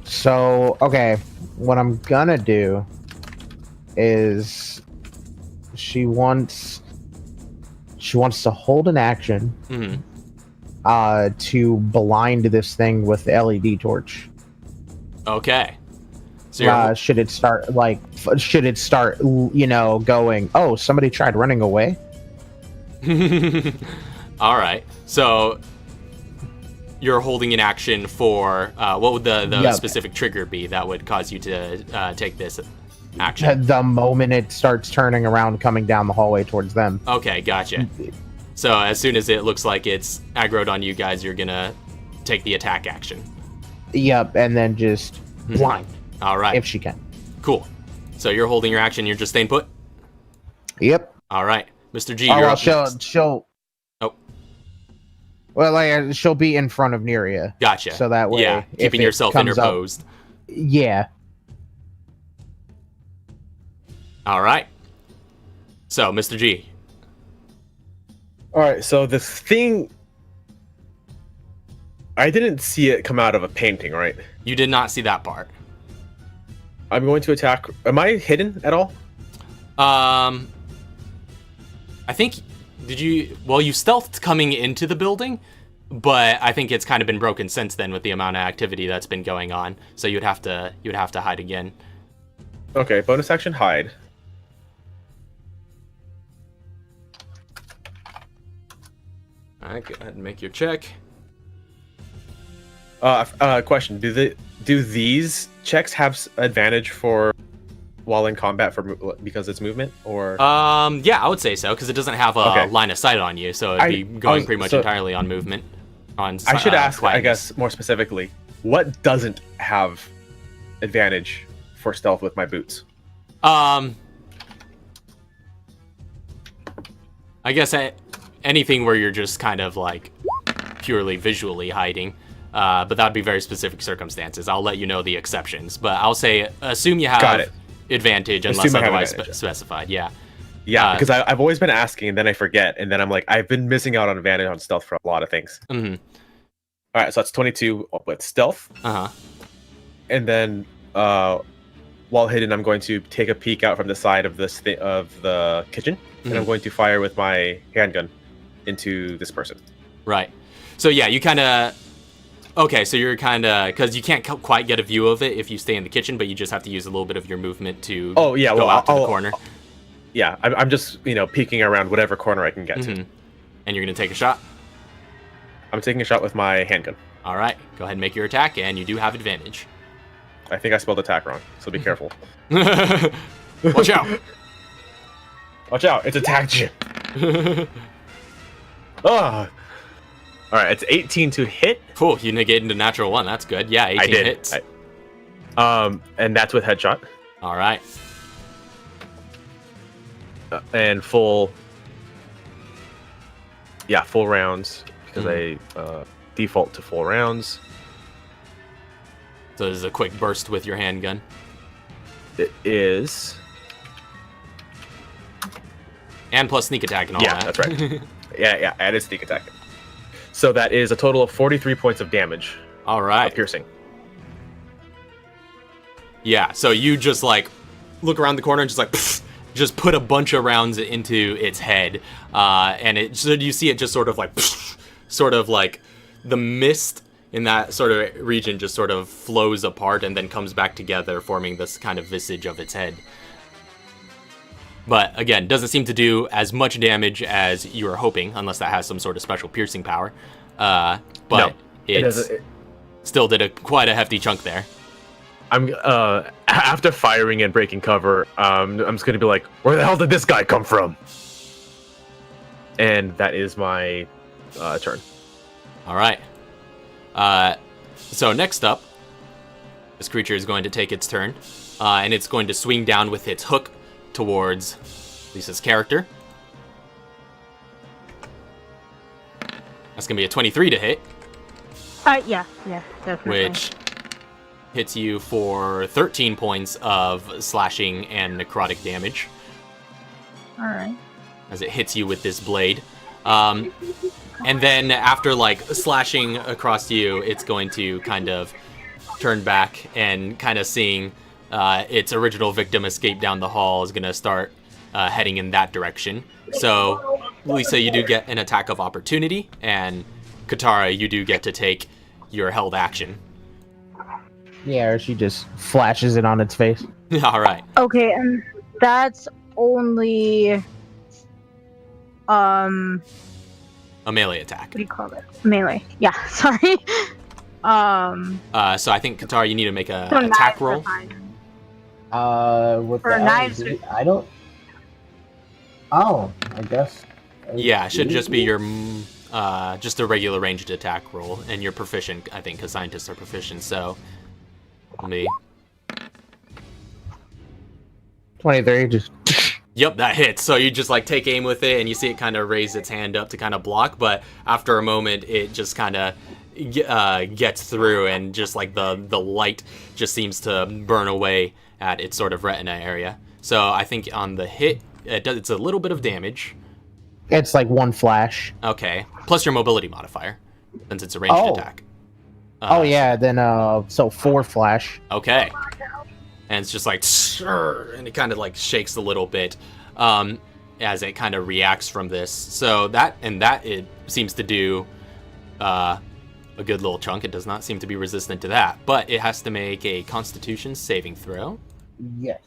S5: So, okay, what I'm gonna do is she wants to hold an action to blind this thing with the LED torch.
S1: Okay. So
S5: should it start going, oh, somebody tried running away?
S1: all right. So you're holding an action for what would the specific trigger be that would cause you to take this action?
S5: The moment it starts turning around, coming down the hallway towards them.
S1: Okay, gotcha. So as soon as it looks like it's aggroed on you guys, you're gonna take the attack action.
S5: Yep, and then just blind.
S1: All right.
S5: If she can.
S1: Cool. So you're holding your action. You're just staying put.
S5: Yep.
S1: All right, Mr. G. You're up next.
S5: She'll.
S1: Oh.
S5: Well, like she'll be in front of Neria.
S1: Gotcha.
S5: So that way,
S1: yeah, keeping yourself interposed.
S5: Yeah.
S1: All right. So, Mr. G.
S2: All right, so this thing, I didn't see it come out of a painting, right?
S1: You did not see that part.
S2: I'm going to attack. Am I hidden at all?
S1: I think you stealthed coming into the building, but I think it's kind of been broken since then with the amount of activity that's been going on. So you'd have to hide again.
S2: Okay, bonus action hide.
S1: All right, go ahead and make your check.
S2: Question: do these checks have advantage for while in combat because it's movement, or?
S1: Yeah, I would say so because it doesn't have a line of sight on you, so it'd be going pretty much entirely on movement. I
S2: should ask,
S1: quietness.
S2: I guess, more specifically, what doesn't have advantage for stealth with my boots?
S1: I guess anything where you're just kind of like purely visually hiding, but that'd be very specific circumstances. I'll let you know the exceptions, but I'll say assume you have advantage unless otherwise specified. Yeah.
S2: Yeah, because I've always been asking, and then I forget, and then I'm like, I've been missing out on advantage on stealth for a lot of things.
S1: Mm-hmm.
S2: All right, so that's 22 with stealth.
S1: Uh-huh.
S2: And then while hidden, I'm going to take a peek out from the side of the kitchen, and I'm going to fire with my handgun into this person.
S1: Right. So yeah, you kind of. Okay, so you're kind of because you can't quite get a view of it if you stay in the kitchen, but you just have to use a little bit of your movement to go out to the corner.
S2: Yeah, I'm just peeking around whatever corner I can get to.
S1: And you're gonna take a shot.
S2: I'm taking a shot with my handgun.
S1: All right, go ahead and make your attack, and you do have advantage.
S2: I think I spelled attack wrong, so be careful.
S1: Watch out.
S2: Watch out, it's attacked you. Oh. Alright, it's 18 to hit.
S1: Cool, you negated a natural 1. That's good. Yeah, 18
S2: I did.
S1: hits.
S2: And that's with headshot.
S1: All right.
S2: And full rounds, because I default to full rounds.
S1: So there's a quick burst with your handgun.
S2: It is.
S1: And plus sneak attack and all that.
S2: Yeah, that's right. yeah, added sneak attack. So that is a total of 43 points of damage.
S1: All right.
S2: Of piercing.
S1: Yeah, so you just like look around the corner and just like just put a bunch of rounds into its head, and so you see it just sort of like the mist in that sort of region just sort of flows apart and then comes back together, forming this kind of visage of its head. But again, doesn't seem to do as much damage as you were hoping, unless that has some sort of special piercing power. But
S2: no,
S1: it still did quite a hefty chunk there.
S2: I'm after firing and breaking cover, I'm just gonna be like, where the hell did this guy come from? And that is my turn.
S1: All right. So next up, this creature is going to take its turn, and it's going to swing down with its hook towards Lisa's character. That's gonna be a 23 to hit.
S4: Yeah, definitely.
S1: Which hits you for 13 points of slashing and necrotic damage.
S4: All right.
S1: As it hits you with this blade. And then after like slashing across you, it's going to kind of turn back and kind of seeing its original victim escape down the hall is going to start heading in that direction. So Lisa, you do get an attack of opportunity, and Katara, you do get to take your held action.
S5: Yeah, or she just flashes it on its face.
S1: All right.
S4: Okay, and that's only
S1: A melee attack.
S4: what do you call it? Melee. Yeah, sorry.
S1: So I think Katara, you need to make a
S4: So
S1: attack
S4: knives are
S1: roll.
S4: fine.
S5: With
S4: Or
S5: the
S4: knives
S5: LED, I don't. Oh, I guess.
S1: Yeah, it should just be your just a regular ranged attack roll, and you're proficient, I think, because scientists are proficient. So let me.
S5: 23, just.
S1: Yep, that hits. So you just like take aim with it, and you see it kind of raise its hand up to kind of block, but after a moment, it just kind of gets through, and just like the light just seems to burn away at its sort of retina area. So I think on the hit, it's a little bit of damage.
S5: It's like one flash.
S1: Okay, plus your mobility modifier, since it's a ranged attack.
S5: Oh yeah, then so 4 flash.
S1: Okay. And it's just like, and it kind of like shakes a little bit as it kind of reacts from this. So that it seems to do a good little chunk. It does not seem to be resistant to that, but it has to make a Constitution saving throw.
S5: Yes.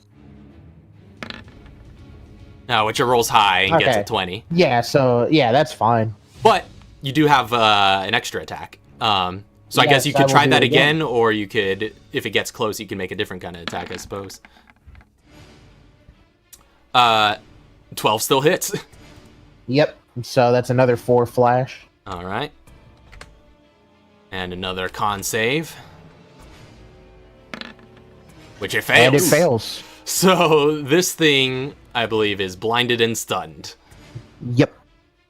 S1: Which it rolls high and gets a 20.
S5: Yeah, so yeah, that's fine.
S1: But you do have an extra attack. So I guess you could try that again, or you could, if it gets close, you can make a different kind of attack, I suppose. 12 still hits.
S5: Yep. So that's another 4 flash.
S1: All right. And another con save. Which it fails.
S5: And it fails.
S1: So this thing, I believe, is blinded and stunned.
S5: Yep.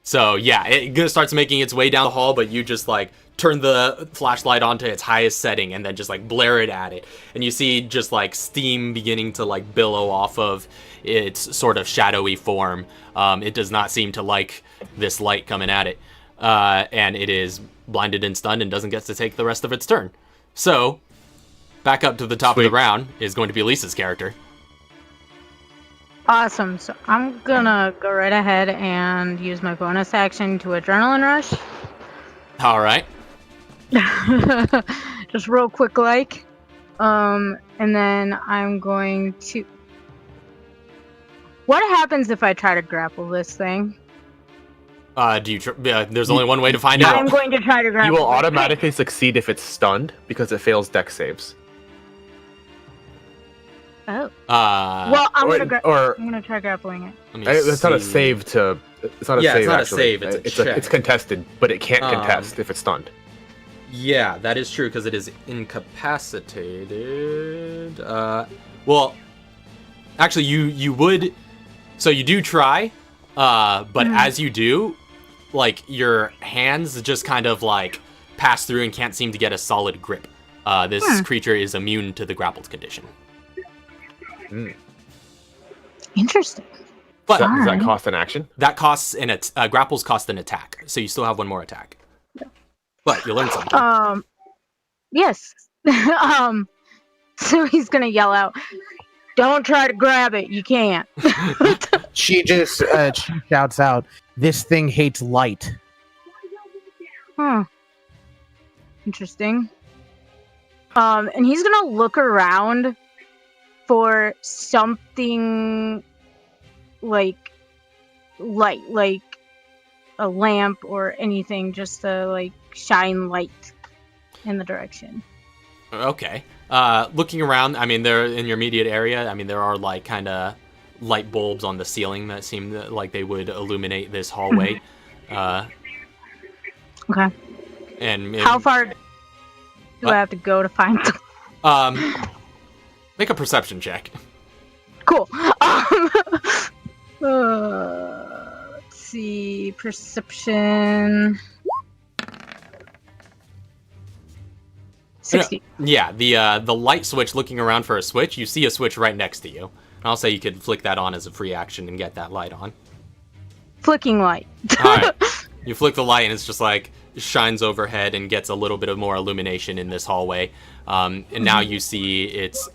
S1: So yeah, it starts making its way down the hall, but you just like turn the flashlight onto its highest setting and then just like blare it at it. And you see just like steam beginning to like billow off of its sort of shadowy form. It does not seem to like this light coming at it. And it is blinded and stunned and doesn't get to take the rest of its turn. So back up to the top of the round is going to be Lisa's character.
S4: Awesome. So I'm gonna go right ahead and use my bonus action to adrenaline rush.
S1: All right.
S4: Just real quick like. And then I'm going to... What happens if I try to grapple this thing?
S1: There's only one way to find out.
S4: I'm going to try to grapple
S2: You will
S4: it.
S2: automatically succeed if it's stunned because it fails dex saves.
S4: Oh.
S1: Uh,
S4: Well, I'm
S2: or
S4: gonna try grappling it.
S1: let me
S2: it's not a
S1: see.
S2: save to. It's not a
S1: Yeah,
S2: save.
S1: it's not a
S2: actually.
S1: save, it's a check.
S2: It's contested, but it can't
S1: Um,
S2: contest if it's stunned.
S1: Yeah, that is true because it is incapacitated. Well, actually, you would. So you do try, but as you do, like your hands just kind of like pass through and can't seem to get a solid grip. This creature is immune to the grappled condition.
S4: Interesting.
S1: But
S2: Does that cost an action?
S1: that costs grapples cost an attack, so you still have one more attack. But you learn something.
S4: Yes. So he's gonna yell out, "Don't try to grab it. You can't."
S5: She just she shouts out, "This thing hates light."
S4: Interesting. And he's gonna look around for something like light, like a lamp or anything, just to like shine light in the direction.
S1: Okay. Looking around, I mean, they're in your immediate area. I mean, there are like kind of light bulbs on the ceiling that seem like they would illuminate this hallway.
S4: Okay.
S1: And
S4: How far do
S1: What?
S4: I have to go to find them?
S1: Make a perception check.
S4: Cool. Let's see. Perception. 60.
S1: Yeah, the light switch. Looking around for a switch, you see a switch right next to you. And I'll say you could flick that on as a free action and get that light on.
S4: Flicking light.
S1: All right. You flick the light and it's just like shines overhead and gets a little bit of more illumination in this hallway. And now you see its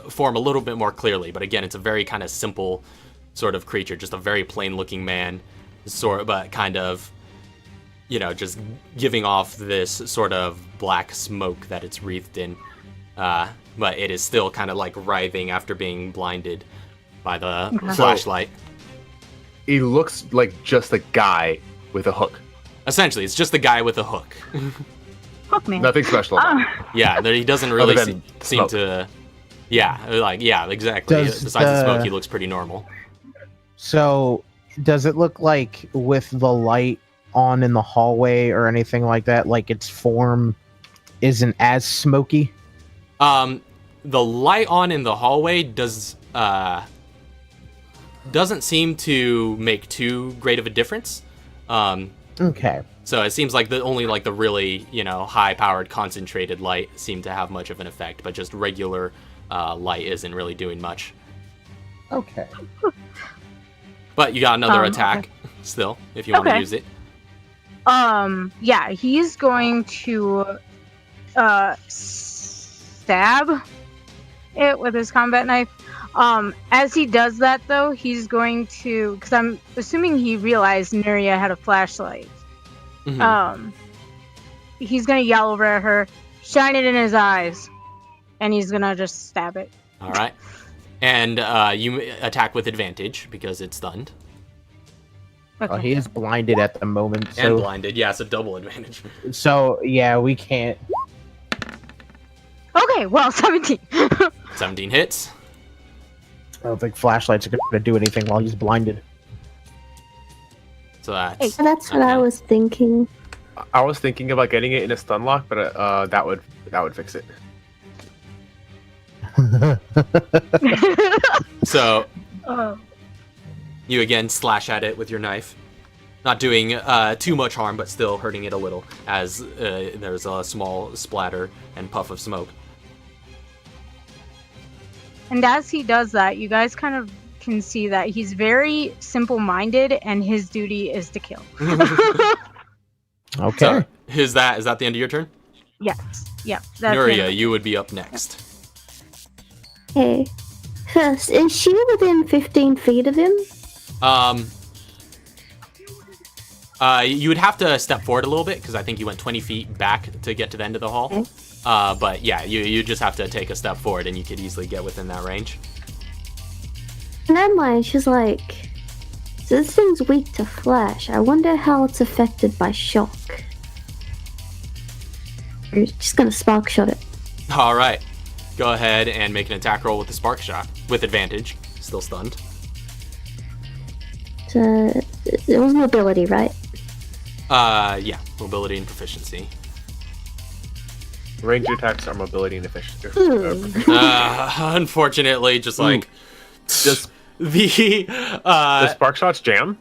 S1: form a little bit more clearly. But again, it's a very kind of simple sort of creature, just a very plain looking man, but kind of, just giving off this sort of black smoke that it's wreathed in. But it is still kind of like writhing after being blinded by the flashlight.
S2: He looks like just a guy with a hook.
S1: Essentially, it's just the guy with a hook.
S4: Hook man.
S2: Nothing special about it.
S1: Yeah, he doesn't really
S2: Other than
S1: seem
S2: smoke.
S1: to. Yeah, exactly.
S5: Does
S1: Besides the smoke,
S5: the-
S1: he looks pretty normal.
S5: So, does it look like with the light on in the hallway or anything like that, like its form isn't as smoky?
S1: The light on in the hallway doesn't seem to make too great of a difference.
S5: Okay.
S1: So it seems like only the really high-powered concentrated light seem to have much of an effect, but just regular light isn't really doing much.
S5: Okay.
S1: But you got another attack
S4: okay.
S1: still if you want to
S4: Okay.
S1: use it.
S4: Yeah, he's going to stab it with his combat knife. As he does that, though, he's going to, because I'm assuming he realized Nuria had a flashlight.
S1: Mhm.
S4: He's gonna yell over at her, shine it in his eyes, and he's gonna just stab it.
S1: All right. And you attack with advantage because it's stunned.
S4: Okay.
S5: He is blinded at the moment.
S1: And
S5: So,
S1: blinded. Yeah, it's a double advantage.
S5: so yeah, we can't.
S4: Okay, well, 17.
S1: 17 hits.
S5: I don't think flashlights are going to do anything while he's blinded.
S1: So that's...
S3: That's what I
S1: Okay.
S3: was thinking.
S2: I was thinking about getting it in a stun lock, but that would fix it.
S1: So
S4: Oh.
S1: you again slash at it with your knife. Not doing too much harm, but still hurting it a little as there's a small splatter and puff of smoke.
S4: And as he does that, you guys kind of can see that he's very simple-minded, and his duty is to kill.
S5: Okay.
S1: So is that the end of your turn?
S4: Yes. Yep. That's
S1: Nuria,
S4: him.
S1: you would be up next.
S3: Okay. First, is she within 15 feet of him?
S1: You would have to step forward a little bit because I think you went 20 feet back to get to the end of the hall.
S3: Okay.
S1: But yeah, you just have to take a step forward and you could easily get within that range.
S3: Never mind, she's like, so this thing's weak to flash. I wonder how it's affected by shock. We're just gonna spark shot it.
S1: All right. go ahead and make an attack roll with the spark shot with advantage. Still stunned.
S3: It was mobility, right?
S1: Yeah, mobility and proficiency.
S2: Ranged attacks are mobility and efficiency.
S1: Unfortunately, just like
S2: Just
S1: the
S2: the spark shots jam.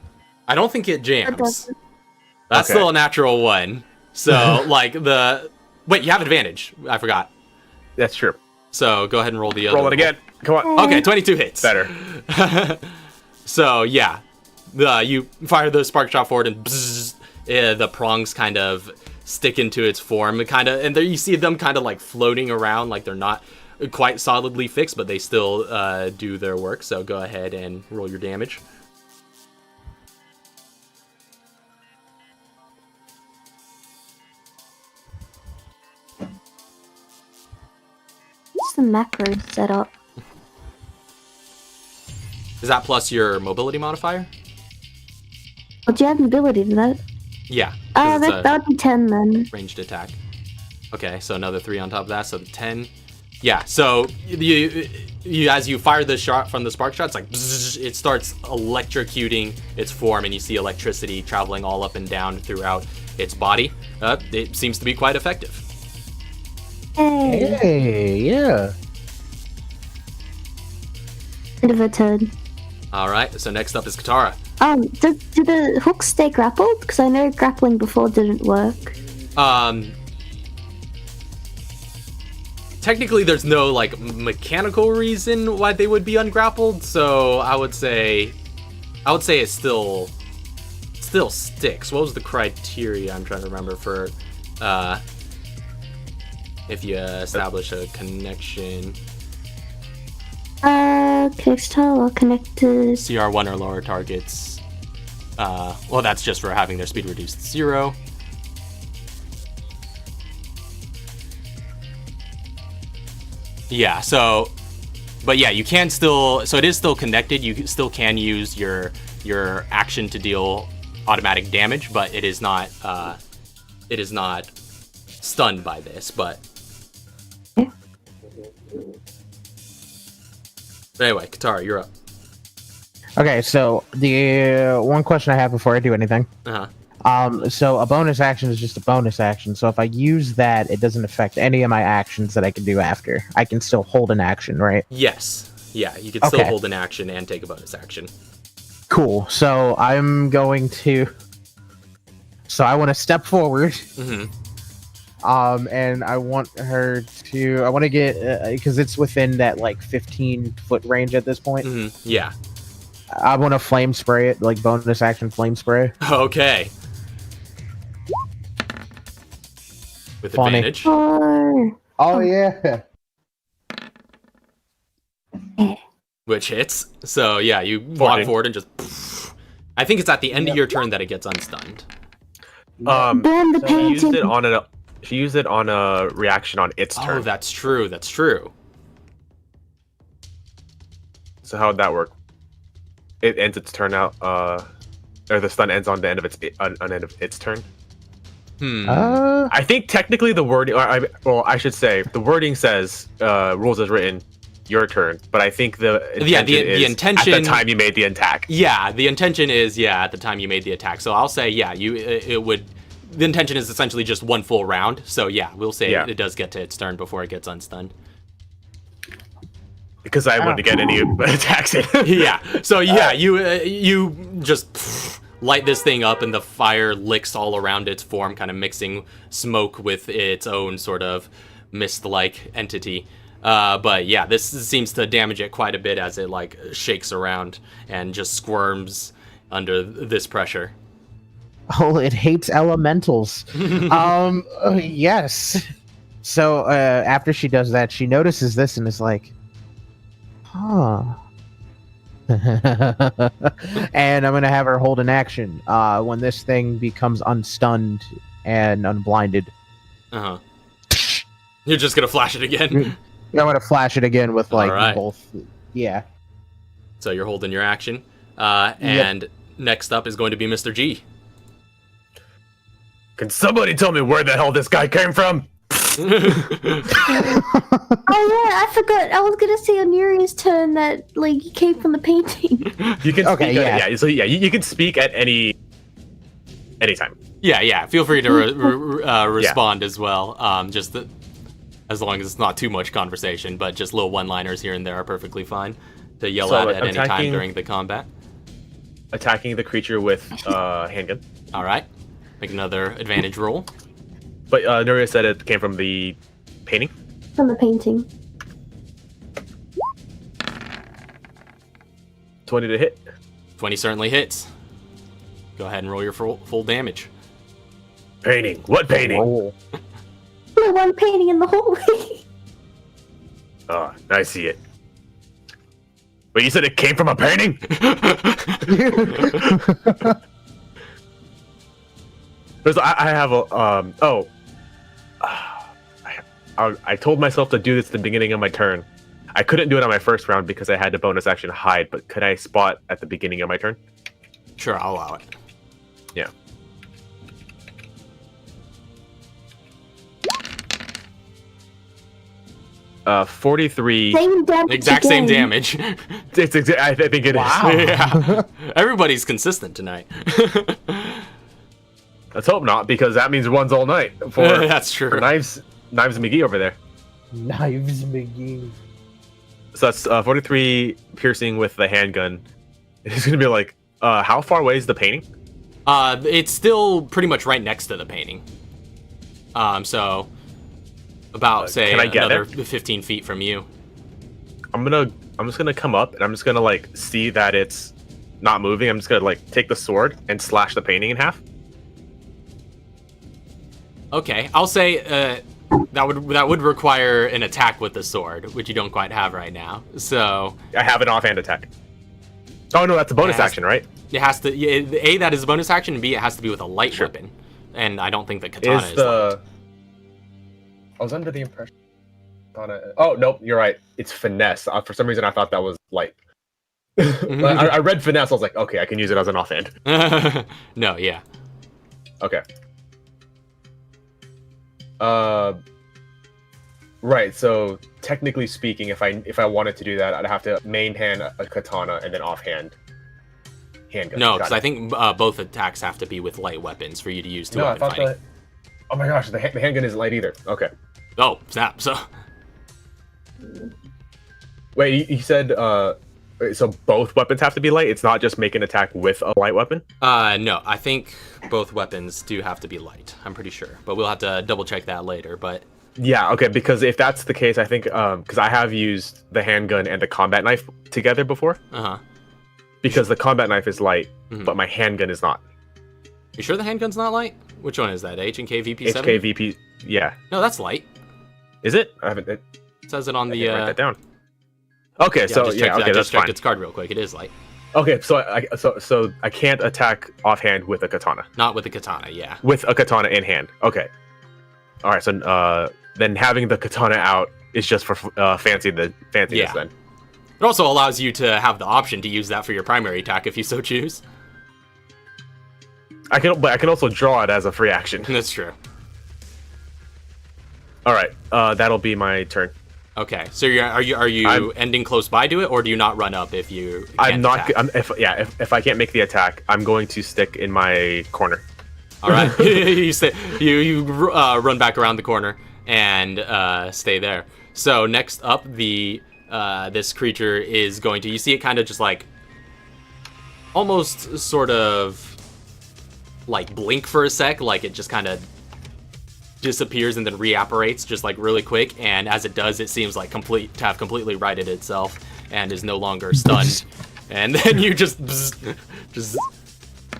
S1: I don't think it
S3: It
S1: jams.
S3: doesn't.
S1: That's
S2: Okay.
S1: still a natural one. So like wait, you have advantage. I forgot.
S2: That's true.
S1: So go ahead and roll the other.
S2: Roll it again. Come on.
S1: Okay, 22 hits.
S2: Better.
S1: So yeah, you fire the spark shot forward and bzzz, the prongs kind of stick into its form, and there you see them kind of like floating around, like they're not quite solidly fixed, but they still do their work. So go ahead and roll your damage.
S3: What's the macro setup?
S1: Is that plus your mobility modifier?
S3: Oh, do you have mobility to that?
S1: Yeah. 'cause it's a
S3: That would be 10 then.
S1: ranged attack. Okay, so another 3 on top of that, so 10. Yeah, so you as you fire the shot from the spark shot, it's like bzzz, it starts electrocuting its form, and you see electricity traveling all up and down throughout its body. It seems to be quite effective.
S3: Hey,
S5: Hey, yeah.
S3: end of a turn.
S1: All right, so next up is Katara.
S3: Do the hooks stay grappled? Because I know grappling before didn't work.
S1: Technically, there's no like mechanical reason why they would be ungrappled, so I would say it still sticks. What was the criteria? I'm trying to remember for if you establish a connection.
S3: Connects tile or connected.
S1: CR1 or lower targets. Well, that's just for having their speed reduced to 0. Yeah, so, but yeah, you can still, so it is still connected. You still can use your action to deal automatic damage, but it is not stunned by this. But anyway, Katara, you're up.
S5: Okay, so the one question I have before I do anything. So a bonus action is just a bonus action. So if I use that, it doesn't affect any of my actions that I can do after. I can still hold an action, right?
S1: Yes. Yeah, you can still
S5: Okay.
S1: hold an action and take a bonus action.
S5: Cool. So I'm going to. So I want to step forward.
S1: Mm-hmm.
S5: And I want her to. I want to get because it's within that like 15-foot range at this point.
S1: Mm-hmm. Yeah.
S5: I want to flame spray it, like bonus action flame spray.
S1: Okay. With
S5: Funny.
S1: advantage.
S5: Oh yeah.
S1: Which hits. So yeah, you walk
S2: 14.
S1: forward and just. I think it's at the end of your turn that it gets unstunned.
S3: Burn the
S5: so
S2: She
S3: painting.
S2: used it on a reaction on its
S1: Oh,
S2: turn.
S1: that's true. That's true.
S2: So how would that work? It ends its turn out, or the stun ends on the end of its turn.
S5: Uh,
S2: I think technically the wording, I should say the wording says rules as written, your turn. But I think the
S1: intention
S2: at the time you made the attack.
S1: Yeah, the intention is at the time you made the attack. So I'll say it would. The intention is essentially just one full round. So yeah, we'll say
S2: Yeah.
S1: it does get to its turn before it gets unstunned.
S2: Because I wanted to get any attacks in.
S1: Yeah. So yeah, you just light this thing up, and the fire licks all around its form, kind of mixing smoke with its own sort of mist-like entity. But yeah, this seems to damage it quite a bit as it like shakes around and just squirms under this pressure.
S5: oh, it hates elementals. Yes. So after she does that, she notices this and is like, huh. And I'm gonna have her hold an action when this thing becomes unstunned and unblinded.
S1: Uh-huh. You're just gonna flash it again.
S5: I'm gonna flash it again with like
S1: Alright.
S5: both. Yeah.
S1: So you're holding your action. And next up is going to be Mr. G.
S2: Can somebody tell me where the hell this guy came from?
S3: Oh yeah, I forgot. I was gonna say on Yuri's turn that like he came from the painting.
S2: You can
S5: Okay,
S2: speak
S5: yeah.
S2: so you can speak at anytime.
S1: Yeah. Feel free to respond as well. As long as it's not too much conversation, but just little one-liners here and there are perfectly fine to yell at any time during the combat.
S2: Attacking the creature with handgun.
S1: All right. Make another advantage roll.
S2: But Nuria said it came from the painting.
S3: From the painting.
S2: 20 to hit.
S1: 20 certainly hits. Go ahead and roll your full damage.
S2: Painting. What painting?
S5: Roll.
S3: The one painting in the hallway.
S2: Oh, I see it. But you said it came from a painting? I have a I told myself to do this at the beginning of my turn. I couldn't do it on my first round because I had to bonus action hide, but could I spot at the beginning of my turn?
S1: Sure, I'll allow it.
S2: Yeah. Uh, 43.
S3: Same damage.
S1: Exact same
S3: again.
S1: damage.
S2: I think it is.
S5: Wow.
S1: Yeah. Everybody's consistent tonight.
S2: Let's hope not, because that means one's all night for,
S1: That's true.
S2: for Knives McGee over there.
S5: Knives McGee.
S2: So that's 43 piercing with the handgun. It's gonna be like, how far away is the painting?
S1: It's still pretty much right next to the painting. So about say
S2: can I get
S1: another
S2: there?
S1: 15 feet from you.
S2: I'm just gonna come up and I'm just gonna like see that it's not moving. I'm just gonna like take the sword and slash the painting in half.
S1: Okay, I'll say that would require an attack with the sword, which you don't quite have right now. So
S2: I have an offhand attack. Oh no, that's a bonus
S1: It has-
S2: action, right?
S1: it has to A, that is a bonus action, and B, it has to be with a light
S2: Sure.
S1: weapon. And I don't think that katana
S2: Is
S1: is
S2: the
S1: light.
S2: I was under the impression. Oh nope, you're right. It's finesse. For some reason, I thought that was light. I read finesse. I was like, okay, I can use it as an offhand.
S1: No, yeah.
S2: Okay. Right. So technically speaking, if I wanted to do that, I'd have to main hand a katana and then offhand handgun.
S1: No,
S2: Got
S1: because
S2: it.
S1: I think both attacks have to be with light weapons for you to use
S2: No, I
S1: two-weapon
S2: thought
S1: fighting.
S2: that. Oh my gosh, the handgun isn't light either. Okay.
S1: Oh, snap. So
S2: Wait, you said so both weapons have to be light. It's not just make an attack with a light weapon.
S1: no, I think both weapons do have to be light. I'm pretty sure, but we'll have to double check that later. But
S2: Yeah. Okay. Because if that's the case, I think because I have used the handgun and the combat knife together before. Because the combat knife is light,
S1: Mhm.
S2: but my handgun is not.
S1: you sure the handgun's not light? Which one is that? H and K VP7?
S2: HKVP. Yeah.
S1: No, that's light.
S2: Is it? I haven't.
S1: It says it on
S2: I
S1: the.
S2: didn't write that down. Okay.
S1: Yeah,
S2: So
S1: I
S2: yeah. Okay.
S1: just
S2: That's
S1: checked
S2: fine.
S1: its card real quick. It is light.
S2: Okay. So I can't attack offhand with a katana.
S1: Not with the katana. Yeah.
S2: With a katana in hand. Okay. All right. So then having the katana out is just for fanciness
S1: Yeah.
S2: then.
S1: It also allows you to have the option to use that for your primary attack if you so choose.
S2: But I can also draw it as a free action.
S1: That's true.
S2: All right. That'll be my turn.
S1: Okay. So are you
S2: I'm-
S1: ending close by to it, or do you not run up if you?
S2: I'm
S1: can't
S2: not.
S1: attack?
S2: If I can't make the attack, I'm going to stick in my corner.
S1: All right. you run back around the corner and stay there. So next up, this creature is going to. You see it kind of just like almost sort of like blink for a sec, like it just kind of disappears and then reapparates just like really quick. And as it does, it seems like to have completely righted itself and is no longer stunned. And then you just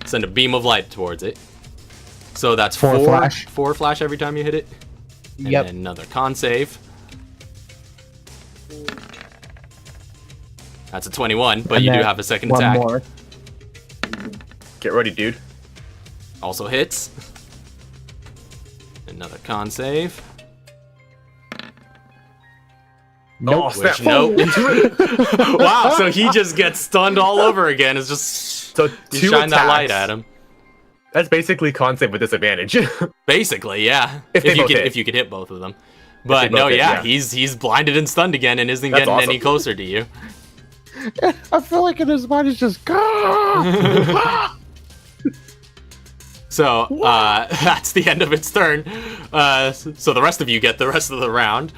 S1: send a beam of light towards it. So that's
S5: Four flash.
S1: 4 flash every time you hit it. And
S5: Yep.
S1: then another con save. That's a 21, but
S5: And
S1: you do
S5: then
S1: have a second
S5: one
S1: attack.
S5: more.
S2: Get ready, dude.
S1: Also hits. Another con save.
S2: Oh, snap.
S1: Which, nope. Wow, so he just gets stunned all over again. It's just
S2: So
S1: you
S2: two
S1: shine that light
S2: attacks.
S1: at him.
S2: That's basically concept with disadvantage.
S1: Basically, yeah.
S2: If they both hit.
S1: If you could hit both of them. But
S2: both
S1: no,
S2: hit,
S1: yeah,
S2: yeah.
S1: he's blinded and stunned again and isn't
S2: That's
S1: getting
S2: awesome.
S1: any closer to you.
S5: I feel like in his mind is just.
S1: So that's the end of its turn. So the rest of you get the rest of the round.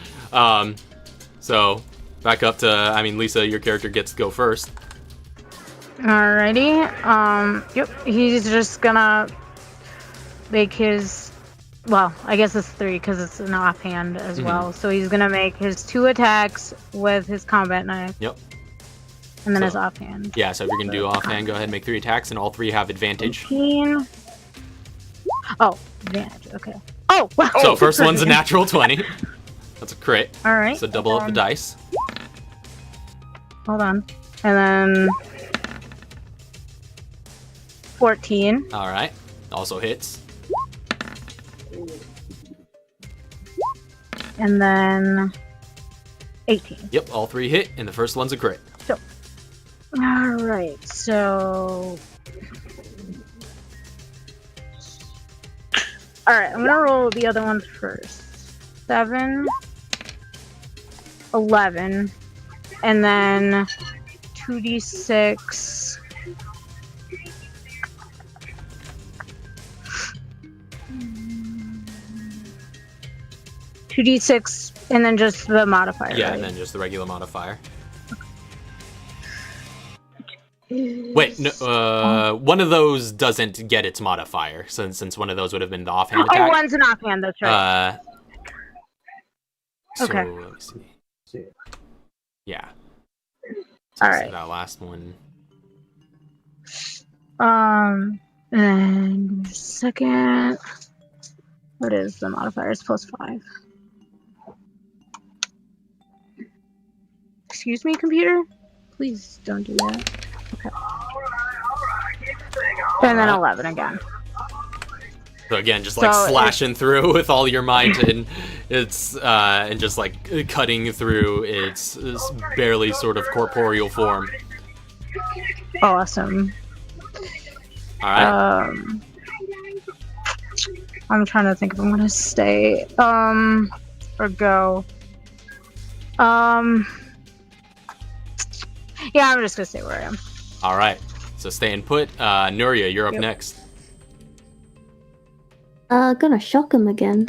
S1: So back up to, I mean, Lisa, your character gets to go first.
S4: Alrighty. Yep. He's just gonna make his. Well, I guess it's 3 because it's an offhand as well. So he's gonna make his 2 attacks with his combat knife.
S1: Yep.
S4: And then
S1: So-
S4: his offhand.
S1: Yeah, so if you're going to do offhand, go ahead and make 3 attacks, and all 3 have advantage.
S4: 18. Oh, advantage. Okay. Oh, wow.
S1: So first one's a natural 20. That's a crit.
S4: All right.
S1: So double up the dice.
S4: Hold on. And then 14.
S1: All right. Also hits.
S4: And then 18.
S1: Yep, all 3 hit, and the first one's a crit.
S4: All right. So. All right. I'm gonna roll the other ones first. 7, 11, and then 2d6. 2d6, and then just the modifier.
S1: Yeah,
S4: right?
S1: and then just the regular modifier. Wait, no, one of those doesn't get its modifier, since one of those would have been the offhand
S4: Oh,
S1: attack.
S4: one's an offhand. That's right.
S1: So,
S4: Okay.
S1: let me see. Yeah.
S4: All
S1: So
S4: right.
S1: that last one.
S4: And second, what is the modifier? It's +5. Excuse me, computer? Please don't do that. Okay. And then 11 again.
S1: So again, just like
S4: So
S1: slashing through with all your might, and it's and just like cutting through its barely sort of corporeal form.
S4: Awesome.
S1: All right.
S4: I'm trying to think if I'm gonna stay, or go. Yeah, I'm just gonna stay where I am.
S1: All right. So staying put. Nuria, you're up
S4: Yep.
S1: next.
S3: Gonna shock him again.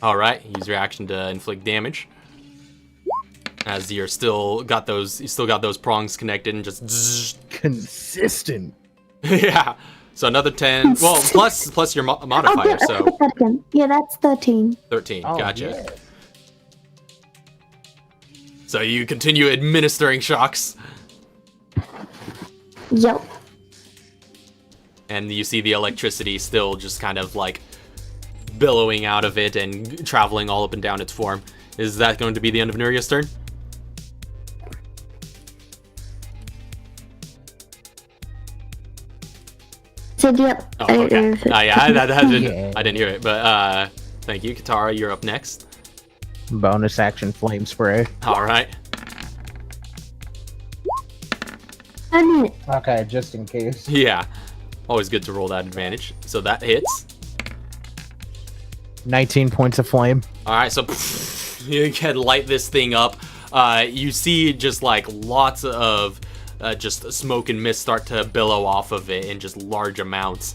S1: All right. Use your action to inflict damage. As you still got those prongs connected and just. Zzz.
S5: Consistent.
S1: Yeah. So another 10. Well, plus your
S3: Oh,
S1: modifier.
S3: good. I
S1: So
S3: got that again. Yeah, that's 13.
S1: 13.
S5: Oh,
S1: Gotcha.
S5: yeah.
S1: So you continue administering shocks,
S3: Yep.
S1: and you see the electricity still just kind of like billowing out of it and traveling all up and down its form. Is that going to be the end of Nuria's turn?
S3: Said yep.
S1: Oh,
S3: I don't know
S1: okay.
S3: if it-
S1: Yeah,
S5: Yeah.
S1: I didn't hear it, but thank you, Katara. You're up next.
S5: Bonus action flame spray.
S1: All right.
S3: I mean it.
S5: Okay, just in case.
S1: Yeah. Always good to roll that advantage. So that hits.
S5: 19 points of flame.
S1: All right, so you can light this thing up. You see just like lots of just smoke and mist start to billow off of it in just large amounts.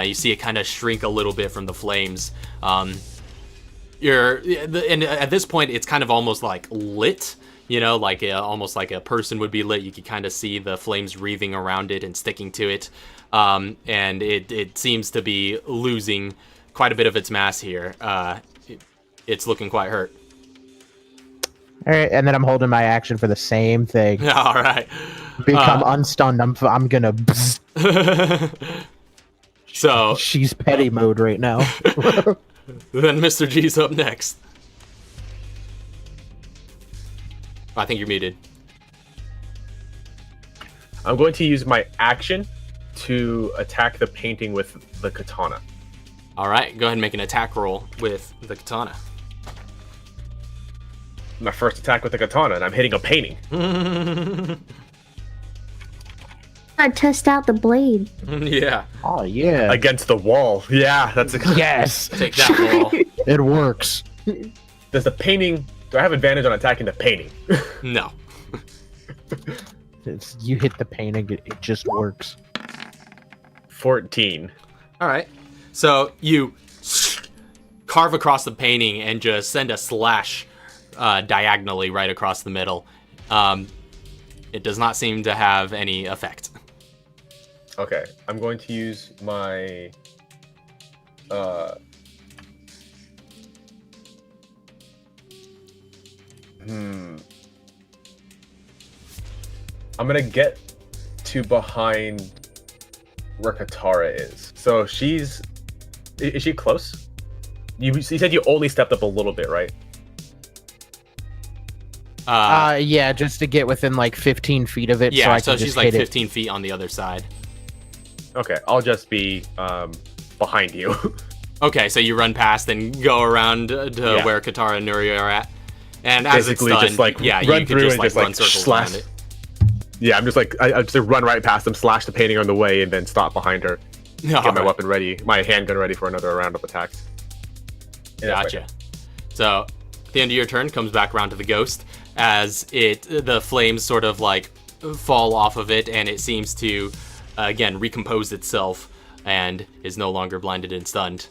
S1: You see it kind of shrink a little bit from the flames. And at this point, it's kind of almost like lit. You know, like almost like a person would be lit. You can kind of see the flames wreathing around it and sticking to it. And it seems to be losing quite a bit of its mass here. It's looking quite hurt.
S5: All right, and then I'm holding my action for the same thing.
S1: All right.
S5: Become unstunned. I'm gonna.
S1: So
S5: She's petty mode right now.
S1: then Mr. G's up next. I think you're muted.
S2: I'm going to use my action to attack the painting with the katana.
S1: All right, go ahead and make an attack roll with the katana.
S2: My first attack with the katana, and I'm hitting a painting.
S3: I test out the blade.
S1: Yeah.
S5: Oh yeah.
S2: Against the wall. Yeah, that's a
S5: Yes.
S1: Take that wall.
S5: It works.
S2: Does the painting? Do I have advantage on attacking the painting?
S1: No.
S5: You hit the painting, it just works.
S2: 14.
S1: All right. So you carve across the painting and just send a slash diagonally right across the middle. It does not seem to have any effect.
S2: Okay, I'm going to use my I'm gonna get to behind where Katara is. So is she close? You said you only stepped up a little bit, right?
S5: Yeah, just to get within like 15 feet of it.
S1: Yeah,
S5: so
S1: she's like 15 feet on the other side.
S2: Okay, I'll just be behind you.
S1: Okay, so you run past and go around to where Katara and Nuria are at. And as
S2: Basically,
S1: it's done,
S2: just like
S1: yeah,
S2: run
S1: you
S2: through
S1: can
S2: and
S1: just like run
S2: just like
S1: circles
S2: slash.
S1: around it.
S2: Yeah, I'm just like I just run right past them, slash the painting on the way, and then stop behind her. Get my weapon ready, my handgun ready for another round of attacks.
S1: Gotcha. So, at the end of your turn, comes back around to the ghost as the flames sort of like fall off of it, and it seems to again recompose itself and is no longer blinded and stunned.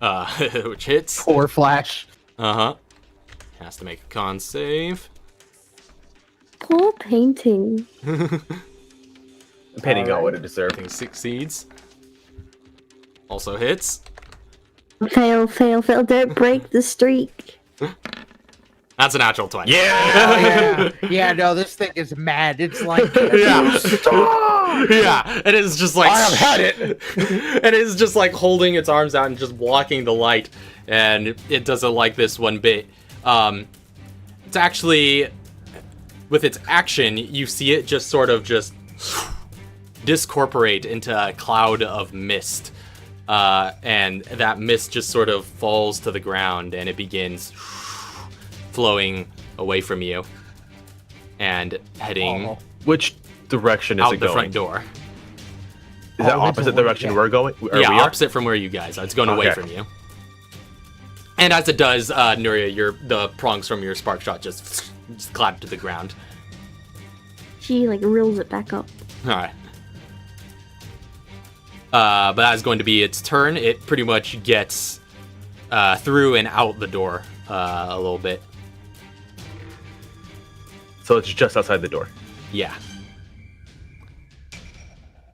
S1: Which hits.
S5: Poor Flash.
S1: Has to make a con save.
S3: Poor painting.
S2: The painting got what it deserved.
S1: I think succeeds. Also hits.
S3: Fail, fail, fail. Don't break the streak.
S1: That's a natural 20.
S5: Yeah. Yeah, no, this thing is mad. It's like
S1: Yeah, it is just like
S2: I have had it.
S1: It is just like holding its arms out and just blocking the light, and it doesn't like this one bit. It's actually, with its action, you see it just sort of just discorporate into a cloud of mist, and that mist just sort of falls to the ground, and it begins flowing away from you and heading
S2: Which direction is
S1: out
S2: it
S1: the
S2: going?
S1: front door.
S2: Is that
S5: Oh,
S2: opposite direction we're going? Or
S1: Yeah,
S2: we are?
S1: opposite from where you guys are. It's going away
S2: Okay.
S1: from you. And as it does, Nuria, the prongs from your spark shot just clap to the ground.
S3: She like reels it back up.
S1: All right. But that is going to be its turn. It pretty much gets through and out the door a little bit.
S2: So it's just outside the door.
S1: Yeah.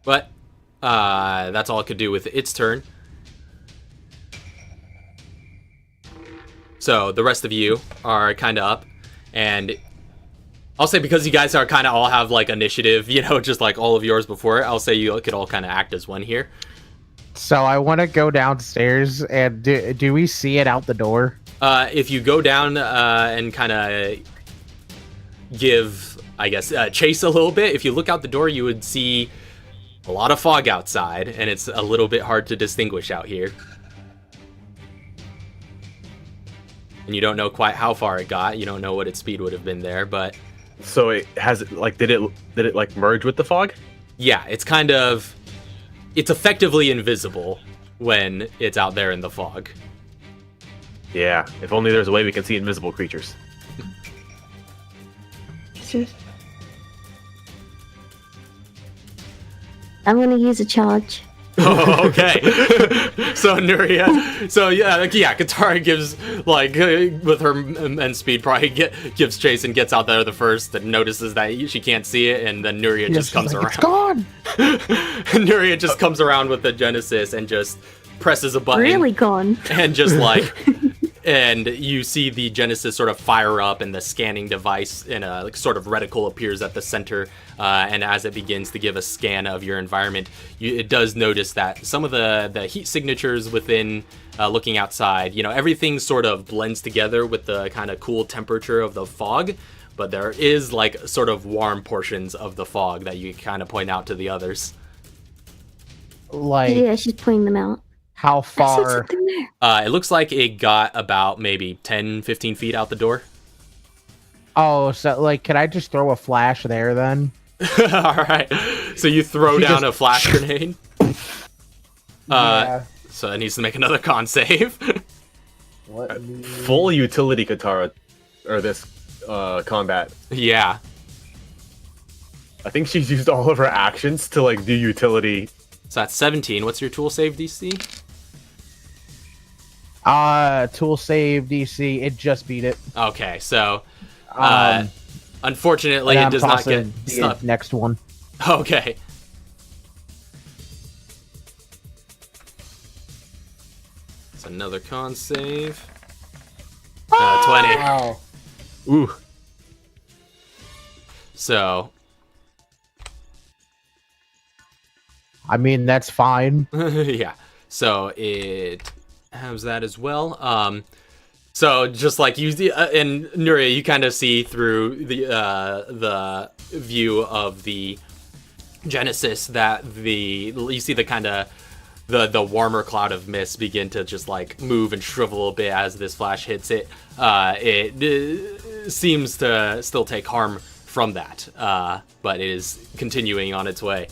S1: But that's all it could do with its turn. So the rest of you are kind of up, and I'll say because you guys are kind of all have like initiative, you know, just like all of yours before, I'll say you could all kind of act as one here.
S5: So I want to go downstairs, and do we see it out the door?
S1: If you go down and kind of give, I guess, chase a little bit, if you look out the door, you would see a lot of fog outside, and it's a little bit hard to distinguish out here. And you don't know quite how far it got. You don't know what its speed would have been there, but
S2: So it has like did it like merge with the fog?
S1: yeah, it's effectively invisible when it's out there in the fog.
S2: Yeah. If only there's a way we can see invisible creatures.
S3: I'm gonna use a charge.
S1: Oh, okay. So Nuria, Katara gives like with her immense speed, probably gives chase and gets out there the first, and notices that she can't see it, and then Nuria just comes around.
S5: It's gone.
S1: Nuria just comes around with the Genesis and just presses a button.
S3: Really gone.
S1: And just like, and you see the Genesis sort of fire up, and the scanning device in a like, sort of reticle appears at the center. And as it begins to give a scan of your environment, it does notice that some of the heat signatures within looking outside, you know, everything sort of blends together with the kind of cool temperature of the fog. But there is like sort of warm portions of the fog that you kind of point out to the others.
S5: Like,
S3: Yeah, she's pointing them out.
S5: how
S3: I see
S5: far?
S3: something there.
S1: It looks like it got about maybe 10, 15 feet out the door.
S5: Oh, so like, can I just throw a flash there then?
S1: All right. So you throw down a flash grenade.
S5: Yeah.
S1: So it needs to make another con save.
S2: Full utility Katara, or this combat.
S1: Yeah.
S2: I think she's used all of her actions to like do utility.
S1: So that's 17. What's your tool save DC?
S5: Tool save DC. It just beat it.
S1: Okay, so
S5: Um,
S1: unfortunately,
S5: and
S1: it
S5: I'm
S1: does not
S5: tossing
S1: get.
S5: the
S1: Stop.
S5: next one.
S1: Okay. It's another con save. 20.
S5: Wow.
S2: Ooh.
S1: So
S5: I mean, that's fine.
S1: yeah. So it has that as well. So just like you, and Nuria, you kind of see through the view of the Genesis that you see the kind of the warmer cloud of mist begin to just like move and shrivel a bit as this flash hits it. It seems to still take harm from that, but it is continuing on its way.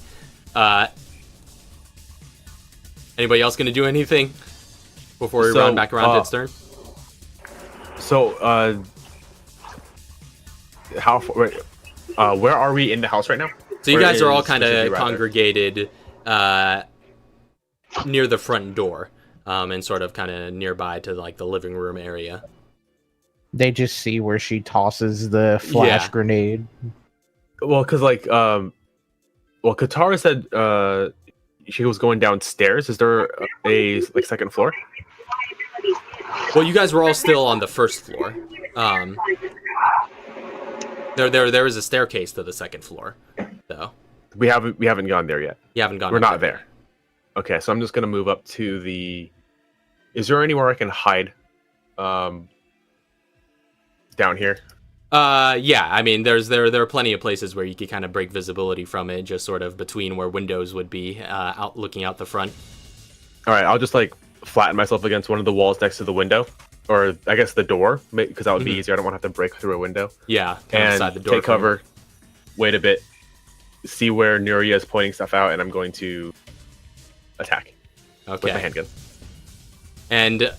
S1: Anybody else going to do anything before we run back around to its turn?
S2: So, how far, where are we in the house right now?
S1: So you
S2: Where
S1: guys are all
S2: is
S1: kind
S2: Suzuki
S1: of
S2: rather?
S1: congregated near the front door, and sort of kind of nearby to like the living room area.
S5: They just see where she tosses the flash
S1: Yeah.
S5: grenade.
S2: Well, because like, Katara said she was going downstairs. Is there a like second floor?
S1: Well, you guys were all still on the first floor. There is a staircase to the second floor, though.
S2: We haven't gone there yet.
S1: You haven't gone.
S2: We're
S1: up
S2: not there. Okay, so I'm just gonna move up to the. Is there anywhere I can hide? Down here.
S1: Yeah. I mean, there are plenty of places where you could kind of break visibility from it, just sort of between where windows would be, out looking out the front.
S2: All right, I'll just like flatten myself against one of the walls next to the window, or I guess the door, because that would be easier. I don't want to have to break through a window.
S1: Yeah, kind of
S2: And
S1: inside the door.
S2: take cover. Wait a bit. See where Nuria is pointing stuff out, and I'm going to attack with my
S1: Okay.
S2: handgun.
S1: And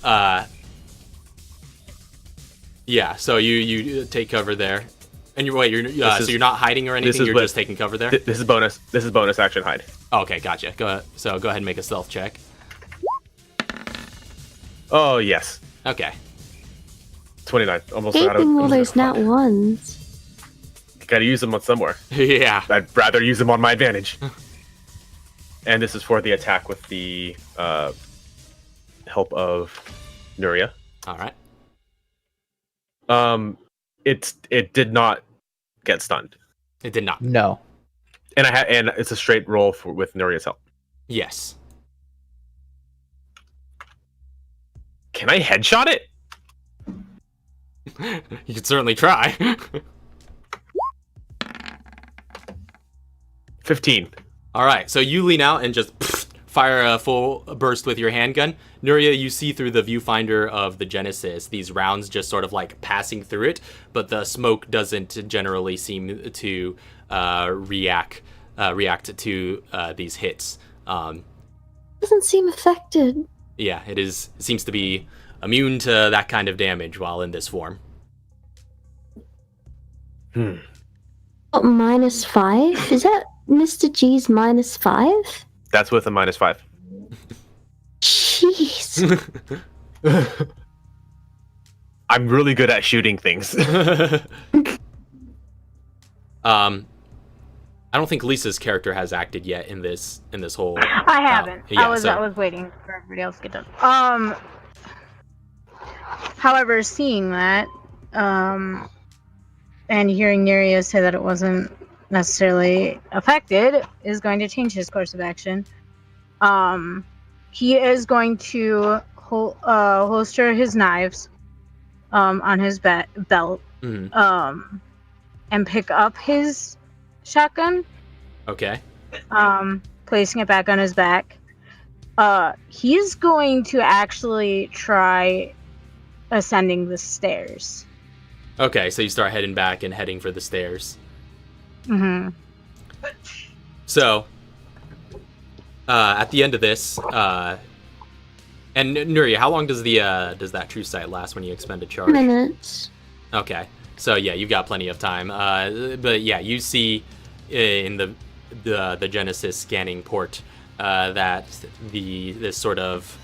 S1: yeah, so you take cover there, and you're so you're not hiding or anything.
S2: is
S1: You're
S2: what-
S1: just taking cover there.
S2: This is bonus. This is bonus action hide.
S1: Okay, gotcha. Go ahead. So go ahead and make a stealth check.
S2: Oh yes,
S1: Okay.
S2: 29. Almost out
S3: Gaping all
S2: of.
S3: those nat ones.
S2: Gotta use them on somewhere.
S1: Yeah.
S2: I'd rather use them on my advantage. And this is for the attack with the help of Nuria.
S1: All right.
S2: It did not get stunned,
S1: It did not.
S5: No.
S2: and it's a straight roll with Nuria's help.
S1: Yes.
S2: Can I headshot it?
S1: You could certainly try.
S2: 15.
S1: All right. So you lean out and just fire a full burst with your handgun. Nuria, you see through the viewfinder of the Genesis these rounds just sort of like passing through it, but the smoke doesn't generally seem to react to these hits.
S3: Doesn't seem affected.
S1: Yeah, it seems to be immune to that kind of damage while in this form.
S2: Hmm.
S3: What, -5? Is that Mr. G's -5?
S2: That's with a -5.
S3: Jeez.
S2: I'm really good at shooting things.
S1: I don't think Lisa's character has acted yet in this whole.
S4: I haven't.
S1: yeah,
S4: I was waiting for everybody else to get done. However, seeing that, and hearing Nuria say that it wasn't necessarily affected is going to change his course of action. He is going to holster his knives on his belt,
S1: Mhm.
S4: and pick up his shotgun,
S1: Okay.
S4: placing it back on his back. He's going to actually try ascending the stairs.
S1: Okay, so you start heading back and heading for the stairs.
S4: Mm-hmm.
S1: So, at the end of this, and Nuria, how long does that true sight last when you expend a charge?
S3: Minutes.
S1: Okay, so yeah, you've got plenty of time. But yeah, you see in the Genesis scanning port that this sort of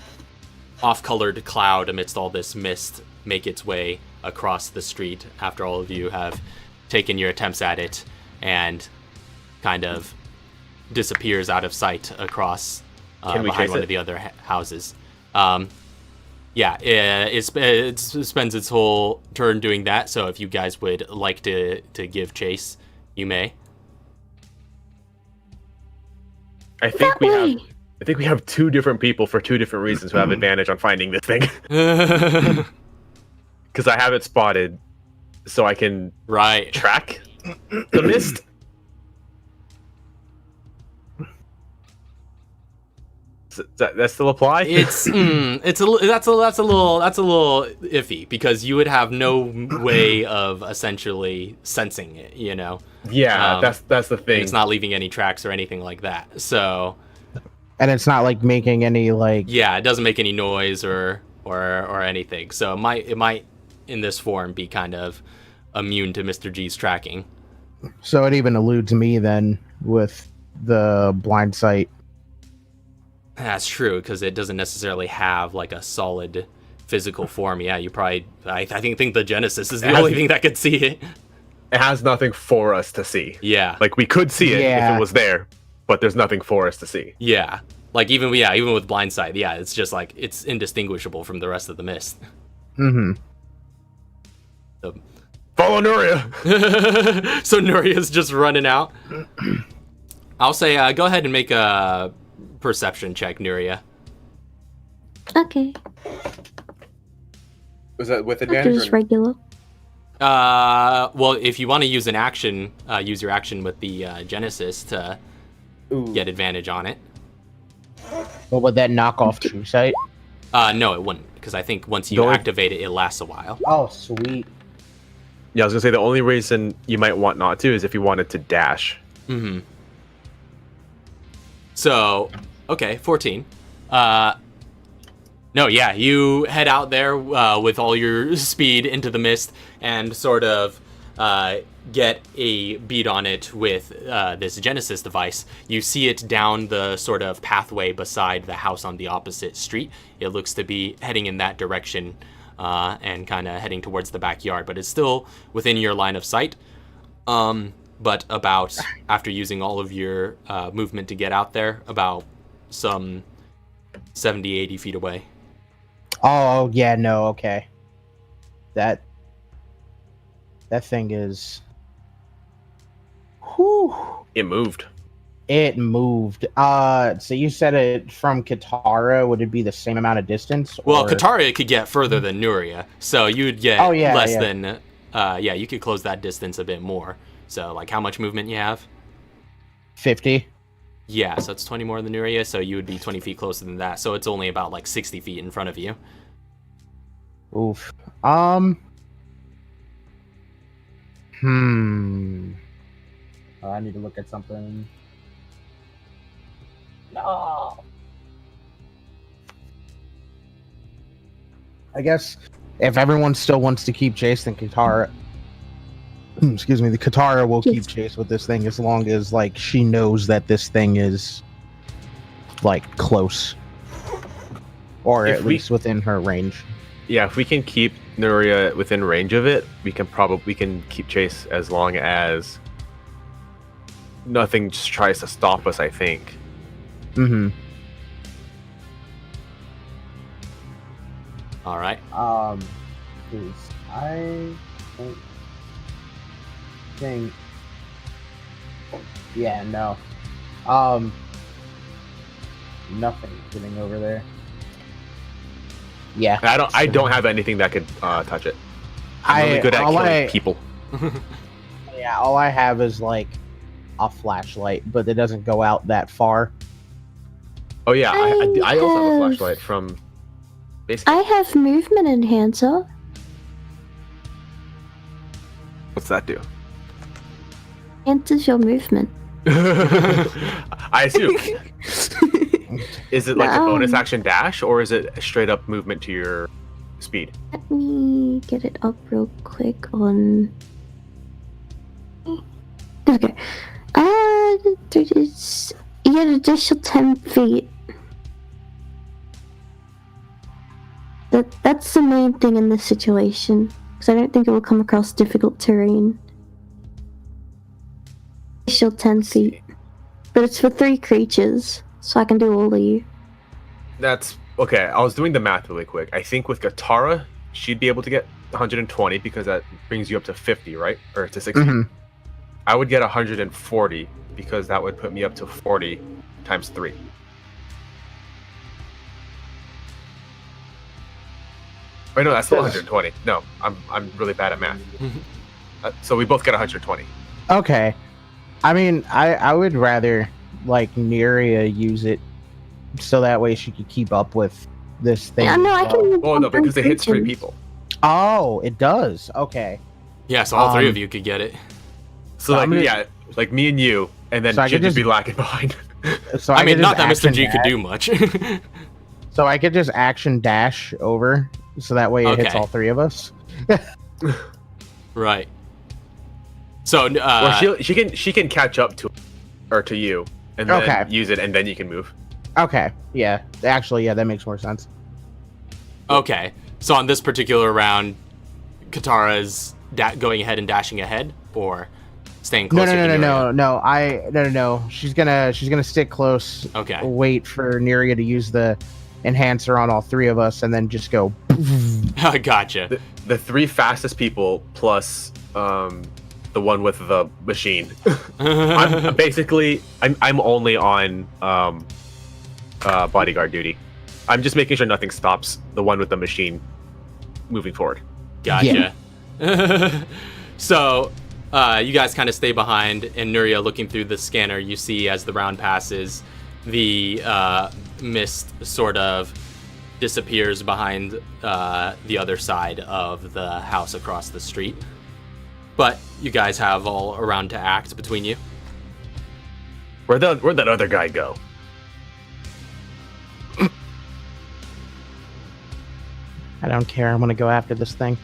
S1: off-colored cloud amidst all this mist make its way across the street after all of you have taken your attempts at it, and kind of disappears out of sight across behind one of the other houses. Yeah, it spends its whole turn doing that. So if you guys would like to give chase, you may.
S2: I think we have two different people for two different reasons who have advantage on finding this thing. Because I have it spotted, so I can track the mist. Does that still apply?
S1: That's a little iffy, because you would have no way of essentially sensing it, you know.
S2: Yeah, that's the thing.
S1: It's not leaving any tracks or anything like that. So,
S5: and it's not like making any like.
S1: Yeah, it doesn't make any noise or anything. So it might in this form be kind of immune to Mr. G's tracking.
S5: So it even eludes me then with the blind sight.
S1: That's true, because it doesn't necessarily have like a solid physical form. Yeah, you probably. I think the Genesis is the only thing that could see it.
S2: It has nothing for us to see.
S1: Yeah,
S2: like we could see it if it was there, but there's nothing for us to see.
S1: Yeah, like even with blind sight, yeah, it's just like it's indistinguishable from the rest of the mist.
S5: Mm-hmm.
S1: So,
S2: follow Nuria.
S1: So Nuria's just running out. I'll say, go ahead and make a perception check, Nuria.
S3: Okay.
S2: Was that with
S3: I'll do
S2: advantage?
S3: this regular.
S1: Well, if you want to use an action, use your action with the Genesis to get advantage on it.
S5: Well, would that knock off true sight?
S1: No, it wouldn't, because I think once you activate it, it lasts a while.
S5: Oh, sweet.
S2: Yeah, I was gonna say the only reason you might want not to is if you wanted to dash.
S1: Mm-hmm. So, okay, 14. No, yeah, you head out there with all your speed into the mist and sort of get a beat on it with this Genesis device. You see it down the sort of pathway beside the house on the opposite street. It looks to be heading in that direction and kind of heading towards the backyard, but it's still within your line of sight. But about, after using all of your movement to get out there, about some 70, 80 feet away.
S5: Oh, yeah, no, okay. That thing is... Whew.
S2: It moved.
S5: It moved. So you said it from Katara, would it be the same amount of distance?
S1: Well, Katara could get further than Nuria, so you'd get less than... you could close that distance a bit more. So, like, how much movement you have?
S5: 50.
S1: Yeah, so it's 20 more than Nuria, so you would be 20 feet closer than that. So it's only about, like, 60 feet in front of you.
S5: Oof. Oh, I need to look at something. No. I guess if everyone still wants to keep chase, then Katara... Excuse me, the Katara will keep chase with this thing as long as, like, she knows that this thing is, like, close. Or at least within her range.
S2: Yeah, if we can keep Nuria within range of it, we can keep chase as long as nothing just tries to stop us, I think.
S5: Mm-hmm.
S1: All right.
S5: Because I don't think... Yeah, no. Nothing getting over there. Yeah.
S2: I don't have anything that could touch it. I'm really good at killing people.
S5: Yeah, all I have is like a flashlight, but it doesn't go out that far.
S2: Oh yeah, I also have a flashlight from
S3: I
S2: basically.
S3: have movement enhancer.
S2: that do?
S3: Enters your movement.
S2: I assume. Is it like a bonus
S3: No.
S2: action dash, or is it a straight up movement to your speed?
S3: Let me get it up real quick on. Okay. You get an additional 10 feet. That's the main thing in this situation, because I don't think it will come across difficult terrain. Additional 10 feet. But it's for 3 creatures, so I can do all of you.
S2: That's okay. I was doing the math really quick. I think with Katara, she'd be able to get 120 because that brings you up to 50, right? Or to 60.
S5: Mhm.
S2: I would get 140 because that would put me up to 40 times 3. Wait, no, that's still 120. No, I'm really bad at math. So we both get 120.
S5: Okay. I mean, I would rather like Neria use it so that way she could keep up with this thing.
S3: Yeah, no, I can.
S2: Oh no, because it hits 3 people.
S5: Oh, it does. Okay.
S1: Yeah, so all 3 of you could get it.
S2: So like,
S5: I'm gonna-
S2: yeah, like me and you, and then
S5: So I
S2: Jin
S5: could
S2: would
S5: just-
S2: be lagging behind.
S5: So
S1: I mean,
S5: could
S1: not
S5: just
S1: that Mr.
S5: action
S1: G could
S5: dash-
S1: do much.
S5: So I could just action dash over, so that way it hits
S1: Okay.
S5: all 3 of us.
S1: Right. So,
S2: Well, she can catch up to you, and then
S5: Okay.
S2: use it, and then you can move.
S5: Okay. Yeah. Actually, yeah, that makes more sense.
S1: okay. So on this particular round, Katara's going ahead and dashing ahead, or staying
S5: No,
S1: closer to Neria?
S5: no. She's gonna stick close.
S1: Okay.
S5: Wait for Neria to use the enhancer on all 3 of us, and then just go.
S1: Gotcha.
S2: The 3 fastest people plus the one with the machine. I'm basically I'm only on bodyguard duty. I'm just making sure nothing stops the one with the machine moving forward.
S1: Gotcha. So, you guys kind of stay behind, and Nuria, looking through the scanner, you see as the round passes, the mist sort of disappears behind the other side of the house across the street. But you guys have all around to act between you.
S2: Where'd that other guy go?
S5: I don't care. I'm gonna go after this thing.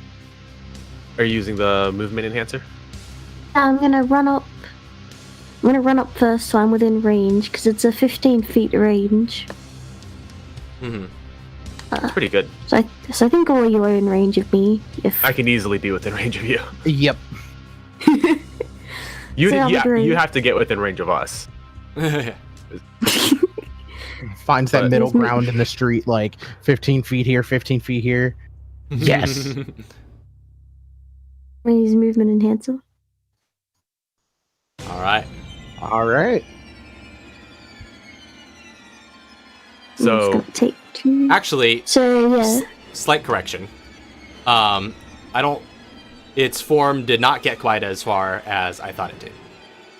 S2: Are you using the movement enhancer?
S3: I'm gonna run up. I'm gonna run up first, so I'm within range, because it's a 15 feet range.
S1: Mm-hmm.
S2: It's pretty good.
S3: So I think all you are in range of me. If
S2: I can easily be within range of you.
S5: Yep.
S2: You
S3: So
S2: yeah,
S3: agree.
S2: you have to get within range of us.
S5: Finds that
S2: But-
S5: middle ground in the street, like 15 feet here, 15 feet here. Yes.
S3: I'm gonna use movement enhancer.
S1: All right.
S5: All right.
S3: I'm just
S2: So
S3: gonna take 2.
S1: Actually,
S3: So yeah.
S1: slight correction. I don't. Its form did not get quite as far as I thought it did.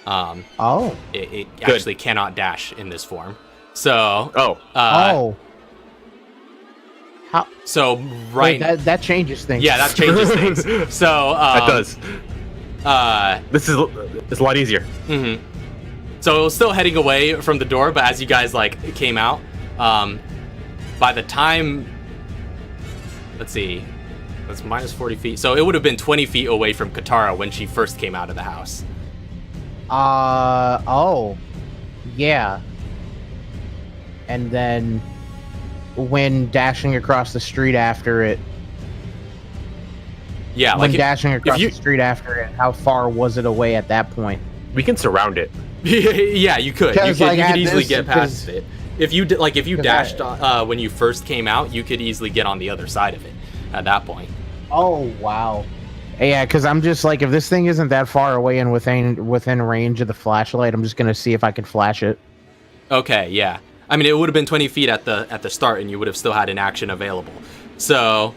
S5: Oh.
S1: It
S2: Good.
S1: actually cannot dash in this form. So,
S2: oh,
S5: Oh. How?
S1: so right.
S5: Wait, that changes things.
S1: Yeah, that changes things. So
S2: that does.
S1: Uh,
S2: This is it's a lot easier.
S1: mhm. So it was still heading away from the door, but as you guys like came out, by the time, let's see, that's minus 40 feet. So it would have been 20 feet away from Katara when she first came out of the house.
S5: Oh. Yeah. And then when dashing across the street after it,
S1: Yeah,
S5: when
S1: like if,
S5: dashing across
S1: you-
S5: the street after it, how far was it away at that point?
S2: We can surround it.
S1: yeah, you could. You
S5: Because,
S1: could,
S5: like,
S1: you could
S5: at
S1: easily
S5: this-
S1: get past it. If you if you
S5: 'cause
S1: dashed when you first came out, you could easily get on the other side of it at that point.
S5: Oh, wow. Yeah, because I'm just like, if this thing isn't that far away and within range of the flashlight, I'm just gonna see if I can flash it.
S1: Okay, yeah. I mean, it would have been 20 feet at the start, and you would have still had an action available. So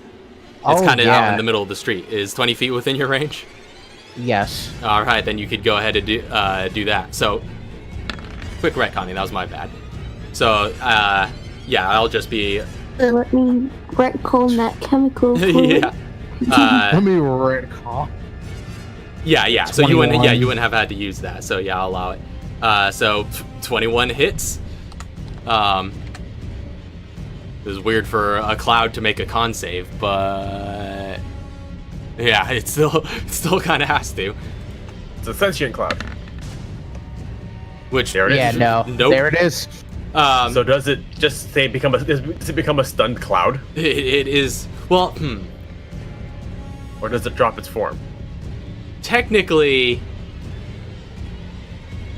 S1: it's
S5: Oh,
S1: kind of out
S5: yeah.
S1: in the middle of the street. Is 20 feet within your range?
S5: Yes.
S1: All right, then you could go ahead and do that. So quick retconning. That was my bad. So yeah, I'll just be
S3: So let me retcon that chemical. for
S1: yeah.
S5: Let me recall.
S1: Yeah. So you wouldn't
S5: 21.
S1: have had to use that. So yeah, I'll allow it. So 21 hits. It was weird for a cloud to make a con save, but yeah, it still kind of has to.
S2: It's a sentient cloud.
S1: Which
S2: There it is.
S5: Yeah, no.
S1: Nope.
S5: There it is.
S2: So does it just say does it become a stunned cloud,
S1: it is well.
S2: or does it drop its form?
S1: Technically,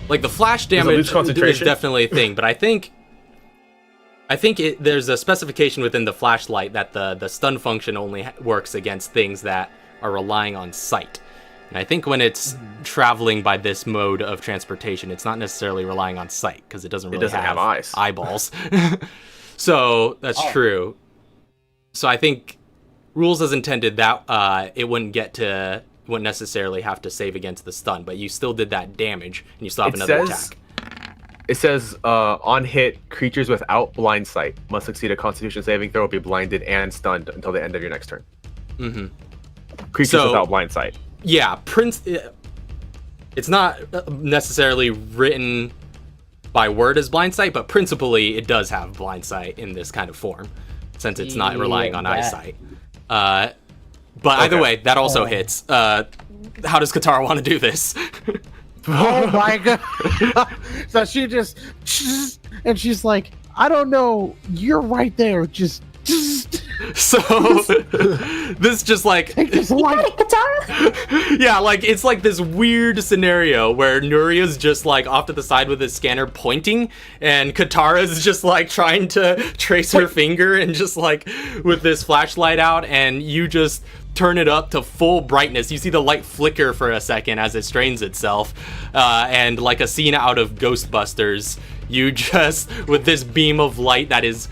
S1: like the flash
S2: Does it lose
S1: damage is
S2: concentration?
S1: definitely a thing, but I think there's a specification within the flashlight that the stun function only works against things that are relying on sight. And I think when it's traveling by this mode of transportation, it's not necessarily relying on sight because it doesn't really
S2: doesn't have eyes.
S1: eyeballs. So that's true. So I think rules as intended that it wouldn't necessarily have to save against the stun, but you still did that damage and you still have another attack.
S2: It says on hit, creatures without blind sight must succeed a Constitution saving throw, be blinded and stunned until the end of your next turn.
S1: Mm-hmm.
S2: Creatures without blind sight.
S1: Yeah, it's not necessarily written by word as blind sight, but principally it does have blind sight in this kind of form, since it's not relying on eyesight. But either way, that also hits. How does Katara want to do this?
S5: Oh my god. So she just, and she's like, I don't know, you're right there, just
S1: So this just like
S5: take this
S3: You got
S5: light.
S3: it, Katara!
S1: yeah, like it's like this weird scenario where Nuria's just like off to the side with his scanner pointing, and Katara's just like trying to trace her finger and just like with this flashlight out, and you just turn it up to full brightness. You see the light flicker for a second as it strains itself, and like a scene out of Ghostbusters, you just, with this beam of light that is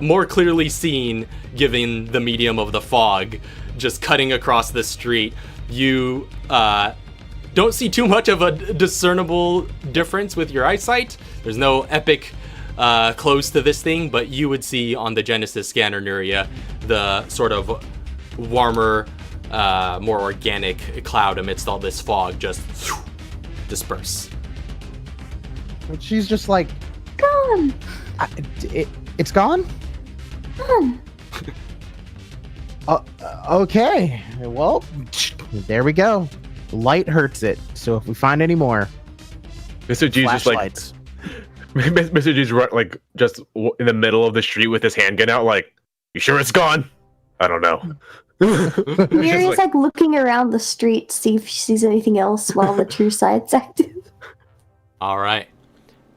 S1: more clearly seen given the medium of the fog, just cutting across the street, you don't see too much of a discernible difference with your eyesight. There's no epic close to this thing, but you would see on the Genesis scanner, Nuria, the sort of warmer, more organic cloud amidst all this fog just disperse.
S5: And she's just like,
S3: Gone!
S5: it's gone?
S3: Gone!
S5: Okay, well, there we go. Light hurts it, so if we find any more
S2: Mr. G's just like
S5: flashlights,
S2: Mr. G's like just in the middle of the street with his handgun out, like, you sure it's gone? I don't know.
S3: Miriam's like looking around the street to see if she sees anything else while the true sight's active.
S1: All right,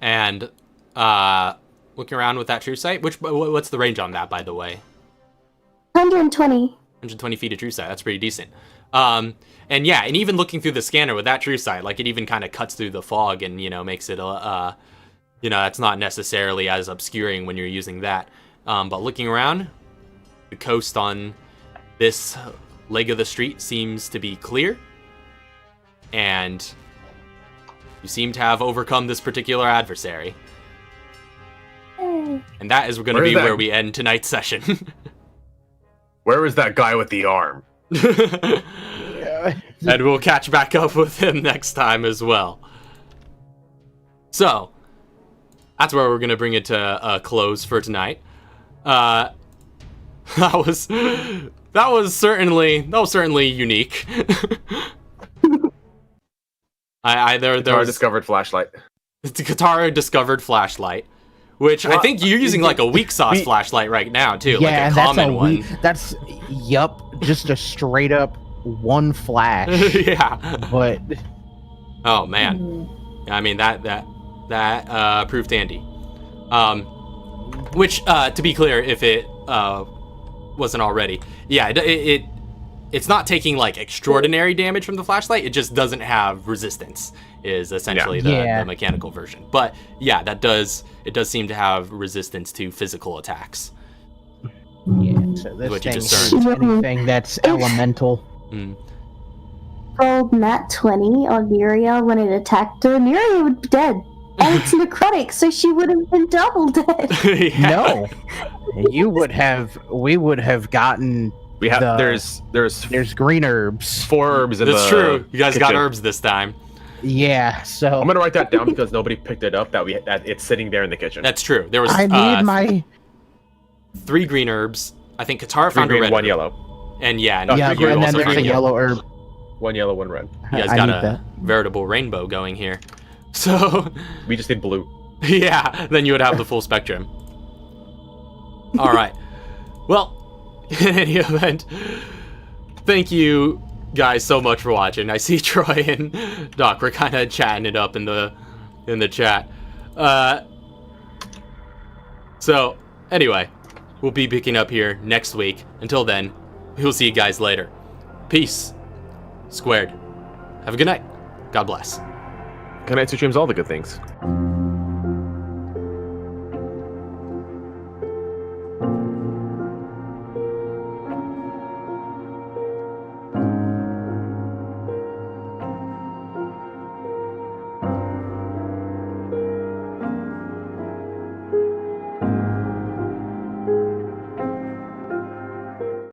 S1: and looking around with that true sight. What's the range on that, by the way?
S3: 120.
S1: 120 feet of true sight. That's pretty decent. And yeah, and even looking through the scanner with that true sight, like it even kind of cuts through the fog and makes it it's not necessarily as obscuring when you're using that. But looking around, the coast on this leg of the street seems to be clear, and you seem to have overcome this particular adversary.
S3: Hey.
S1: And that is going to
S2: Where is
S1: be
S2: that?
S1: where we end tonight's session.
S2: Where is that guy with the arm?
S1: And we'll catch back up with him next time as well. So, that's where we're going to bring it to a close for tonight. That was certainly unique.
S2: Katara discovered flashlight.
S1: The Katara discovered flashlight, which I think you're using like a weak sauce flashlight right now too,
S5: yeah,
S1: like a
S5: that's
S1: common one.
S5: That's just a straight up one flash.
S1: Yeah.
S5: But
S1: Oh man. I mean that proved handy. Which to be clear, if it wasn't already, yeah, it's not taking like extraordinary damage from the flashlight. It just doesn't have resistance. Is essentially the mechanical version. But yeah, it does seem to have resistance to physical attacks.
S5: yeah, so this
S1: What you
S5: thing
S1: discerned.
S5: is anything that's elemental.
S3: Rolled nat 20 on Miria when it attacked her. Miria would be dead. And it's necrotic, so she would have been double dead.
S1: Yeah.
S5: No, we would have gotten
S2: We have
S5: The-
S2: there's
S5: green herbs.
S2: 4 herbs in the
S1: That's true. You guys got
S2: kitchen.
S1: herbs this time.
S5: Yeah, so
S2: I'm gonna write that down because nobody picked it up. That it's sitting there in the kitchen.
S1: That's true. There was
S5: I need my
S1: 3 green herbs. I think Katara
S2: 3
S1: found a
S2: green,
S1: red
S2: 1
S1: herb.
S2: yellow.
S1: And yeah,
S2: Oh,
S5: yeah,
S2: you
S5: and then
S2: also
S5: there's
S2: green
S5: a yellow herb.
S2: 1 yellow, 1 red.
S1: you guys
S5: I
S1: got
S5: need
S1: a
S5: that.
S1: veritable rainbow going here. So,
S2: We just need blue.
S1: yeah, then you would have the full spectrum. All right. Well, in any event, thank you guys so much for watching. I see Troy and Doc were kind of chatting it up in the chat. So, anyway, we'll be picking up here next week. Until then, we'll see you guys later. Peace. Squared. Have a good night. God bless.
S2: Good night, streams all the good things.